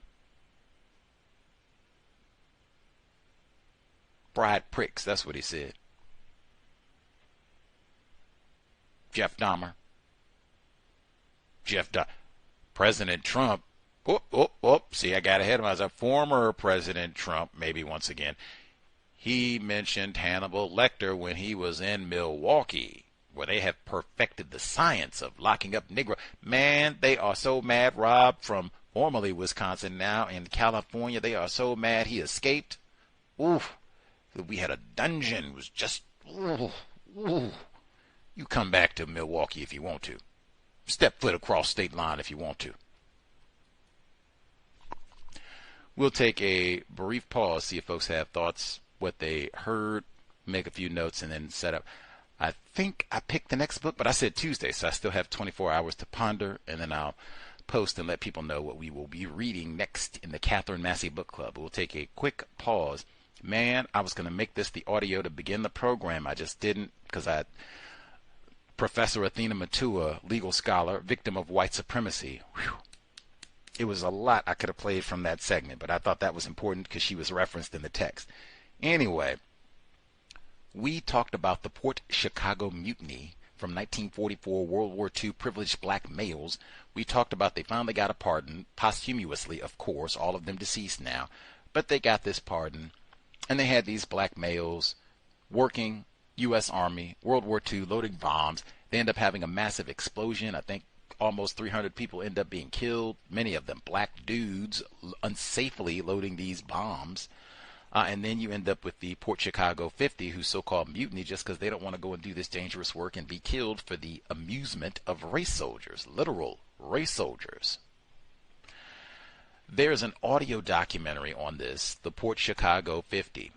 Fried pricks, that's what he said. Jeff Dahmer. President Trump. See, I got ahead of myself. Former President Trump, maybe once again, he mentioned Hannibal Lecter when he was in Milwaukee, where they have perfected the science of locking up Negro. Man, they are so mad. Rob from formerly Wisconsin, now in California, they are so mad he escaped. Oof. We had a dungeon. It was just, ooh. You come back to Milwaukee if you want to. Step foot across state line if you want to. We'll take a brief pause, see if folks have thoughts, what they heard, make a few notes, and then set up. I think I picked the next book, but I said Tuesday, so I still have 24 hours to ponder, and then I'll post and let people know what we will be reading next in the Catherine Massey Book Club. We'll take a quick pause. Man, I was going to make this the audio to begin the program. I just didn't, because Professor Athena Matua, legal scholar, victim of white supremacy. Whew. It was a lot I could have played from that segment, but I thought that was important because she was referenced in the text. Anyway, we talked about the Port Chicago Mutiny from 1944, World War II, privileged black males. We talked about they finally got a pardon, posthumously, of course, all of them deceased now, but they got this pardon, and they had these black males working U.S. Army, World War II, loading bombs. They end up having a massive explosion. I think almost 300 people end up being killed, many of them black dudes unsafely loading these bombs. And then you end up with the Port Chicago 50, who's so-called mutiny just because they don't want to go and do this dangerous work and be killed for the amusement of race soldiers, literal race soldiers. There's an audio documentary on this, the Port Chicago 50.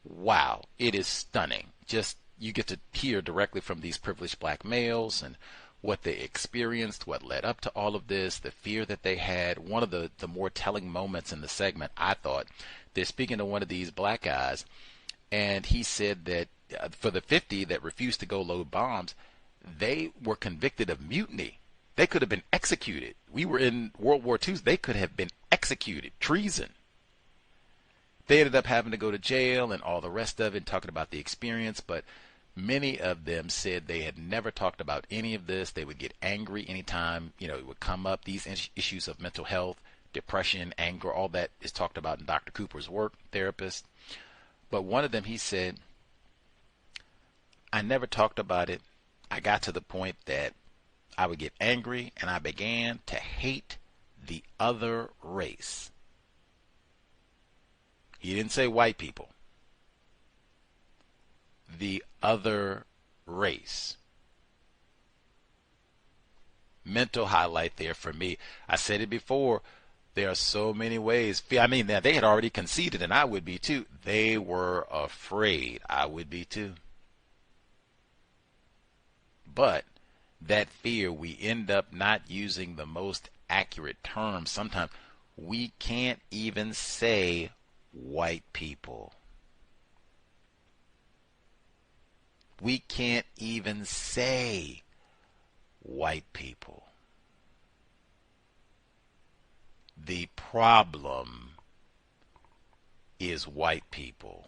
Wow, it is stunning. Just you get to hear directly from these privileged black males and what they experienced, what led up to all of this, the fear that they had. One of the more telling moments in the segment, I thought, they're speaking to one of these black guys, and he said that for the 50 that refused to go load bombs, they were convicted of mutiny. They could have been executed. We were in World War II. They could have been executed. Treason. They ended up having to go to jail and all the rest of it, talking about the experience, but many of them said they had never talked about any of this. They would get angry anytime, it would come up. These issues of mental health, depression, anger, all that is talked about in Dr. Cooper's work, therapist. But one of them, he said, I never talked about it. I got to the point that I would get angry and I began to hate the other race. He didn't say white people. The other race. Mental highlight there for me. I said it before. There are so many ways. I mean, they had already conceded, and I would be too. They were afraid. I would be too. But that fear, we end up not using the most accurate terms. Sometimes we can't even say white people. We can't even say white people. The problem is white people.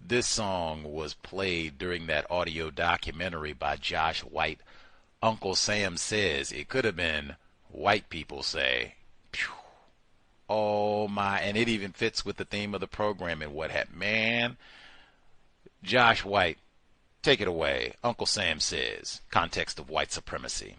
This song was played during that audio documentary by Josh White. Uncle Sam Says. It could have been White People Say. Phew. Oh my, and it even fits with the theme of the program and what happened. Man, Josh White, take it away. Uncle Sam Says. Context of white supremacy.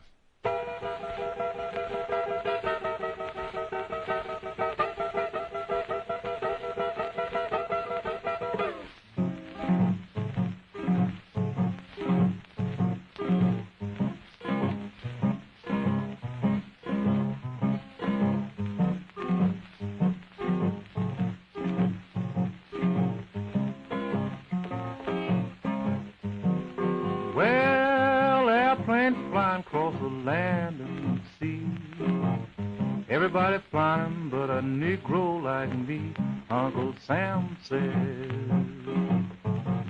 Everybody flying but a Negro like me. Uncle Sam says,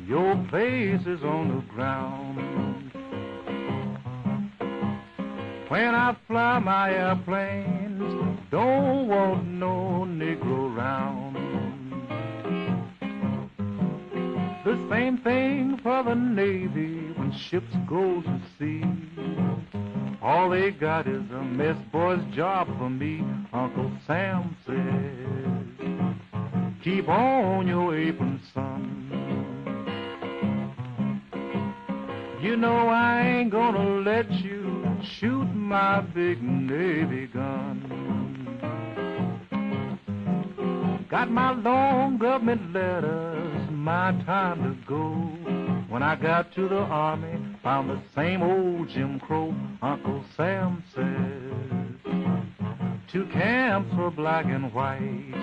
your place is on the ground. When I fly my airplanes, don't want no Negro round. The same thing for the Navy when ships go to sea. All they got is a mess boy's job for me. Uncle Sam says, keep on your apron, son. You know I ain't gonna let you shoot my big Navy gun. Got my long government letters, my time to go. When I got to the Army, found the same old Jim Crow. Uncle Sam says, 2 camps were black and white.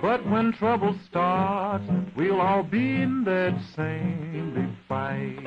But when trouble starts, we'll all be in that same big fight.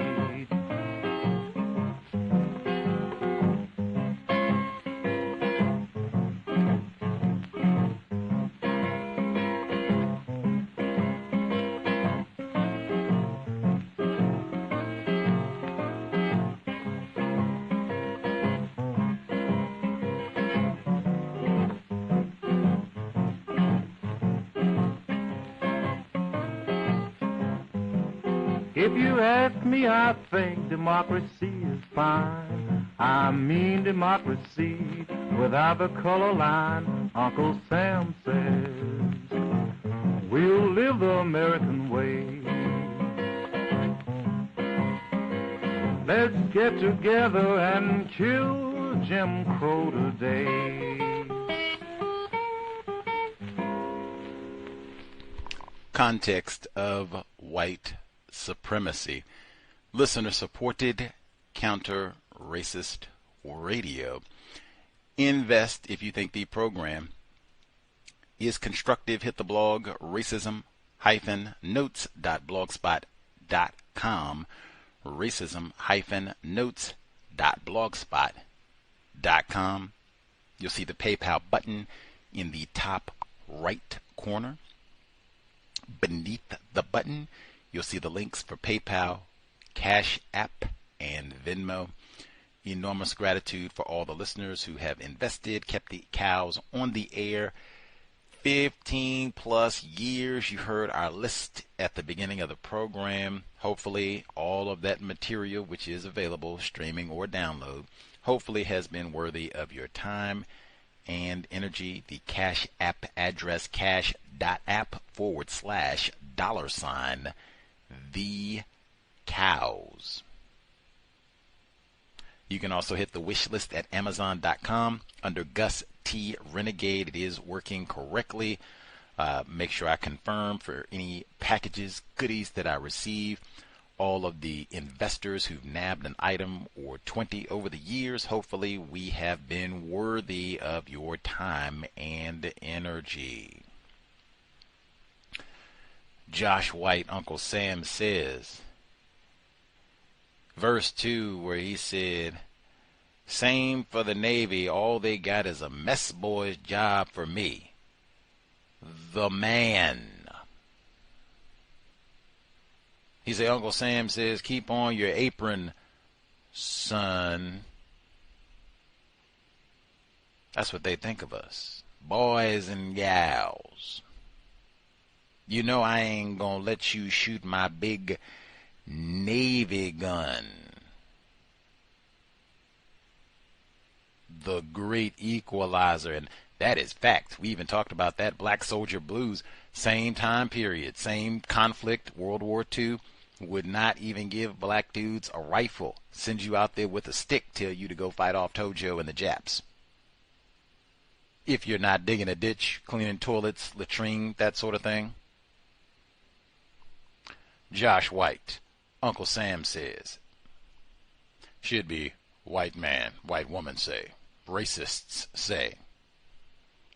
If you ask me, I think democracy is fine. I mean democracy without the color line. Uncle Sam says, we'll live the American way. Let's get together and kill Jim Crow today. Context of white supremacy. Listener-supported, counter-racist radio. Invest if you think the program is constructive. Hit the blog racism-notes.blogspot.com. racism-notes.blogspot.com. You'll see the PayPal button in the top right corner. Beneath the button, you'll see the links for PayPal, Cash App, and Venmo. Enormous gratitude for all the listeners who have invested, kept the cows on the air. 15 plus years. You heard our list at the beginning of the program. Hopefully all of that material, which is available streaming or download, hopefully has been worthy of your time and energy. The Cash App address, cash.app/$the cows. You can also hit the wish list at Amazon.com under Gus T. Renegade. It is working correctly. Make sure I confirm for any packages, goodies that I receive. All of the investors who've nabbed an item or 20 over the years, hopefully we have been worthy of your time and energy. Josh White, Uncle Sam Says, verse 2, where he said, same for the Navy, all they got is a mess boy's job for me, the man. He said, Uncle Sam says, keep on your apron, son. That's what they think of us. Boys and gals. You know I ain't gonna let you shoot my big Navy gun. The great equalizer. And that is fact. We even talked about that. Black Soldier Blues, same time period, same conflict, World War II. Would not even give black dudes a rifle. Send you out there with a stick, tell you to go fight off Tojo and the Japs. If you're not digging a ditch, cleaning toilets, latrine, that sort of thing. Josh White, Uncle Sam says, should be white man, white woman say, racists say.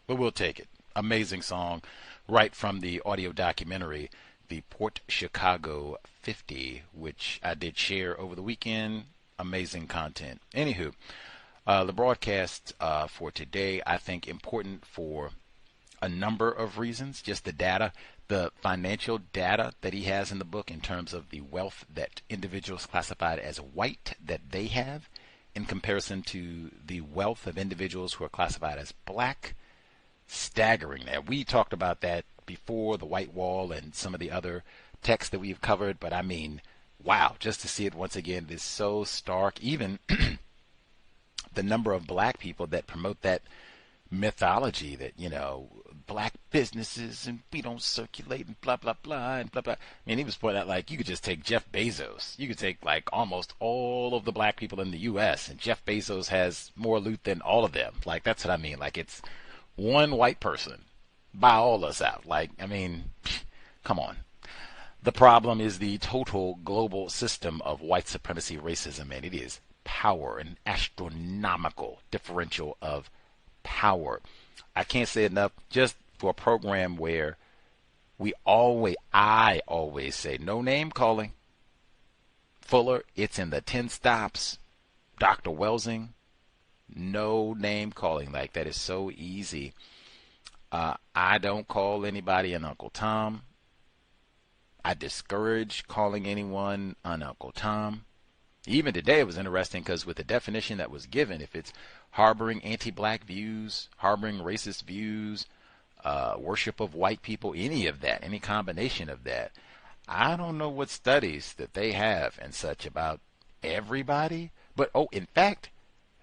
But we'll take it. Amazing song, right from the audio documentary, the Port Chicago 50, which I did share over the weekend. Amazing content. Anywho, the broadcast for today, I think important for a number of reasons. Just the data, the financial data that he has in the book in terms of the wealth that individuals classified as white that they have in comparison to the wealth of individuals who are classified as black. Staggering. Now, we talked about that before, the white wall and some of the other texts that we've covered, but I mean, wow, just to see it once again, it is so stark. Even the number of black people that promote that mythology that, you know, black businesses and we don't circulate and blah, blah, blah, and blah, blah. I mean, he was pointing out, like, you could just take Jeff Bezos. You could take, like, almost all of the black people in the U.S., and Jeff Bezos has more loot than all of them. Like, that's what I mean. Like, it's one white person buy all us out. Like, I mean, come on. The problem is the total global system of white supremacy racism, and it is power, an astronomical differential of power. I can't say enough, just for a program where I always say, no name calling. Fuller, it's in the 10 stops. Dr. Welsing, no name calling. Like, that is so easy. I don't call anybody an Uncle Tom. I discourage calling anyone an Uncle Tom. Even today it was interesting because with the definition that was given, if it's harboring anti-black views, harboring racist views, worship of white people, any of that, any combination of that, I don't know what studies that they have and such about everybody. But, in fact,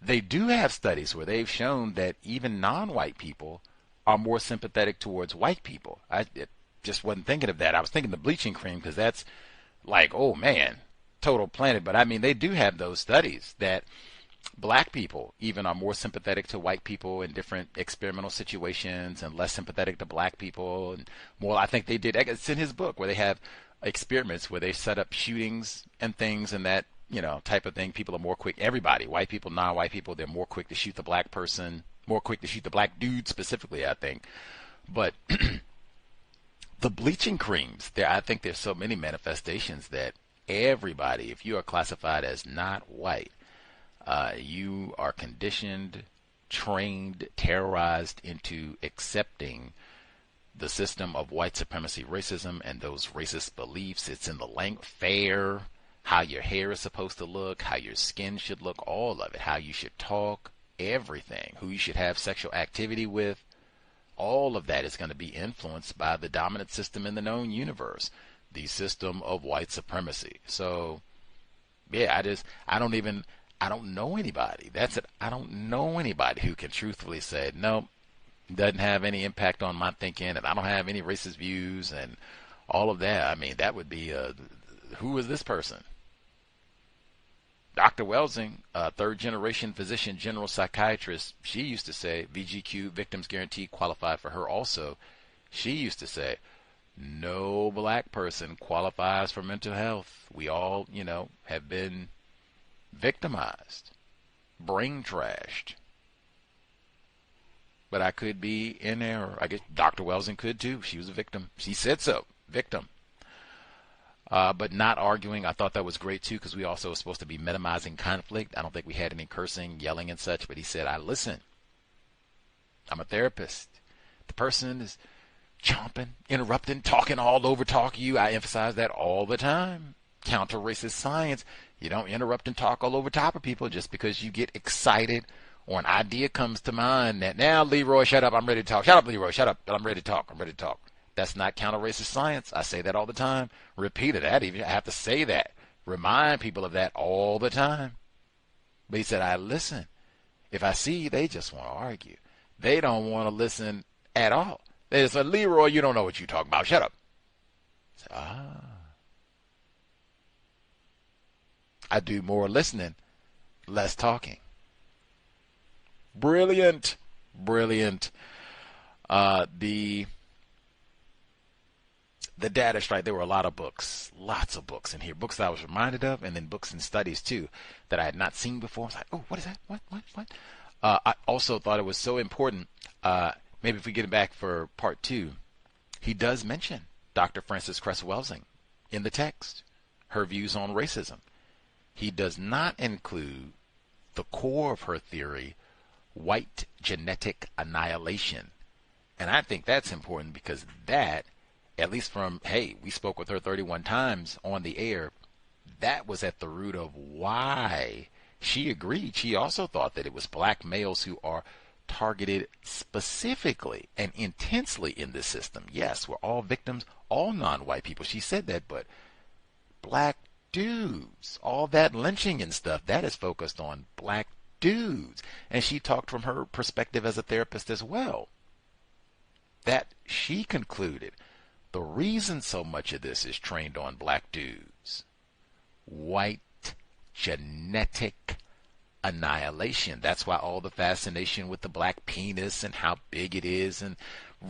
they do have studies where they've shown that even non-white people are more sympathetic towards white people. I just wasn't thinking of that. I was thinking the bleaching cream because that's like, oh man, total planet. But I mean, they do have those studies that black people even are more sympathetic to white people in different experimental situations and less sympathetic to black people. And more, I think they did, it's in his book where they have experiments where they set up shootings and things and that, you know, type of thing. People are more quick, everybody, white people, non-white people, they're more quick to shoot the black person, more quick to shoot the black dude specifically, I think. But the bleaching creams, I think there's so many manifestations that everybody, if you are classified as not white, you are conditioned, trained, terrorized into accepting the system of white supremacy racism and those racist beliefs. It's in the fair, how your hair is supposed to look, how your skin should look, all of it, how you should talk, everything, who you should have sexual activity with. All of that is going to be influenced by the dominant system in the known universe, the system of white supremacy. So, yeah, I don't know anybody. That's it. I don't know anybody who can truthfully say, no, doesn't have any impact on my thinking, and I don't have any racist views and all of that. I mean, that would be, who is this person? Dr. Welsing, third-generation physician, general psychiatrist, she used to say, VGQ, Victims Guarantee, qualified for her also. She used to say, no black person qualifies for mental health. We all, have been victimized, brain trashed. But I could be in error. I guess Dr. Welsing could too. She was a victim. She said so, victim. But not arguing. I thought that was great too, because we also were supposed to be minimizing conflict. I don't think we had any cursing, yelling, and such. But he said, listen, I'm a therapist. The person is chomping, interrupting, talking all over talk you. I emphasize that all the time. Counter-racist science. You don't interrupt and talk all over top of people just because you get excited or an idea comes to mind that, now, Leroy, shut up, I'm ready to talk. Shut up, Leroy, shut up, I'm ready to talk, I'm ready to talk. That's not counter-racist science. I say that all the time. Repeat it. I have to say that. Remind people of that all the time. But he said, I listen. If I see they just want to argue. They don't want to listen at all. They just said, Leroy, you don't know what you're talking about. Shut up. I said, I do more listening, less talking. Brilliant. Brilliant. The data strike, there were a lot of books, lots of books in here. Books that I was reminded of, and then books and studies, too, that I had not seen before. I was like, oh, what is that? What? I also thought it was so important. Maybe if we get it back for part 2, he does mention Dr. Frances Cress Welsing in the text, her views on racism. He does not include the core of her theory, white genetic annihilation. And I think that's important because that, at least from, hey, we spoke with her 31 times on the air, that was at the root of why she agreed. She also thought that it was black males who are targeted specifically and intensely in this system. Yes, we're all victims, all non-white people. She said that, but black dudes, all that lynching and stuff, that is focused on black dudes. And she talked from her perspective as a therapist as well. That she concluded the reason so much of this is trained on black dudes, white genetic annihilation. That's why all the fascination with the black penis and how big it is and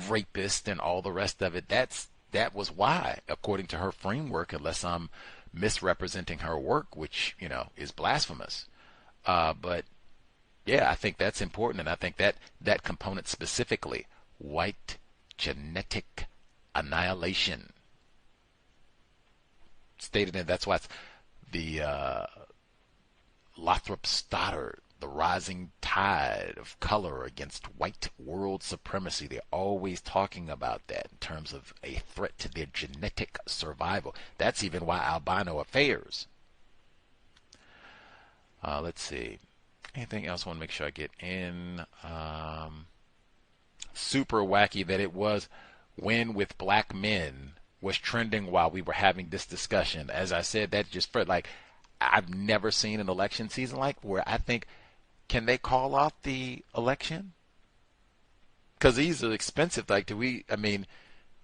rapist and all the rest of it, that was why, according to her framework, unless I'm misrepresenting her work, which, is blasphemous. But yeah, I think that's important. And I think that component specifically, white genetic annihilation, stated in, that's why it's the Lothrop Stoddard, the rising tide of color against white world supremacy. They're always talking about that in terms of a threat to their genetic survival. That's even why albino affairs. Let's see. Anything else I want to make sure I get in? Super wacky that it was when with black men was trending while we were having this discussion. As I said, that just felt like I've never seen an election season like where I think, can they call off the election? Because these are expensive. Like, you don't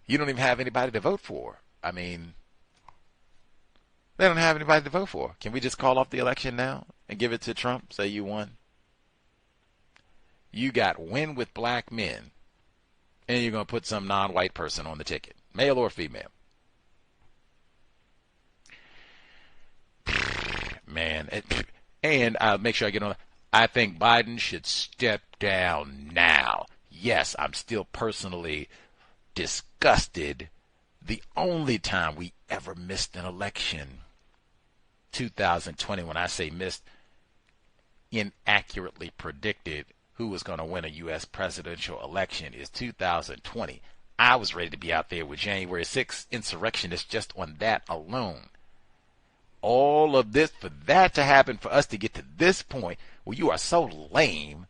even have anybody to vote for. They don't have anybody to vote for. Can we just call off the election now and give it to Trump? Say you won. You got win with black men, and you're going to put some non-white person on the ticket, male or female. Man, and I'll make sure I get on. I think Biden should step down now. Yes, I'm still personally disgusted. The only time we ever missed an election, 2020, when I say missed, inaccurately predicted who was going to win a U.S. presidential election, is 2020. I was ready to be out there with January 6th insurrectionists just on that alone. All of this, for that to happen, for us to get to this point where you are so lame,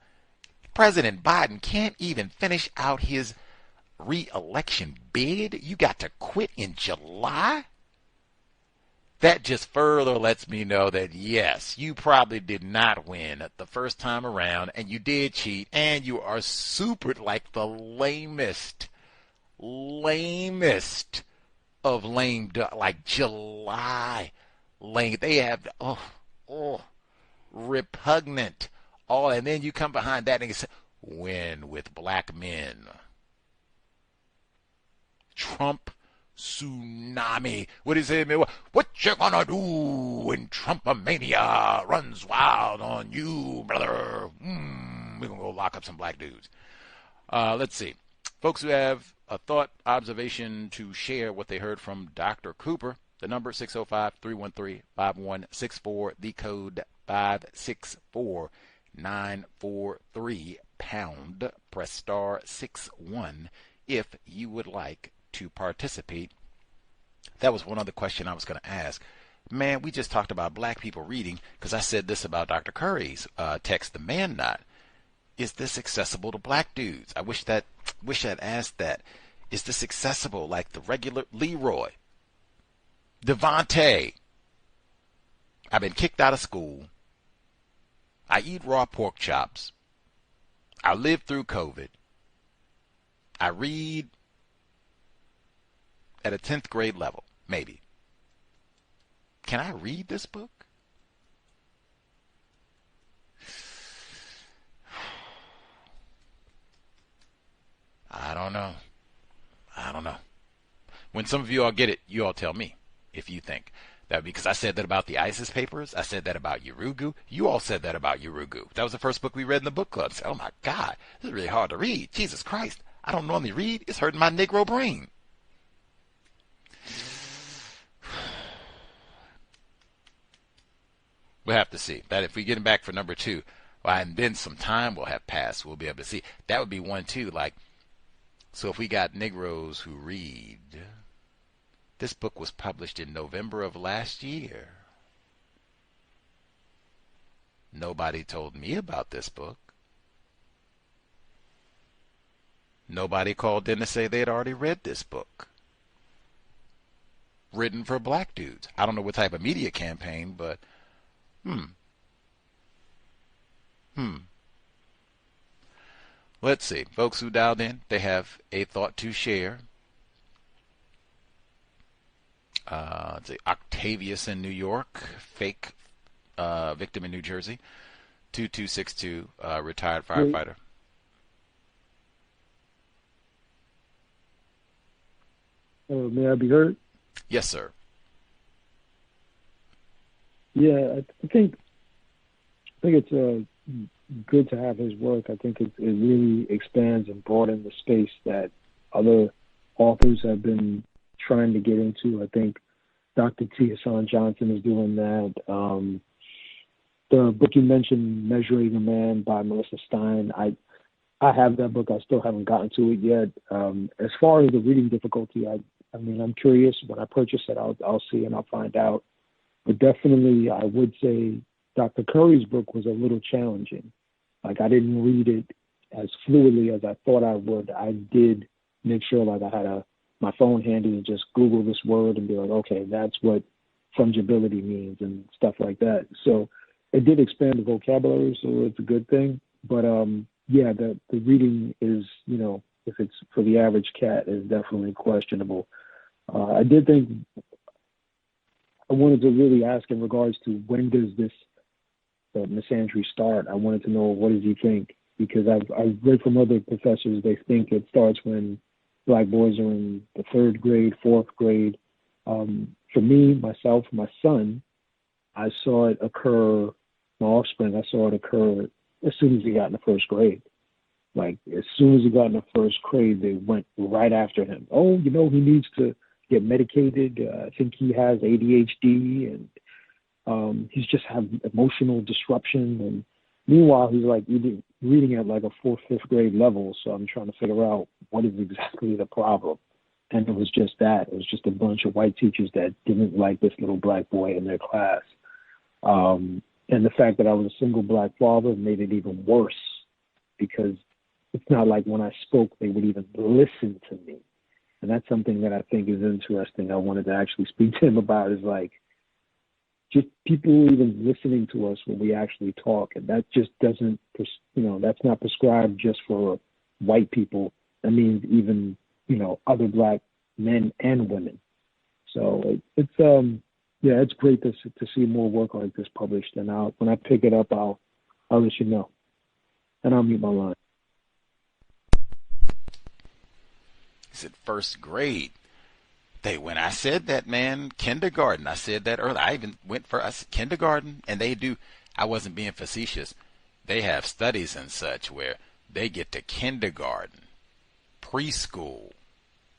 President Biden can't even finish out his re-election bid. You got to quit in July? That just further lets me know that, yes, you probably did not win the first time around, and you did cheat, and you are super like the lamest of lame duck, like July lame. They have, repugnant. And then you come behind that and you say, win with black men. Trump tsunami. What is it? What you gonna do when Trumpomania runs wild on you, brother? We're gonna go lock up some black dudes. Let's see. Folks who have a thought, observation to share what they heard from Dr. Cooper, the number 605-313-5164, the code 564-943 #, press star 61 if you would like to participate. That was one other question I was going to ask. Man, we just talked about black people reading because I said this about Dr. Curry's text, The Man Not. Is this accessible to black dudes? I wish I'd asked that. Is this accessible like the regular Leroy? Devontae? I've been kicked out of school. I eat raw pork chops. I lived through COVID. I read at a 10th grade level, maybe. Can I read this book? I don't know. When some of you all get it, you all tell me if you think. That because I said that about the ISIS papers. I said that about Urugu. You all said that about Urugu. That was the first book we read in the book club. I said, oh my God, this is really hard to read. Jesus Christ. I don't normally read. It's hurting my Negro brain. We'll have to see. That if we get him back for number 2, well, and then some time will have passed, we'll be able to see. That would be one too. Like, so if we got Negroes who read, this book was published in November of last year. Nobody told me about this book. Nobody called in to say they had already read this book. Written for black dudes. I don't know what type of media campaign, but Let's see. Folks who dialed in, they have a thought to share. Octavius in New York, fake victim in New Jersey, 2262, retired firefighter. May I be heard? Yes, sir. Yeah, I think it's good to have his work. I think it really expands and broadens the space that other authors have been trying to get into. I think Dr. T. Hassan Johnson is doing that. The book you mentioned, Measuring a Man by Melissa Stein, I have that book. I still haven't gotten to it yet. As far as the reading difficulty, I mean, I'm curious. When I purchase it, I'll see and I'll find out. But definitely, I would say Dr. Curry's book was a little challenging. Like, I didn't read it as fluidly as I thought I would. I did make sure, like, I had my phone handy and just Google this word and be like, okay, that's what fungibility means and stuff like that. So it did expand the vocabulary, so it's a good thing. But, yeah, the reading is, you know, if it's for the average cat, is definitely questionable. I did think I wanted to really ask in regards to when does this missandry start? I wanted to know, what does he think? Because I've read from other professors, they think it starts when black boys are in the 3rd grade, 4th grade. For me, myself, my son, I saw it occur, my offspring, I saw it occur as soon as he got in the 1st grade. Like, as soon as he got in the 1st grade, they went right after him. Oh, you know, he needs to get medicated. I think he has ADHD, and he's just having emotional disruption. And meanwhile, he's like reading at like a 4th, 5th grade level. So I'm trying to figure out what is exactly the problem. And it was just that. It was just a bunch of white teachers that didn't like this little black boy in their class. And the fact that I was a single black father made it even worse, because it's not like when I spoke, they would even listen to me. And that's something that I think is interesting. I wanted to actually speak to him about, is like, just people even listening to us when we actually talk. And that just doesn't, you know, that's not prescribed just for white people. That means even, you know, other black men and women. So it's yeah, it's great to see more work like this published. And when I pick it up, I'll let you know. And I'll mute my line. He said 1st grade. When I said that, man, kindergarten, I said that earlier. I even went for kindergarten, and they do, I wasn't being facetious. They have studies and such where they get to kindergarten, preschool.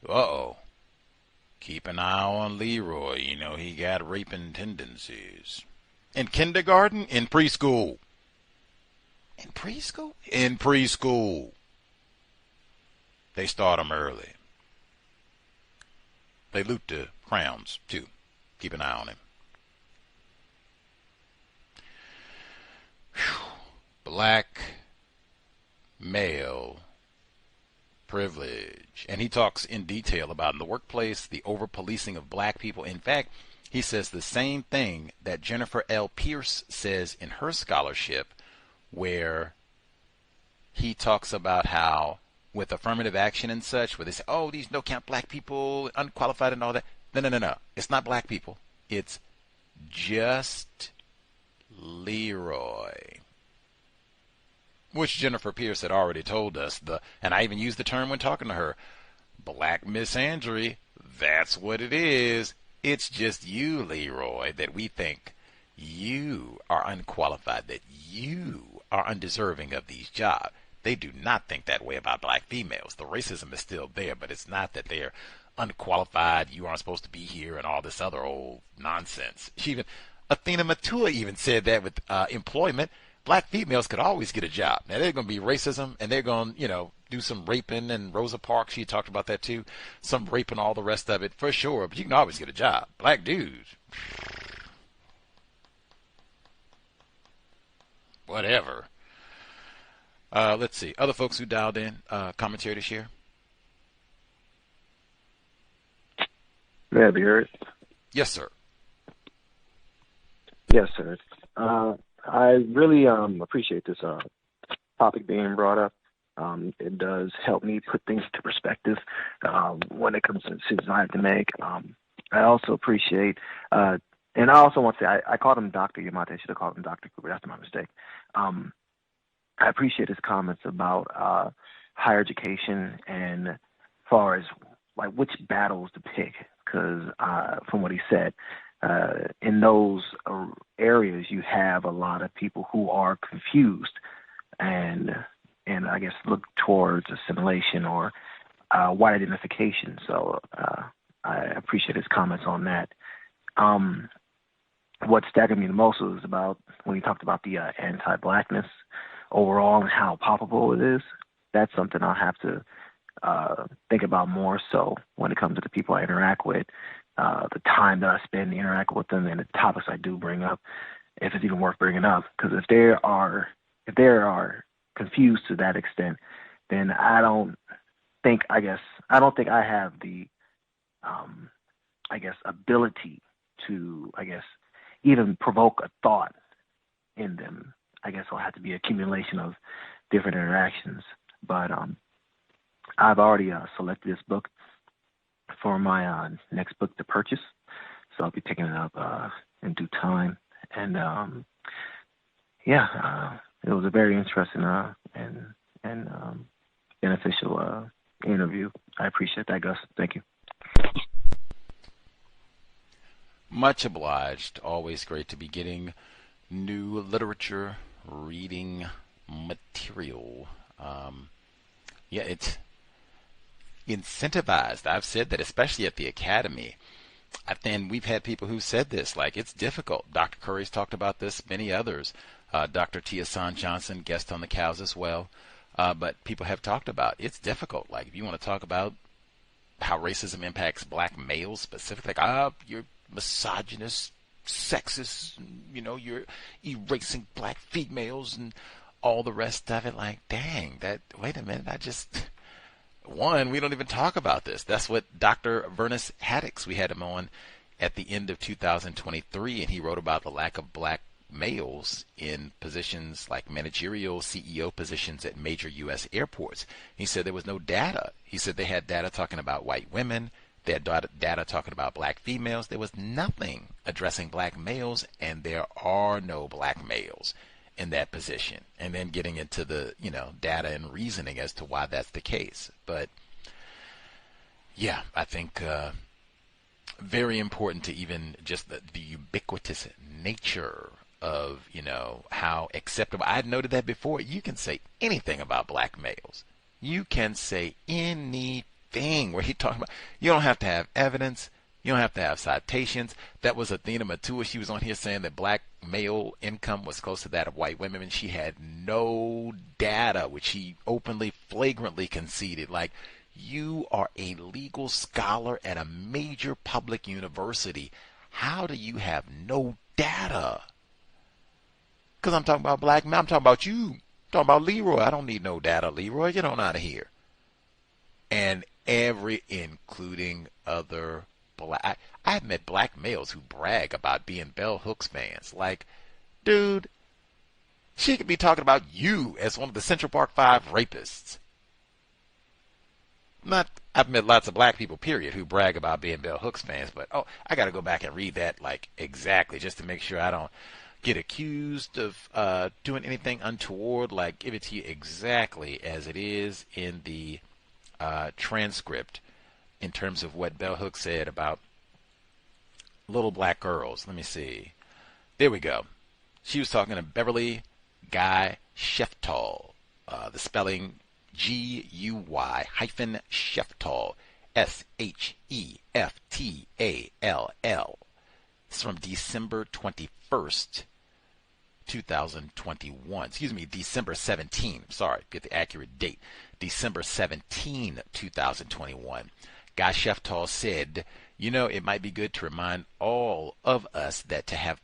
Uh-oh. Keep an eye on Leroy. You know, he got raping tendencies. In kindergarten? In preschool. In preschool? In preschool. They start him early. They loot the crowns, too. Keep an eye on him. Whew. Black male privilege. And he talks in detail about in the workplace, the over-policing of black people. In fact, he says the same thing that Jennifer L. Pierce says in her scholarship, where he talks about how with affirmative action and such, where they say, oh, these no-count black people, unqualified and all that. No. It's not black people. It's just Leroy. Which Jennifer Pierce had already told us, and I even used the term when talking to her, black missandry, that's what it is. It's just you, Leroy, that we think you are unqualified, that you are undeserving of these jobs. They do not think that way about black females. The racism is still there, but it's not that they're unqualified, you aren't supposed to be here, and all this other old nonsense. Athena Matua even said that with employment. Black females could always get a job. Now, they're going to be racism, and they're going to, do some raping, and Rosa Parks, she talked about that too, some raping, all the rest of it, for sure, but you can always get a job. Black dudes, whatever. Let's see. Other folks who dialed in, commentary to share? May I be heard? Yes, sir. Yes, sir. I really appreciate this topic being brought up. It does help me put things into perspective when it comes to decisions I have to make. I also appreciate, and I also want to say, I called him Dr. Yamonte. I should have called him Dr. Cooper. That's my mistake. I appreciate his comments about higher education and as far as like which battles to pick, because from what he said, in those areas you have a lot of people who are confused and I guess look towards assimilation or white identification. So I appreciate his comments on that. What staggered me the most was about when he talked about the anti-blackness overall and how palpable it is. That's something I'll have to think about more so when it comes to the people I interact with, the time that I spend interacting with them and the topics I do bring up, if it's even worth bringing up. Because if they are confused to that extent, then I don't think I have the ability to even provoke a thought in them. I guess it'll have to be accumulation of different interactions. But I've already selected this book for my next book to purchase, so I'll be picking it up in due time. And it was a very interesting and beneficial interview. I appreciate that, Gus. Thank you. Much obliged. Always great to be getting new literature, reading material. It's incentivized. I've said that, especially at the academy. And we've had people who said this, like it's difficult. Dr. Curry's talked about this, many others. Dr. Tia-San Johnson, guest on the Cows as well. But people have talked about it's difficult. Like if you want to talk about how racism impacts black males specifically, like you're misogynist, sexist, you're erasing black females and all the rest of it. Like, dang, wait a minute, we don't even talk about this. That's what Dr. Vernis Haddix, we had him on at the end of 2023, and he wrote about the lack of black males in positions like managerial CEO positions at major U.S. airports. He said there was no data. He said they had data talking about white women. They had data talking about black females. There was nothing addressing black males, and there are no black males in that position. And then getting into the, data and reasoning as to why that's the case. But yeah, I think very important to even just the ubiquitous nature of, how acceptable. I had noted that before. You can say anything about black males. You can say anything where he talking about, you don't have to have evidence. You don't have to have citations. That was Athena Matua. She was on here saying that black male income was close to that of white women, and she had no data, which she openly, flagrantly conceded. Like, You are a legal scholar at a major public university. How do you have no data? Because I'm talking about black men. I'm talking about you. I'm talking about Leroy. I don't need no data, Leroy. Get on out of here. And including other black, I've met black males who brag about being Bell Hooks fans. Like, dude, she could be talking about you as one of the Central Park 5 rapists. I've met lots of black people, period, who brag about being Bell Hooks fans, but I got to go back and read that like exactly just to make sure I don't get accused of doing anything untoward. Like, give it to you exactly as it is in the transcript in terms of what Bell Hooks said about little black girls. Let me see. There we go. She was talking to Beverly Guy Sheftall. The spelling Guy hyphen Sheftall, Sheftall. It's from December 21st, 2021. Excuse me, December 17. Sorry, get the accurate date. December 17, 2021. Guy Sheftall said, it might be good to remind all of us that to have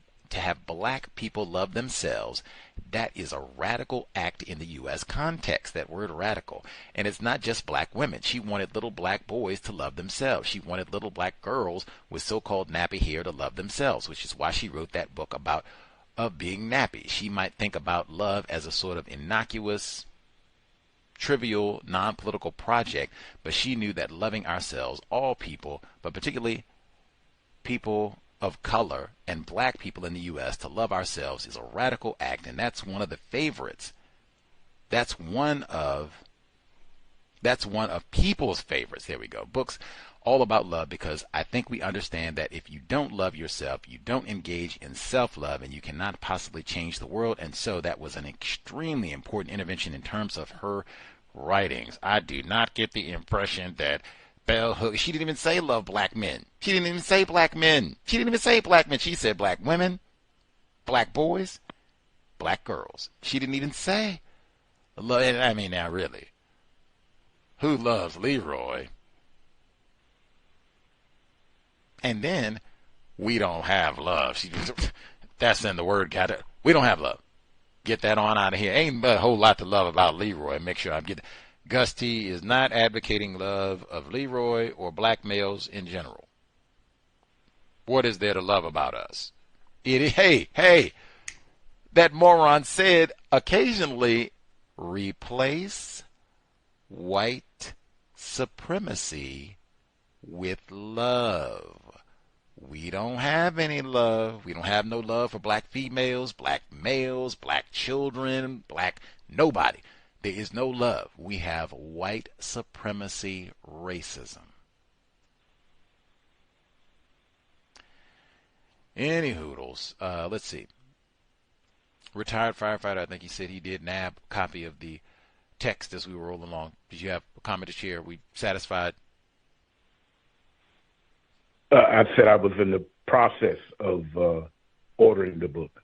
black people love themselves, that is a radical act in the U.S. context, that word radical. And it's not just black women. She wanted little black boys to love themselves. She wanted little black girls with so-called nappy hair to love themselves, which is why she wrote that book about being nappy. She might think about love as a sort of innocuous, trivial, non-political project, but she knew that loving ourselves, all people, but particularly people of color and black people in the U.S., to love ourselves is a radical act, and that's one of the favorites. That's one of people's favorites. There we go. Books all about love, because I think we understand that if you don't love yourself, you don't engage in self-love, and you cannot possibly change the world. And so that was an extremely important intervention in terms of her writings. I do not get the impression that Bell Hooks, she didn't even say love black men. She didn't even say black men. She didn't even say black men. She said black women, black boys, black girls. She didn't even say love. I mean, now really, who loves Leroy? And then we don't have love. That's in the word. We don't have love. Get that on out of here. Ain't but a whole lot to love about Leroy. Make sure I'm getting. Gus T is not advocating love of Leroy or black males in general. What is there to love about us? Hey, that moron said occasionally replace white supremacy with love. We don't have any love. We don't have no love for black females, black males, black children, black nobody. There is no love. We have white supremacy racism. Any hoodles. Let's see. Retired firefighter, I think he said he did nab a copy of the text as we were rolling along. Did you have a comment to share? We satisfied? I said I was in the process of ordering the book.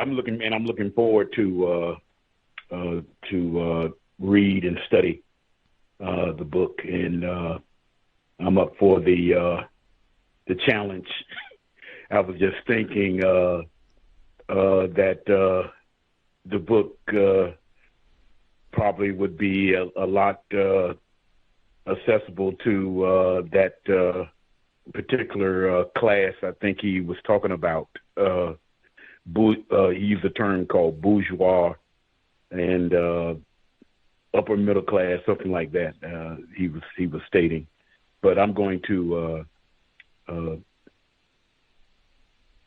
I'm looking forward to read and study the book, and I'm up for the challenge. I was just thinking that the book probably would be a lot accessible to that particular class. I think he was talking about. He used a term called bourgeois and upper middle class, something like that. He was stating, but I'm going to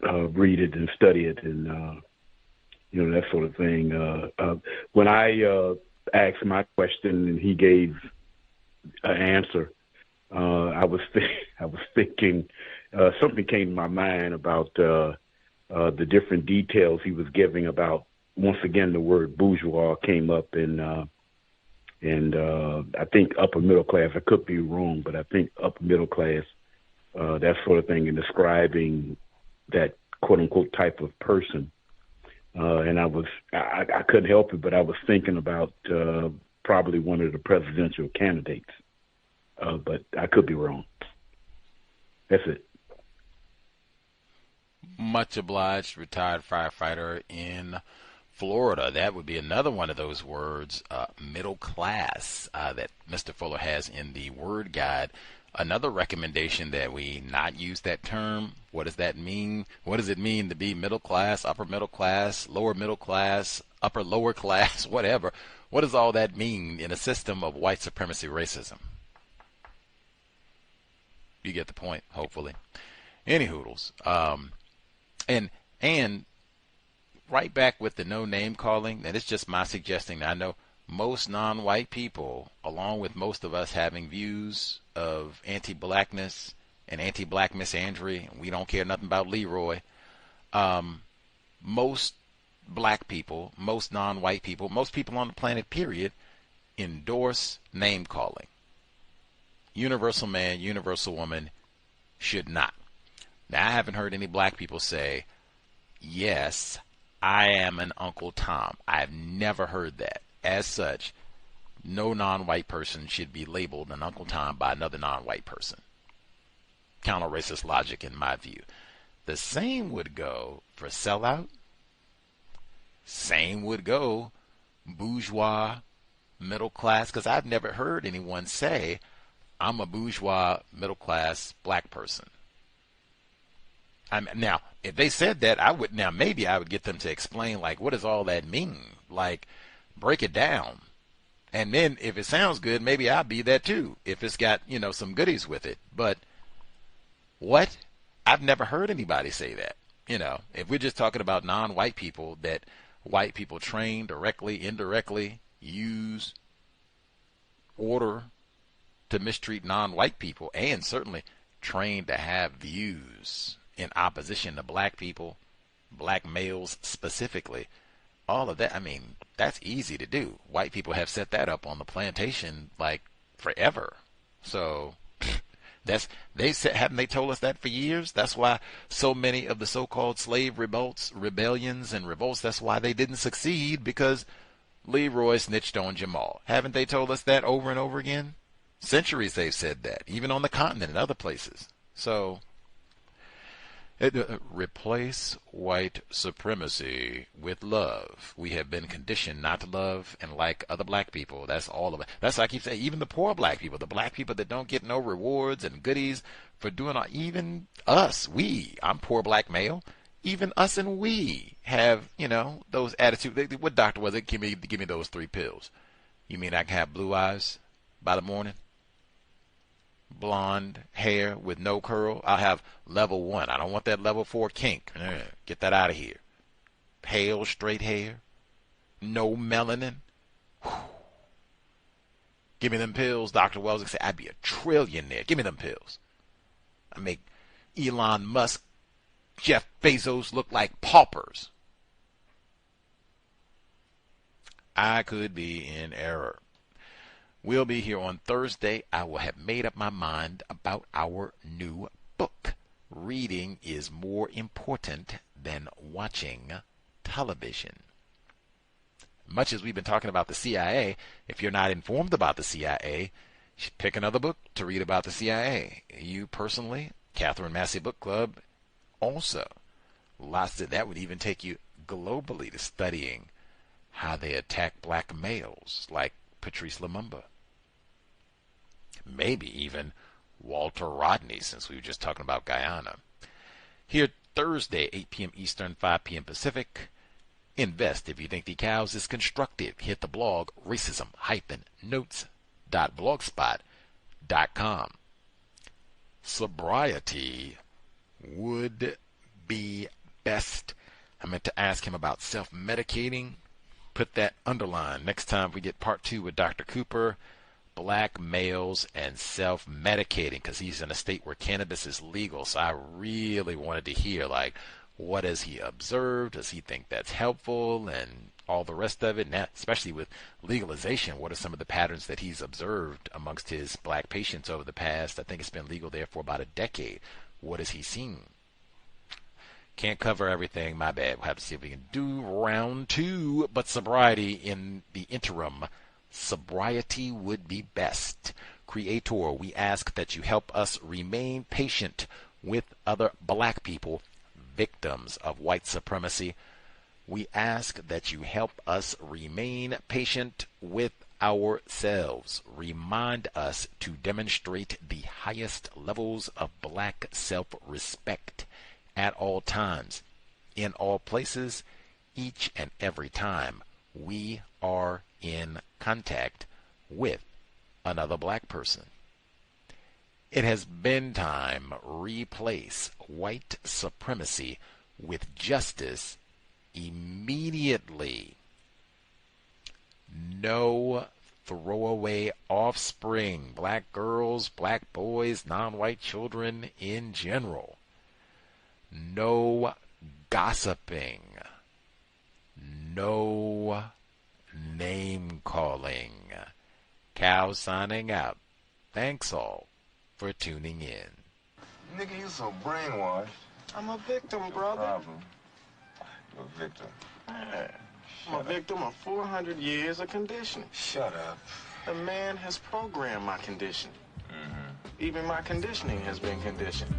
read it and study it, and that sort of thing. When I asked my question and he gave an answer, I was thinking something came to my mind about the different details he was giving about. Once again, the word bourgeois came up, and I think upper middle class. I could be wrong, but I think upper middle class, that sort of thing, in describing that quote unquote type of person. And I couldn't help it, but I was thinking about probably one of the presidential candidates. But I could be wrong. That's it. Much obliged, retired firefighter in Florida. That would be another one of those words, middle class, that Mr. Fuller has in the word guide. Another recommendation that we not use that term. What does that mean? What does it mean to be middle class, upper middle class, lower middle class, upper lower class, whatever? What does all that mean in a system of white supremacy racism? You get the point, hopefully. Any hoodles. And right back with the no name calling, and it's just my suggesting that I know most non-white people, along with most of us having views of anti-blackness and anti-black missandry, and we don't care nothing about Leroy, most black people, most non-white people, most people on the planet, period, endorse name calling. Universal man, universal woman should not. Now, I haven't heard any black people say, yes, I am an Uncle Tom. I've never heard that. As such, no non-white person should be labeled an Uncle Tom by another non-white person. Counter-racist logic in my view. The same would go for sellout. Same would go bourgeois, middle class, because I've never heard anyone say, I'm a bourgeois, middle class black person. Now, if they said that, maybe I would get them to explain, like, what does all that mean? Like, break it down. And then if it sounds good, maybe I'll be that too, if it's got, some goodies with it. But what? I've never heard anybody say that. If we're just talking about non-white people, that white people train directly, indirectly, use, order to mistreat non-white people, and certainly trained to have views in opposition to black people, black males specifically, all of that, that's easy to do. White people have set that up on the plantation like forever. So haven't they told us that for years? That's why so many of the so-called slave rebellions and revolts, that's why they didn't succeed, because Leroy snitched on Jamal. Haven't they told us that over and over again? Centuries they've said that, even on the continent and other places. So, replace white supremacy with love. We have been conditioned not to love and like other black people. That's all of it. That's why I keep saying, even the poor black people, the black people that don't get no rewards and goodies for doing all, even us, I'm poor black male, even us and we have, those attitudes. What doctor was it? Give me those 3 pills. You mean I can have blue eyes by the morning? Blonde hair with no curl? I'll have level 1. I don't want that level 4 kink. Get that out of here. Pale, straight hair. No melanin. Whew. Give me them pills. Dr. Wells would say, I'd be a trillionaire. Give me them pills. I make Elon Musk, Jeff Bezos look like paupers. I could be in error. We'll be here on Thursday. I will have made up my mind about our new book. Reading is more important than watching television. Much as we've been talking about the CIA, if you're not informed about the CIA, you should pick another book to read about the CIA. You personally, Catherine Massey Book Club, also. That would even take you globally to studying how they attack black males, like Patrice Lumumba. Maybe even Walter Rodney, since we were just talking about Guyana. Here Thursday, 8 p.m. Eastern, 5 p.m. Pacific. Invest if you think the C.O.W.S is constructive. Hit the blog racism-notes.blogspot.com. Sobriety would be best. I meant to ask him about self-medicating. Put that underline next time we get part 2 with Dr. Cooper. Black males and self-medicating, because he's in a state where cannabis is legal. So I really wanted to hear, what has he observed? Does he think that's helpful? And all the rest of it, and especially with legalization, what are some of the patterns that he's observed amongst his black patients over the past, I think it's been legal there for about a decade. What has he seen? can't cover everything. My bad. We'll have to see if we can do round 2. But sobriety in the interim, sobriety would be best. Creator, we ask that you help us remain patient with other black people, victims of white supremacy. We ask that you help us remain patient with ourselves. Remind us to demonstrate the highest levels of black self-respect at all times, in all places, each and every time we are in contact with another black person. It has been time replace white supremacy with justice immediately. No throwaway offspring, black girls, black boys, non-white children in general. No gossiping. No name calling. Cal signing out. Thanks all for tuning in. Nigga, you so brainwashed. I'm a victim, brother. Problem. You're a victim. I'm a victim of 400 years of conditioning. Shut up. The man has programmed my conditioning. Even my conditioning has been conditioned.